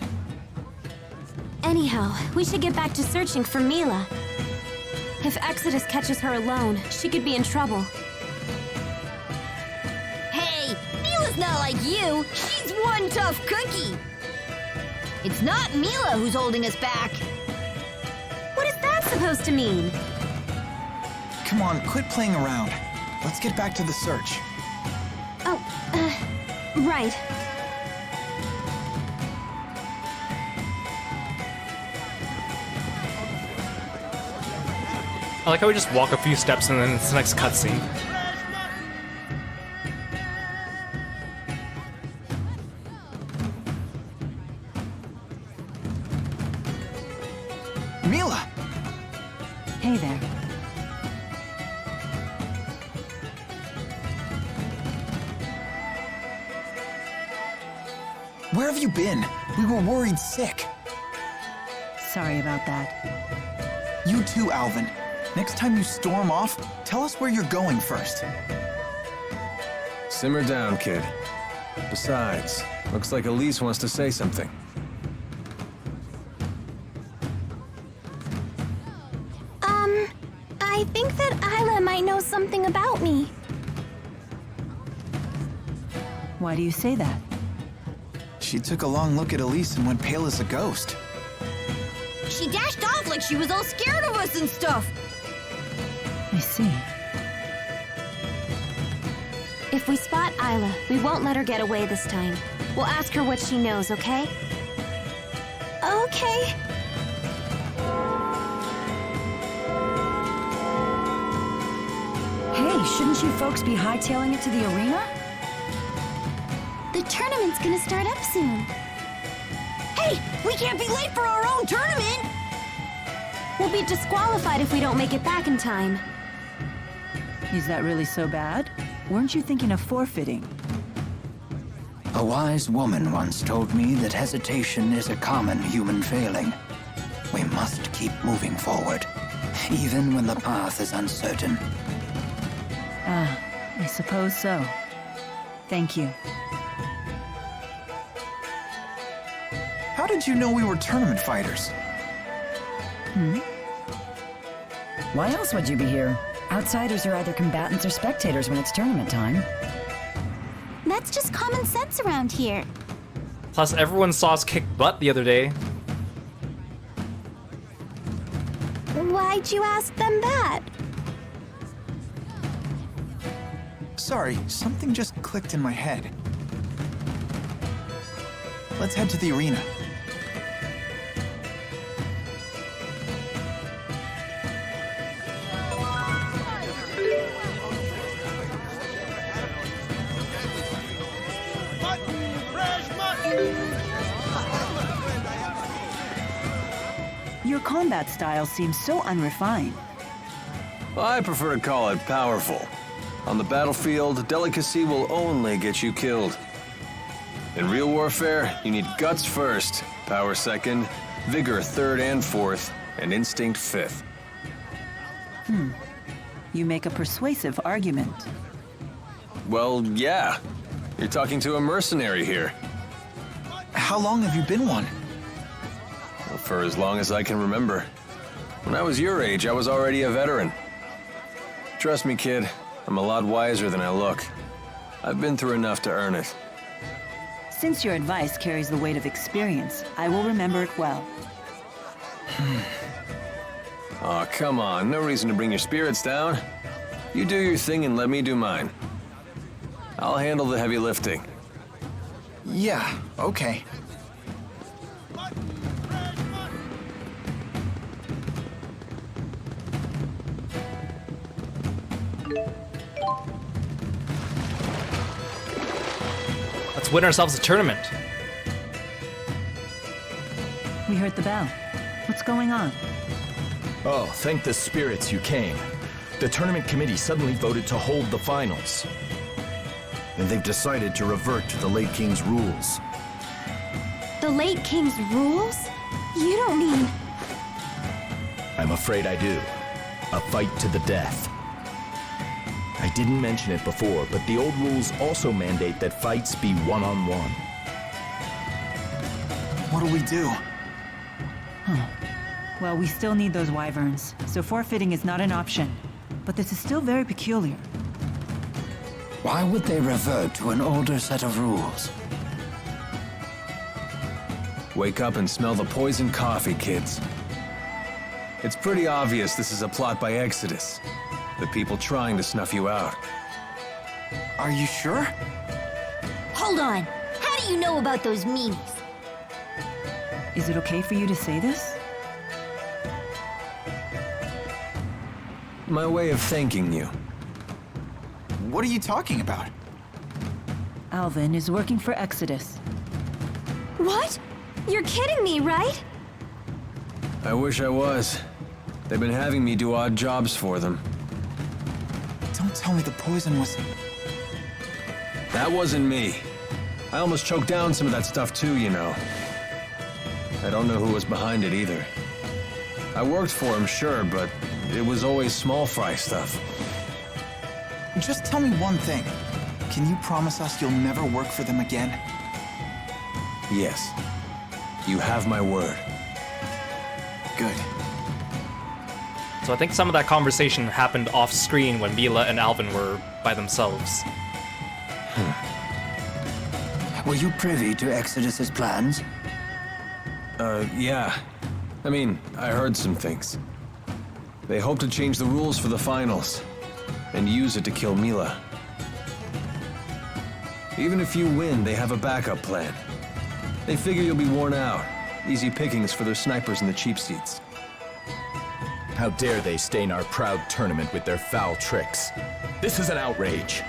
Anyhow, we should get back to searching for Milla. If Exodus catches her alone, she could be in trouble. Hey, Milla's not like you. She's one tough cookie. It's not Milla who's holding us back. What is that supposed to mean? Come on, quit playing around. Let's get back to the search. Oh, right. I like how we just walk a few steps and then it's the next cutscene. Milla! Hey there. Where have you been? We were worried sick. Sorry about that. You too, Alvin. Next time you storm off, tell us where you're going first. Simmer down, kid. Besides, looks like Elise wants to say something. I think that Isla might know something about me. Why do you say that? She took a long look at Elise and went pale as a ghost. She dashed off like she was all scared of us and stuff. I see. If we spot Isla, we won't let her get away this time. We'll ask her what she knows, okay? Okay. Hey, shouldn't you folks be hightailing it to the arena? The tournament's gonna start up soon. Hey, we can't be late for our own tournament! We'll be disqualified if we don't make it back in time. Is that really so bad? Weren't you thinking of forfeiting? A wise woman once told me that hesitation is a common human failing. We must keep moving forward, even when the path is uncertain. Ah, I suppose so. Thank you. How did you know we were tournament fighters? Why else would you be here? Outsiders are either combatants or spectators when it's tournament time. That's just common sense around here. Plus, everyone saw us kick butt the other day. Why'd you ask them that? Sorry, something just clicked in my head. Let's head to the arena. Your combat style seems so unrefined. Well, I prefer to call it powerful. On the battlefield, delicacy will only get you killed. In real warfare, you need guts first, power second, vigor third and fourth, and instinct fifth. You make a persuasive argument. Well, yeah. You're talking to a mercenary here. How long have you been one? Well, for as long as I can remember. When I was your age, I was already a veteran. Trust me, kid, I'm a lot wiser than I look. I've been through enough to earn it. Since your advice carries the weight of experience, I will remember it well. Aw, come on, no reason to bring your spirits down. You do your thing and let me do mine. I'll handle the heavy lifting. Yeah, okay. Let's win ourselves a tournament. We heard the bell. What's going on? Oh, thank the spirits you came. The tournament committee suddenly voted to hold the finals. And they've decided to revert to the late king's rules. The late king's rules? You don't mean... I'm afraid I do. A fight to the death. I didn't mention it before, but the old rules also mandate that fights be one-on-one. What do we do? Well, we still need those wyverns, so forfeiting is not an option. But this is still very peculiar. Why would they revert to an older set of rules? Wake up and smell the poison coffee, kids. It's pretty obvious this is a plot by Exodus. The people trying to snuff you out. Are you sure? Hold on. How do you know about those meanies? Is it okay for you to say this? My way of thanking you. What are you talking about? Alvin is working for Exodus. What? You're kidding me, right? I wish I was. They've been having me do odd jobs for them. Don't tell me the poison was... That wasn't me. I almost choked down some of that stuff too, you know. I don't know who was behind it either. I worked for him, sure, but it was always small fry stuff. Just tell me one thing. Can you promise us you'll never work for them again? Yes. You have my word. Good. So I think some of that conversation happened off screen when Milla and Alvin were by themselves. Were you privy to Exodus's plans? Yeah. I mean, I heard some things. They hope to change the rules for the finals, and use it to kill Milla. Even if you win, they have a backup plan. They figure you'll be worn out. Easy pickings for their snipers in the cheap seats. How dare they stain our proud tournament with their foul tricks? This is an outrage.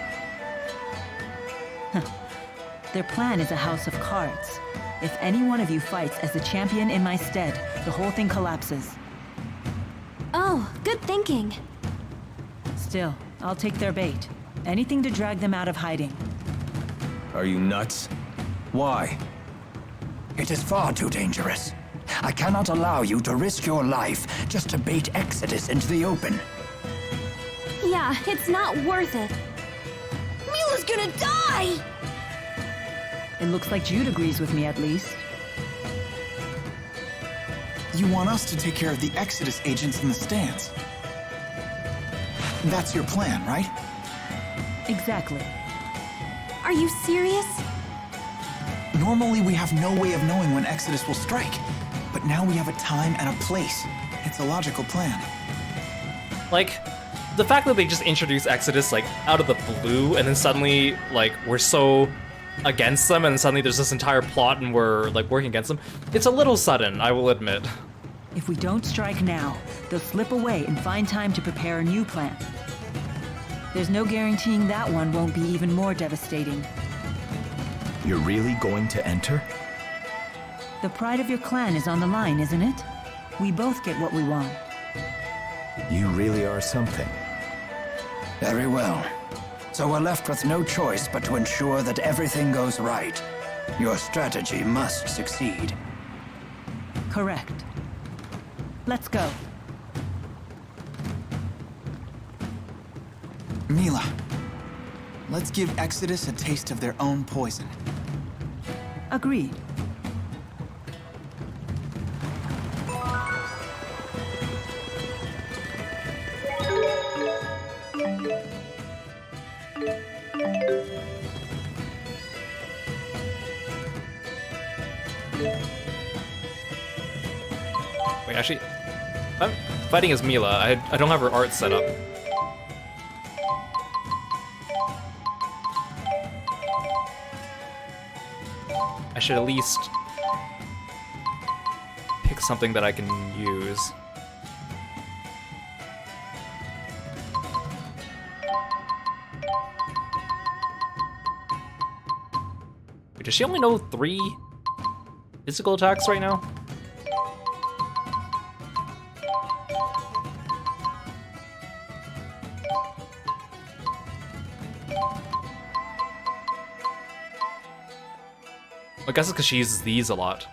Their plan is a house of cards. If any one of you fights as the champion in my stead, the whole thing collapses. Oh, good thinking. Still, I'll take their bait. Anything to drag them out of hiding. Are you nuts? Why? It is far too dangerous. I cannot allow you to risk your life just to bait Exodus into the open. Yeah, it's not worth it. Milla's gonna die! It looks like Jude agrees with me at least. You want us to take care of the Exodus agents in the stands. That's your plan, right? Exactly. Are you serious? Normally we have no way of knowing when Exodus will strike. But now we have a time and a place. It's a logical plan. Like, the fact that they just introduced Exodus, like, out of the blue, and then suddenly, like, we're so against them, and then suddenly there's this entire plot and we're, like, working against them. It's a little sudden, I will admit. If we don't strike now, they'll slip away and find time to prepare a new plan. There's no guaranteeing that one won't be even more devastating. You're really going to enter? The pride of your clan is on the line, isn't it? We both get what we want. You really are something. Very well. So we're left with no choice but to ensure that everything goes right. Your strategy must succeed. Correct. Let's go. Milla, let's give Exodus a taste of their own poison. Agreed. Wait, actually, I'm fighting as Milla. I don't have her art set up. I should at least pick something that I can use. Wait, does she only know 3 physical attacks right now? I guess it's because she uses these a lot.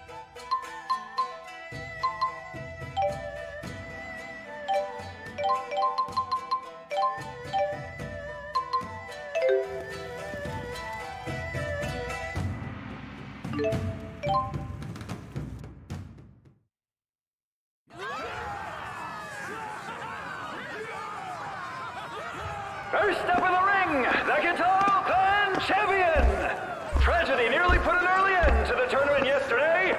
First up in the ring, the Guitar Clan champion! Tragedy nearly put an early end to the tournament yesterday,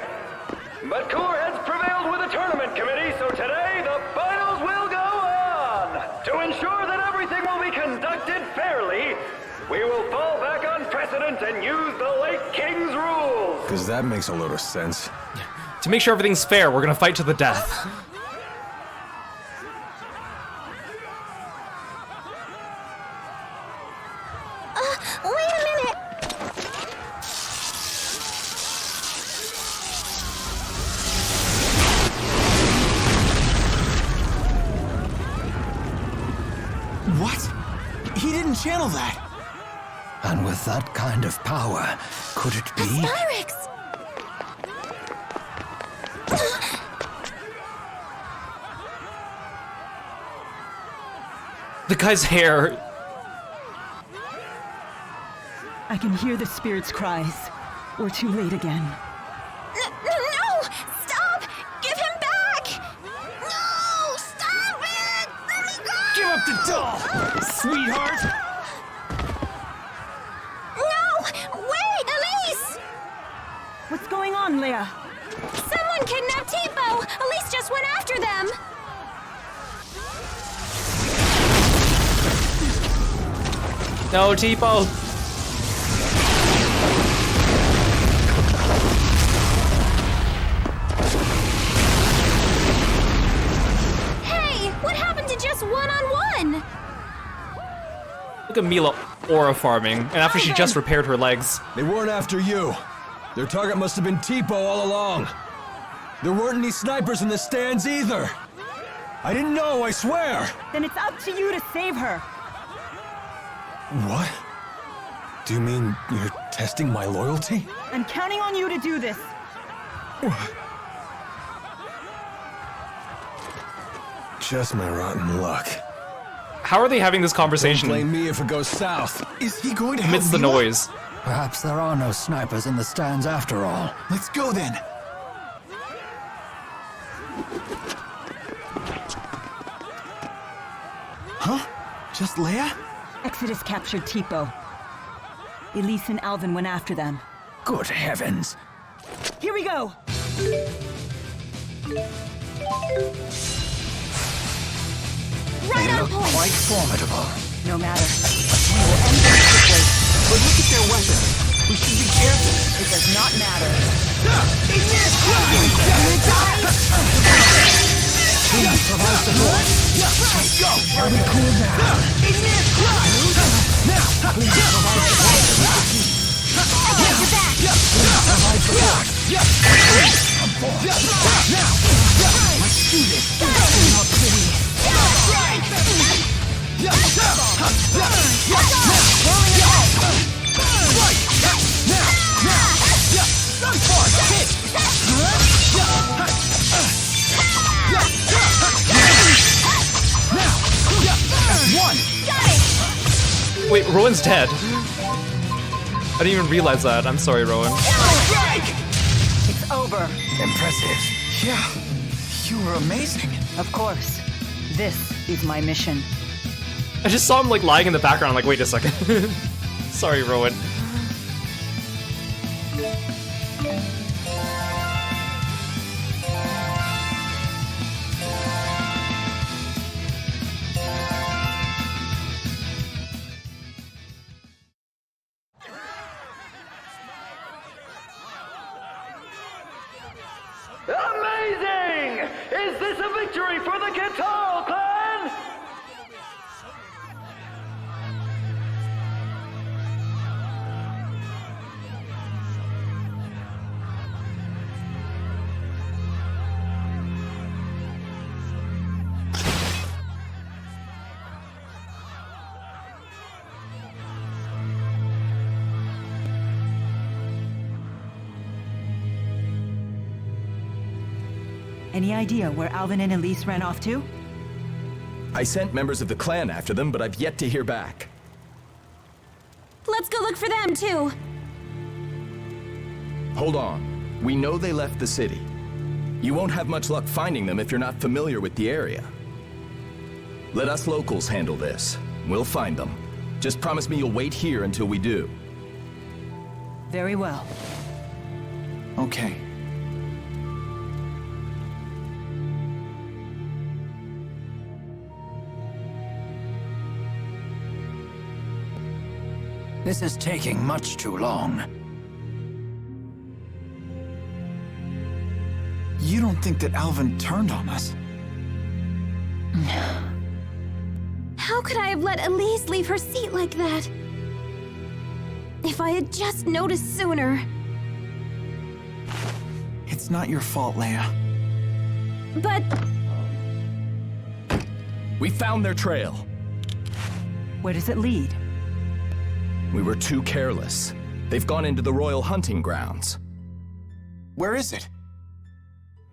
but cooler heads prevailed with the tournament committee, so today the finals will go on! To ensure that everything will be conducted fairly, we will fall back on precedent and use the late King's rules! Because that makes a load of sense. To make sure everything's fair, we're gonna fight to the death. Wait a minute! What? He didn't channel that. And with that kind of power, could it be? Spyrix! The guy's hair. I can hear the spirit's cries. We're too late again. No! Stop! Give him back! No! Stop it! Let me go! Give up the doll, sweetheart! No! Wait, Elise! What's going on, Leia? Someone kidnapped Tipo! Elise just went after them! No, Tipo. Look Look at Milla aura farming, and after she just repaired her legs. They weren't after you. Their target must have been Tipo all along. There weren't any snipers in the stands either. I didn't know, I swear. Then it's up to you to save her. What? Do you mean you're testing my loyalty? I'm counting on you to do this. Just my rotten luck. How are they having this conversation? Don't blame me if it goes south. Is he going to amidst the help Milla? noise? Perhaps there are no snipers in the stands after all. Let's go then. Huh? Just Leia? Exodus captured Tipo. Elise and Alvin went after them. Good heavens. Here we go! They look quite formidable. No matter. We will end them quickly. But look at their weapons. We should be careful. It does not matter. Please provide support. Let's go. Shall we cool down? Please provide support. Please provide support. Come forward. Let's do this. Not pretty. Wait, Rowan's dead. I didn't even realize that. I'm sorry, Rowan. It's over. Impressive. Yeah, you were amazing. Of course. This is my mission. I just saw him like lying in the background. I'm like, wait a second. Sorry, Rowan. Amazing! Is this a victory for the Kiro clan? Any idea where Alvin and Elise ran off to? I sent members of the clan after them, but I've yet to hear back. Let's go look for them, too. Hold on. We know they left the city. You won't have much luck finding them if you're not familiar with the area. Let us locals handle this. We'll find them. Just promise me you'll wait here until we do. Very well. Okay. This is taking much too long. You don't think that Alvin turned on us? How could I have let Elise leave her seat like that? If I had just noticed sooner. It's not your fault, Leia. But... We found their trail. Where does it lead? We were too careless. They've gone into the royal hunting grounds. Where is it?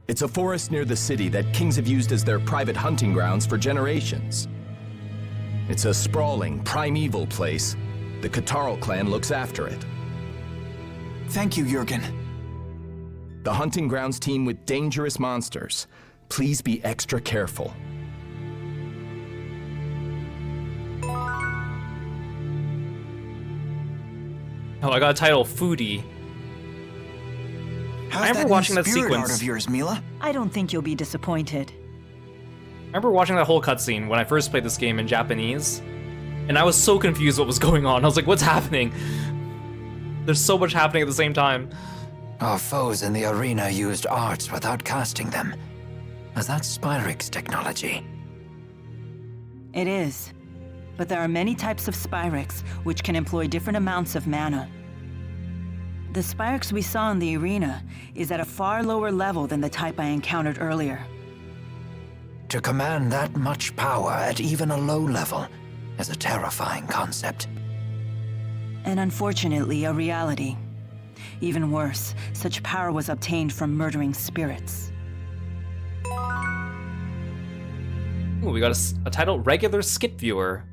It's a forest near the city that kings have used as their private hunting grounds for generations. It's a sprawling, primeval place. The Kiro clan looks after it. Thank you, Jurgen. The hunting grounds teem with dangerous monsters. Please be extra careful. Oh, I got a title, Foodie. How's I remember that watching that spirit sequence. art of yours, Milla? I don't think you'll be disappointed. I remember watching that whole cutscene when I first played this game in Japanese, and I was so confused what was going on. I was like, what's happening? There's so much happening at the same time. Our foes in the arena used arts without casting them. Was that Spyrix technology? It is. But there are many types of Spyrex, which can employ different amounts of mana. The Spyrex we saw in the arena is at a far lower level than the type I encountered earlier. To command that much power at even a low level is a terrifying concept. And unfortunately, a reality. Even worse, such power was obtained from murdering spirits. Ooh, we got a title, Regular Skip Viewer.